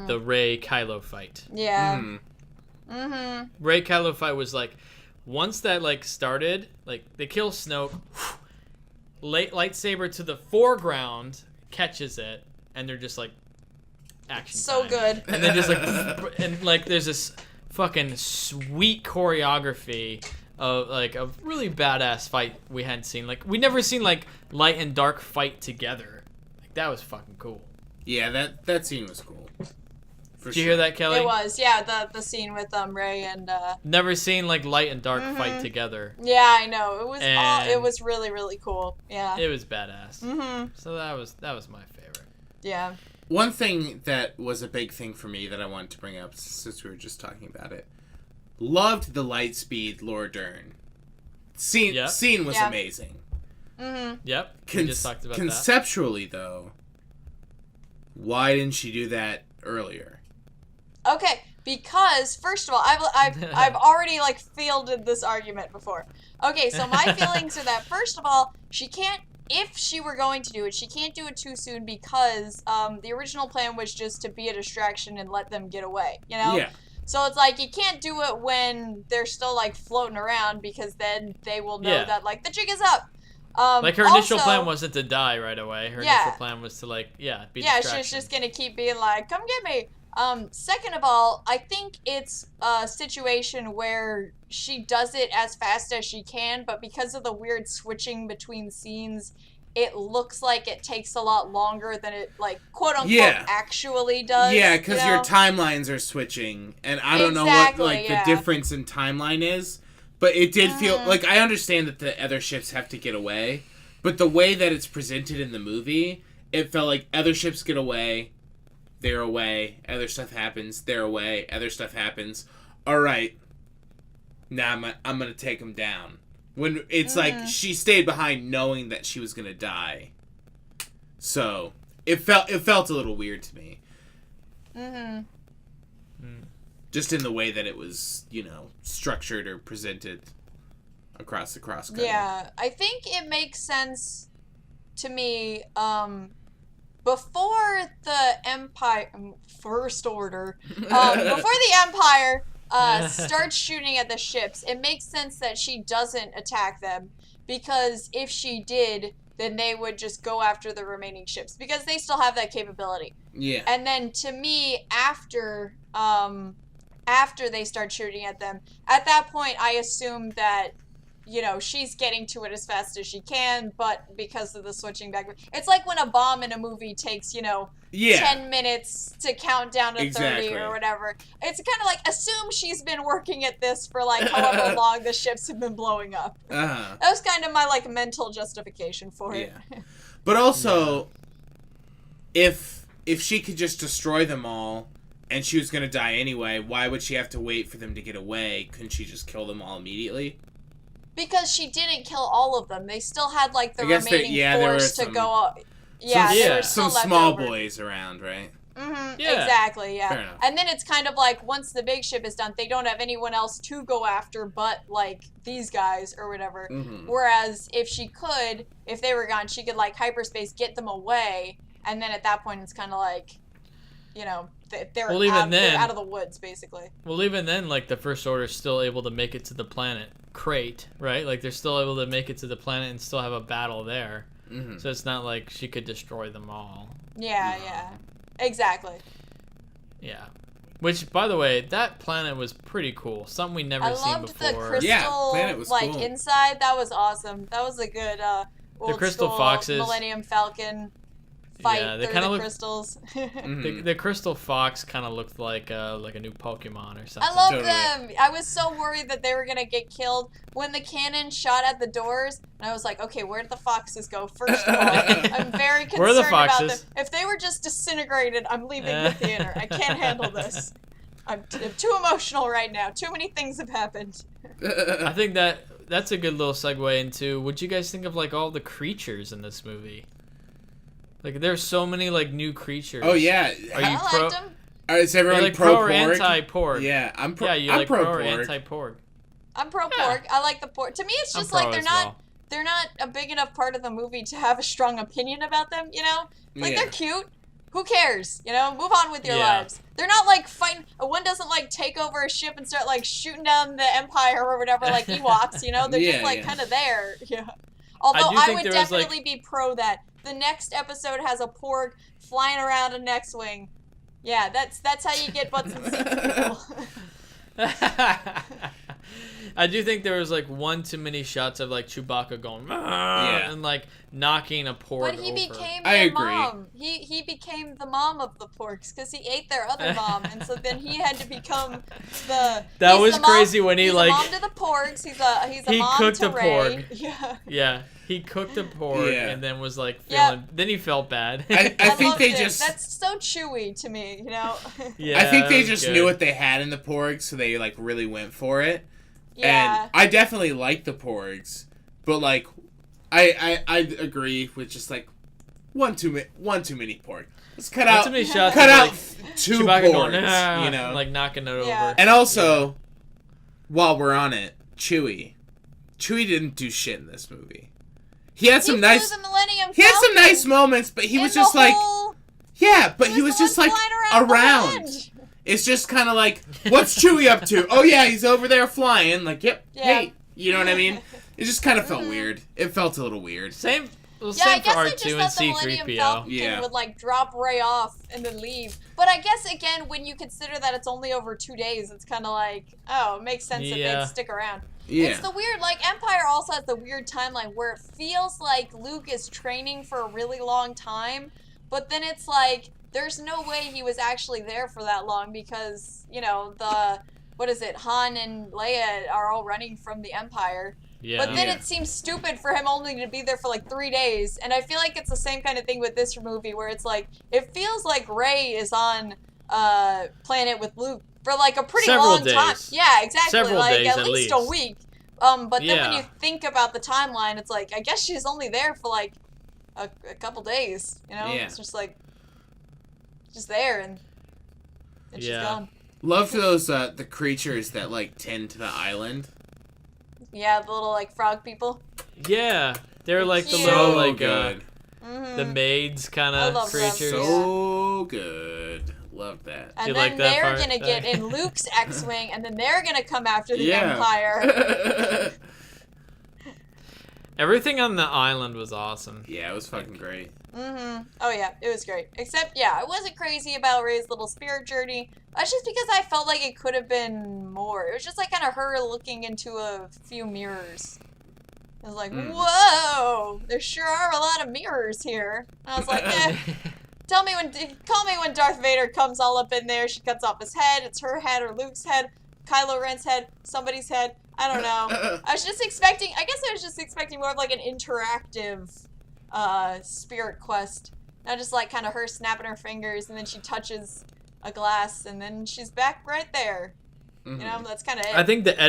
the Rey Kylo fight. Yeah. Rey Kylo fight was like, once that like started, like they kill Snoke, lightsaber to the foreground, catches it, and they're just like action So time. good. And then just like and like there's this fucking sweet choreography of like a really badass fight we hadn't seen. Like we never seen like light and dark fight together. Like that was fucking cool. Yeah, that scene was cool. Did you hear that, Kelly? It was, yeah, the scene with Rey and Never seen like light and dark fight together. yeah, I know. It was And- it was really, really cool. Yeah. It was badass. So that was my favorite. Yeah. One thing that was a big thing for me that I wanted to bring up, since we were just talking about it, loved the Lightspeed Laura Dern. Scene was Yeah. amazing. Yep. We just talked about that. Conceptually, though, why didn't she do that earlier? Okay, because first of all, I've already like fielded this argument before. Okay, so my feelings are that first of all, she can't. If she were going to do it, she can't do it too soon because the original plan was just to be a distraction and let them get away. You know. Yeah. So it's like you can't do it when they're still like floating around because then they will know that like the jig is up. Like her initial also, plan wasn't to die right away. Her Yeah. initial plan was to like be Yeah, distraction. she's just gonna keep being like, "Come get me." Second of all, I think it's a situation where she does it as fast as she can, but because of the weird switching between scenes, it looks like it takes a lot longer than it, like, quote unquote, actually does. Yeah, because you know? your timelines are switching, and I don't know what Exactly, like yeah. the difference in timeline is, but it did feel like I understand that the other ships have to get away, but the way that it's presented in the movie, it felt like other ships get away, they're away, other stuff happens, they're away, other stuff happens. All right, now I'm gonna take them down. When it's like she stayed behind knowing that she was gonna die, so it felt a little weird to me. Just in the way that it was, you know, structured or presented across the cross-cutting. Yeah, I think it makes sense to me, before the Empire, First Order, before the Empire starts shooting at the ships, it makes sense that she doesn't attack them, because if she did, then they would just go after the remaining ships, because they still have that capability. Yeah. And then to me, after they start shooting at them, at that point, I assume that, you know, she's getting to it as fast as she can, but because of the switching back, it's like when a bomb in a movie takes, you know, 10 minutes to count down to 30 or whatever. It's kind of like, assume she's been working at this for like however long the ships have been blowing up. That was kind of my like mental justification for it. Yeah. But also, if she could just destroy them all, and she was going to die anyway, why would she have to wait for them to get away? Couldn't she just kill them all immediately? Because she didn't kill all of them. They still had like the I guess remaining there were force to some- go up. Yeah, they were still some left small over. boys around, right? Mm-hmm, Yeah. exactly, yeah. Fair enough. And then it's kind of like, once the big ship is done, they don't have anyone else to go after but, like, these guys or whatever. Mm-hmm. Whereas if she could, if they were gone, she could, like, hyperspace, get them away, and then at that point it's kind of like, you know, they're out of the woods, basically. Well, even then, like, the First Order's still able to make it to the planet Crate, right? Like, they're still able to make it to the planet and still have a battle there. Mm-hmm. So it's not like she could destroy them all. Yeah, yeah. Exactly. Yeah. Which, by the way, that planet was pretty cool. Something we never I seen loved before. the crystal, planet was like, cool. inside. That was awesome. That was a good, old Crystal school Foxes. Millennium Falcon fight they through kinda the look- crystals. The crystal fox kind of looked like a new Pokemon or something. I love Totally. them. I was so worried that they were gonna get killed when the cannon shot at the doors, and I was like, okay, where did the foxes go? First of all, I'm very concerned Where are the about them. foxes? If they were just disintegrated, I'm leaving the theater. I can't handle this. I'm too emotional right now. Too many things have happened. I think that's a good little segue into what you guys think of like all the creatures in this movie. Like there's so many like new creatures. Oh yeah. Are you I pro? liked them. Is everyone like pro or pork? anti-pork? Yeah, I'm pro. Yeah, you I'm like pro pro or pork. anti-pork? I'm pro pork. I like the pork. To me, it's I'm just pro like they're as not. well. They're not a big enough part of the movie to have a strong opinion about them. You know, like Yeah. they're cute. Who cares? You know, move on with your Yeah. lives. They're not like fighting. One doesn't like take over a ship and start like shooting down the Empire or whatever, like Ewoks. You know, they're just Yeah, like yeah. kind of there. Yeah. Although do I think would there was, like- definitely be pro that. The next episode has a pork flying around an X-wing. Yeah, that's how you get butts and seats, people. I do think there was like one too many shots of like Chewbacca going and like knocking a pork But he over. became I their agree. mom. He became the mom of the porks because he ate their other mom, and so then he had to become the. That he's was the mom- crazy when he, he's like- a mom to the porks. He's a He mom cooked to a Ray. pork. Yeah. Yeah, he cooked a pork Yeah. and then was like Yep. feeling. Then he felt bad. I think loved they it. just. That's so chewy to me, you know. yeah, I think that they was just good. knew what they had in the porgs, so they like really went for it. Yeah. And I definitely like the porgs, but like, I agree with just like one too many pork. Let's cut Not out too many shots cut of, out like, two Chewbacca porgs, going, "Ah," you know. like knocking it Yeah. over. And also, while we're on it, Chewie didn't do shit in this movie. He had some he nice. flew the Millennium He had some Falcon nice moments, but he in was the just like, whole- yeah, but he the was one just like flying around. the It's just kind of like, what's Chewie up to? Oh yeah, he's over there flying. Like, yep, Yeah. hey, you know what I mean? It just kind of felt weird. It felt a little weird. Same. Well, Yeah, I same for guess I R2 just and thought the Millennium C-3PO. Falcon Yeah. would like drop Ray off and then leave. But I guess again, when you consider that it's only over 2 days, it's kind of like, oh, it makes sense that Yeah. they'd stick around. Yeah. It's the weird, like Empire also has the weird timeline where it feels like Luke is training for a really long time, but then it's like there's no way he was actually there for that long because you know Han and Leia are all running from the Empire. Yeah. But then Yeah. it seems stupid for him only to be there for like 3 days. And I feel like it's the same kind of thing with this movie where it's like, it feels like Rey is on planet with Luke for like a pretty Several long time. days. Yeah, exactly. Several like days at at least a least. week. But then when Yeah. you think about the timeline, it's like, I guess she's only there for like a couple days. You know? Yeah. It's just like, just there and she's Yeah. gone. Love those the creatures that like tend to the island. Yeah, the little like frog people. Yeah, they're like the Cute. little So like good. the maids kind I of love them. creatures. So good. Love that. And You then like that they're part? gonna get in Luke's X-Wing, and then they're gonna come after the Yeah. Empire. Everything on the island was awesome. Yeah, it was fucking great. Oh yeah, it was great. Except, yeah, I wasn't crazy about Rey's little spirit journey. That's just because I felt like it could have been more. It was just like kind of her looking into a few mirrors. It was like, whoa, there sure are a lot of mirrors here. And I was like, call me when Darth Vader comes all up in there. She cuts off his head. It's her head or Luke's head, Kylo Ren's head, somebody's head. I don't know. I was just expecting more of like an interactive spirit quest. Not just like kind of her snapping her fingers and then she touches a glass and then she's back right there. You know, that's kind of it. I think the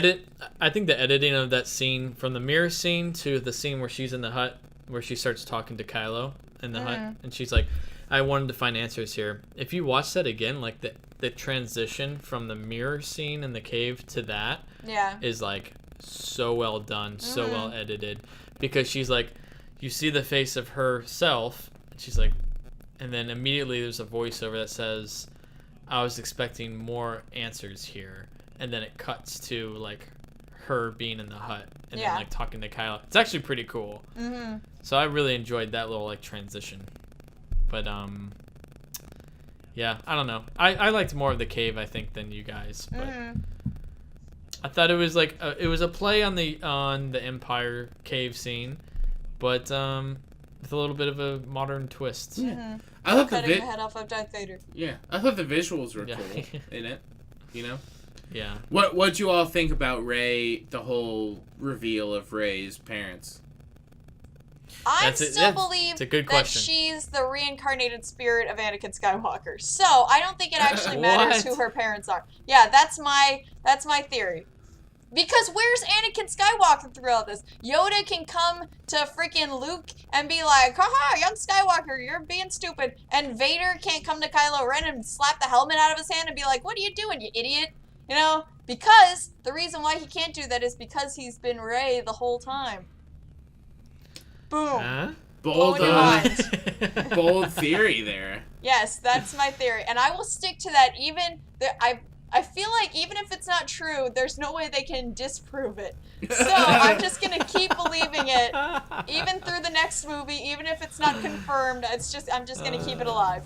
editing of that scene from the mirror scene to the scene where she's in the hut, where she starts talking to Kylo in the hut, and she's like, "I wanted to find answers here." If you watch that again, like the transition from the mirror scene in the cave to that Yeah. is like so well done, so well edited, because she's like, you see the face of herself, and she's like, and then immediately there's a voiceover that says, "I was expecting more answers here." And then it cuts to like her being in the hut and then like talking to Kylo. It's actually pretty cool. So I really enjoyed that little like transition. But yeah, I don't know. I liked more of the cave, I think, than you guys. But I thought it was like it was a play on the Empire cave scene, but with a little bit of a modern twist. Yeah. I thought Cutting the head off of Darth Vader. Yeah, I thought the visuals were cool in it. You know. Yeah. What'd you all think about Rey? The whole reveal of Rey's parents. I still believe that she's the reincarnated spirit of Anakin Skywalker. So I don't think it actually matters who her parents are. Yeah, that's my theory. Because where's Anakin Skywalker through all this? Yoda can come to freaking Luke and be like, haha, young Skywalker, you're being stupid. And Vader can't come to Kylo Ren and slap the helmet out of his hand and be like, what are you doing, you idiot? You know? Because the reason why he can't do that is because he's been Rey the whole time. Boom. Bold theory there. Yes, that's my theory. And I will stick to that I feel like even if it's not true, there's no way they can disprove it. So I'm just going to keep believing it, even through the next movie, even if it's not confirmed. I'm just going to keep it alive.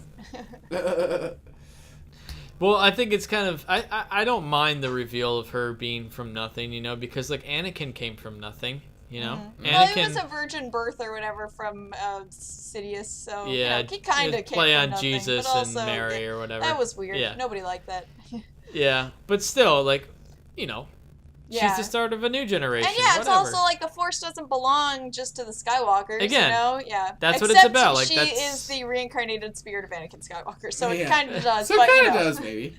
Well, I think it's kind of... I don't mind the reveal of her being from nothing, you know, because, like, Anakin came from nothing, you know? Mm-hmm. Well, he was a virgin birth or whatever from Sidious, so yeah, he kind of came play from on nothing, Jesus but also, and Mary or whatever. That was weird. Yeah. Nobody liked that. Yeah, but still, like, you know, yeah. she's the start of a new generation. And yeah, whatever. it's also like the Force doesn't belong just to the Skywalkers, Again, you know? Yeah. That's what it's about. Like, she is the reincarnated spirit of Anakin Skywalker, so it kind of does. So but, it kind of does, maybe.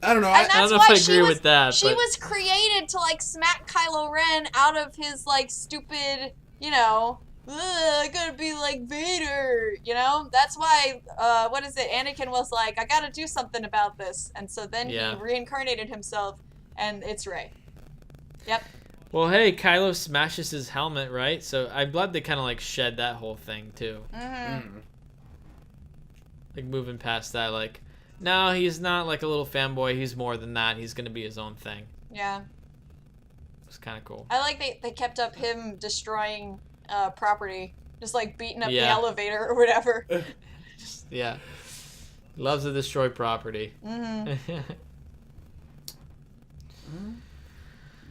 I don't know. And I don't know if I agree with that. She was created to, like, smack Kylo Ren out of his, like, stupid, you know... I gotta be like Vader, you know? That's why, Anakin was like, I gotta do something about this. And so then he reincarnated himself, and it's Rey. Yep. Well, hey, Kylo smashes his helmet, right? So I'm glad they kind of, like, shed that whole thing, too. Mm-hmm. Like, moving past that, like, no, he's not, like, a little fanboy. He's more than that. He's gonna be his own thing. Yeah. It's kind of cool. I like they kept up him destroying... property, just like beating up the elevator or whatever. Yeah, loves to destroy property.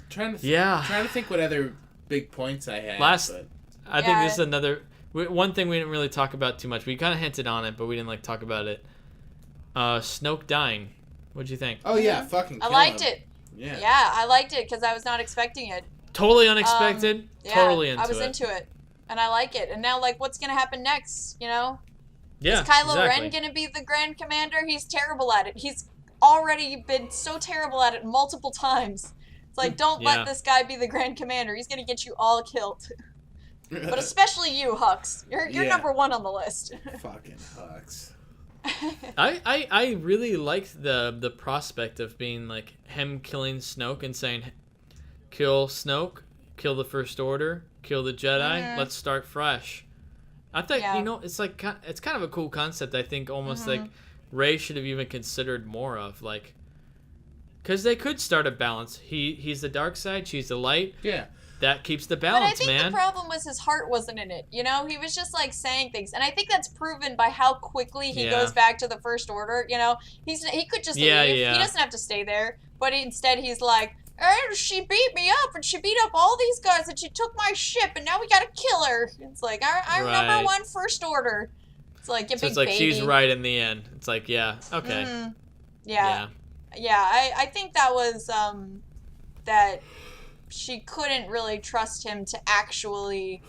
Trying to think what other big points I had. I think this is another one thing we didn't really talk about too much. We kind of hinted on it, but we didn't like talk about it. Snoke dying. What'd you think? Oh yeah, fucking. I liked it. Yeah, I liked it because I was not expecting it. Totally unexpected. Totally into it. I was into it, and I like it. And now, like, what's gonna happen next? You know? Yeah. Is Kylo Ren gonna be the Grand Commander? He's terrible at it. He's already been so terrible at it multiple times. It's like, don't let this guy be the Grand Commander. He's gonna get you all killed. But especially you, Hux. You're number one on the list. Fucking Hux. I really liked the prospect of being like him killing Snoke and saying, kill Snoke, kill the First Order, kill the Jedi, let's start fresh. I thought, you know, it's like, it's kind of a cool concept. I think almost like Rey should have even considered more of, like, because they could start a balance. He's the dark side, she's the light. Yeah. That keeps the balance, but I think the problem was his heart wasn't in it. You know, he was just like saying things, and I think that's proven by how quickly he goes back to the First Order. You know, he could just leave. Yeah. He doesn't have to stay there. But instead, he's like, she beat me up, and she beat up all these guys, and she took my ship, and now we gotta kill her. It's like, I'm number one First Order. It's like, so it's like baby. She's right in the end. It's like, yeah, okay. Mm-hmm. Yeah. I think that was that. She couldn't really trust him to actually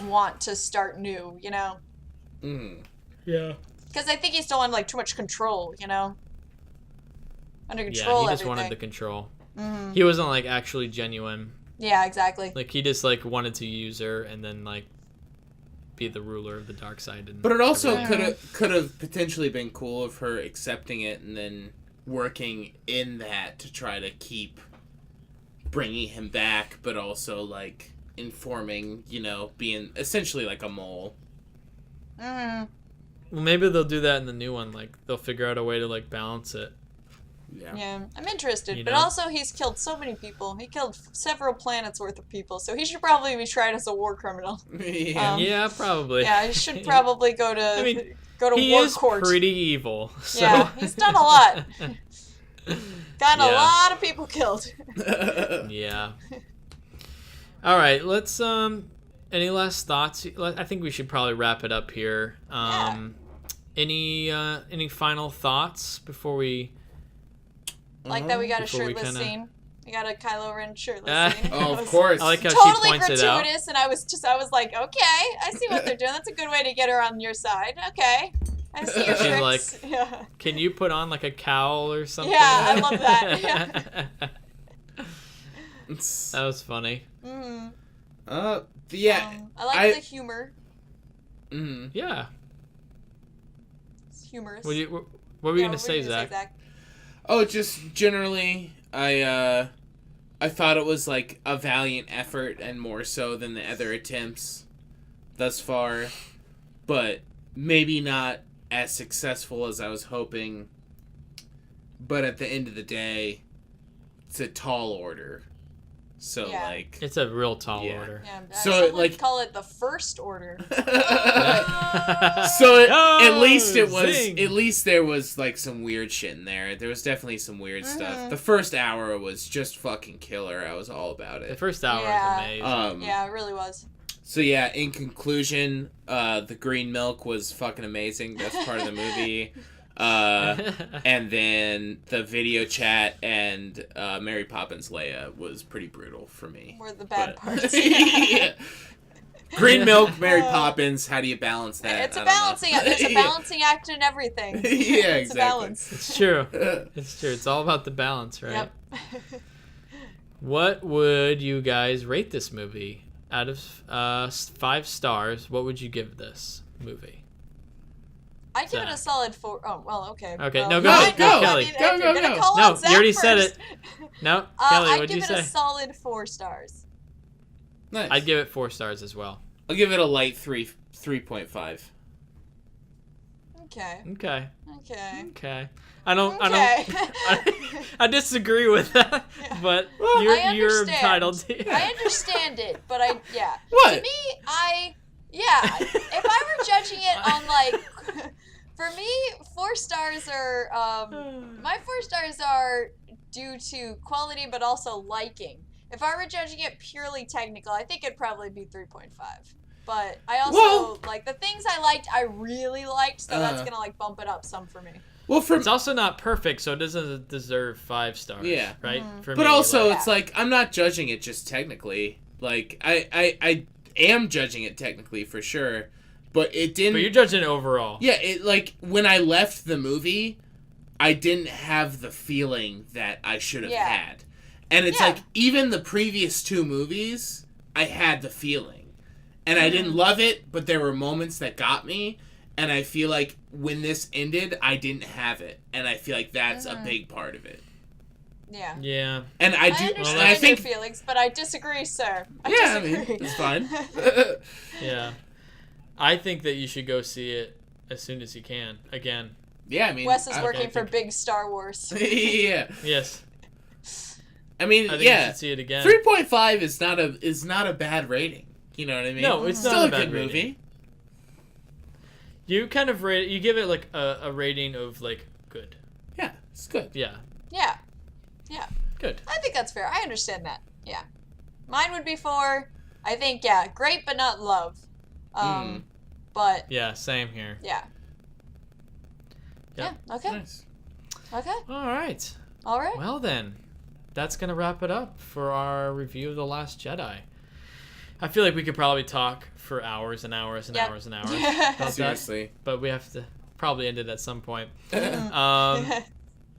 want to start new, you know? Yeah. Because I think he's still on, like, too much control, you know? Under control, yeah, he just wanted the control. He wasn't, like, actually genuine. Yeah, exactly. Like, he just, like, wanted to use her and then, like, be the ruler of the dark side. And but it also could have potentially been cool of her accepting it and then working in that to try to keep bringing him back, but also, like, informing, you know, being essentially like a mole. Well, maybe they'll do that in the new one. Like, they'll figure out a way to, like, balance it. Yeah, I'm interested. You but know? Also, he's killed so many people. He killed several planets worth of people, so he should probably be tried as a war criminal. Yeah, probably. Yeah, he should probably go to war court. He is pretty evil. So. Yeah, he's done a lot. Gotten a lot of people killed. Yeah. All right, let's Any last thoughts? I think we should probably wrap it up here. Any final thoughts before we? Like that we got a Before we shirtless kinda- scene. We got a Kylo Ren shirtless scene. Oh, It of was course. I like how totally she points it out. gratuitous, and I was like, okay, I see what they're doing. That's a good way to get her on your side. Okay, I see your She's tricks. like, yeah. Can you put on like a cowl or something? Yeah, I love that. That was funny. Mm-hmm. Yeah. I like the humor. Mm-hmm. Yeah. It's humorous. What were you gonna say, gonna Zach? Oh, just generally, I thought it was like a valiant effort, and more so than the other attempts thus far, but maybe not as successful as I was hoping. But at the end of the day, it's a tall order. So Yeah. like, It's a real tall Yeah. order. Yeah, So, some would like- call it the first order. so Oh, at least it was zing. at least there was like some weird shit in there. There was definitely some weird stuff. The first hour was just fucking killer. I was all about The it. first hour Yeah. is amazing. Yeah, it really was. So yeah, in conclusion, the green milk was fucking amazing. That's part of the movie. And then the video chat and Mary Poppins Leia was pretty brutal for me. Were the bad But- parts. Yeah. Green milk, Mary Poppins. How do you balance that? It's a I don't know. balancing act. There's a balancing act in everything. Yeah, It's exactly. a balance. It's true. It's true. It's all about the balance, right? Yep. What would you guys rate this movie? Out of 5 stars, what would you give this movie? I give it a Zach. solid 4. Oh, well, okay. Okay, well, no, go ahead, go, I Kelly. mean, Go, if you're go, gonna go. call No, out you Zach already said first, it. No, Kelly, I'd what'd give you it say? a solid 4 stars. Nice. I'd give it 4 stars as well. I'll give it a light 3.5. Okay. Okay. Okay. Okay. I don't. Okay. I disagree with that, but I you're understand. entitled to. I understand it, but What? To me, if I were judging it on like, for me, 4 stars are my 4 stars are due to quality, but also liking. If I were judging it purely technical, I think it'd probably be 3.5. But I also like the things I liked. I really liked, so that's gonna like bump it up some for me. Well, It's also not perfect, so it doesn't deserve 5 stars. Yeah. Right. For but me, also, like, it's like I'm not judging it just technically. Like I am judging it technically for sure, but it didn't. but you're judging it overall. Yeah, it like when I left the movie, I didn't have the feeling that I should have Yeah. had. And it's Yeah. like even the previous 2 movies, I had the feeling. And I didn't love it, but there were moments that got me, and I feel like when this ended, I didn't have it. And I feel like that's a big part of it. Yeah. Yeah. And I do understand and I think your feelings, but I disagree, sir. I I disagree. mean, it's fine. Yeah. I think that you should go see it as soon as you can. Again. Yeah, I mean Wes is I- working for think- big Star Wars. yeah. Yes. I mean, I think you yeah. should see it again. 3.5 is not a bad rating. You know what I mean? No, it's still not a a bad good rating. movie. You kind of rate. You give it like a rating of like good. Yeah, it's good. Yeah. Yeah. Yeah. Good. I think that's fair. I understand that. Yeah. Mine would be 4. I think, great but not love. But, Yeah. Same here. yeah. Yep. Yeah, okay. Nice. Okay. All right. All right. Well then, that's gonna wrap it up for our review of The Last Jedi. I feel like we could probably talk for hours and hours and Yep. hours and hours about that, Seriously. but we have to probably end it at some point.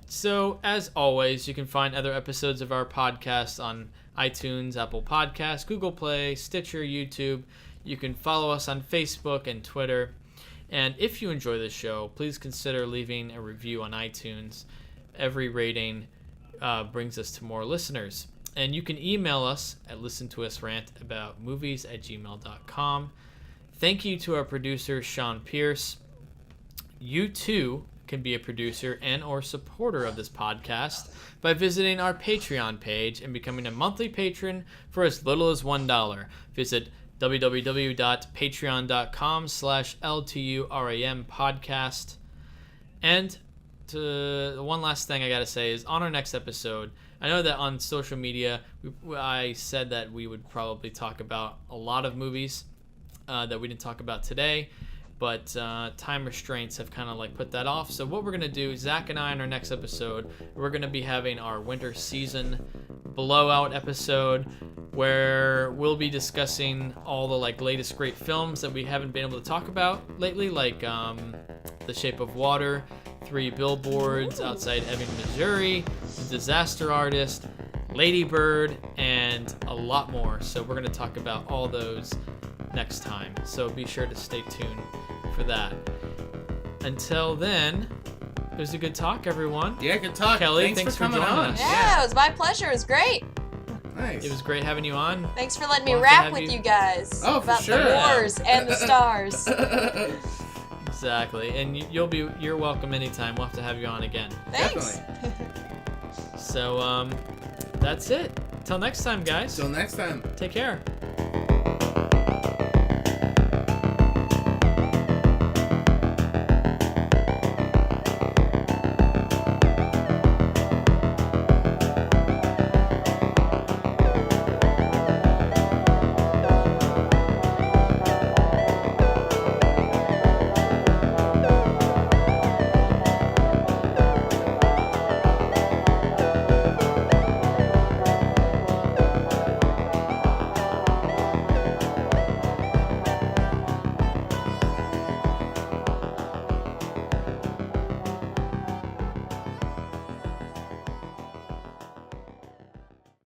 So, as always, you can find other episodes of our podcast on iTunes, Apple Podcasts, Google Play, Stitcher, YouTube. You can follow us on Facebook and Twitter. And if you enjoy this show, please consider leaving a review on iTunes. Every rating brings us to more listeners. And you can email us at listentousrantaboutmovies@gmail.com. Thank you to our producer, Sean Pierce. You too can be a producer and or supporter of this podcast by visiting our Patreon page and becoming a monthly patron for as little as $1. Visit www.patreon.com/LTURAM podcast. And one last thing I gotta say is on our next episode, I know that on social media, I said that we would probably talk about a lot of movies that we didn't talk about today, but time restraints have kind of like put that off. So what we're gonna do, Zach and I, in our next episode, we're gonna be having our winter season blowout episode, where we'll be discussing all the like latest great films that we haven't been able to talk about lately, like The Shape of Water, 3 Billboards Outside Ebbing, Missouri, The Disaster Artist, Lady Bird, and a lot more. So we're going to talk about all those next time. So be sure to stay tuned for that. Until then, it was a good talk, everyone. Yeah, good talk. Kelly, thanks for coming coming on. us. Yeah, it was my pleasure. It was great. Nice. It was great having you on. Thanks for letting me We'll have to rap have with you- you guys Oh, for about sure. the wars and the stars. Exactly. And you're welcome anytime. We'll have to have you on again. Thanks. Definitely. So that's it. Till next time, guys. Till next time. Take care.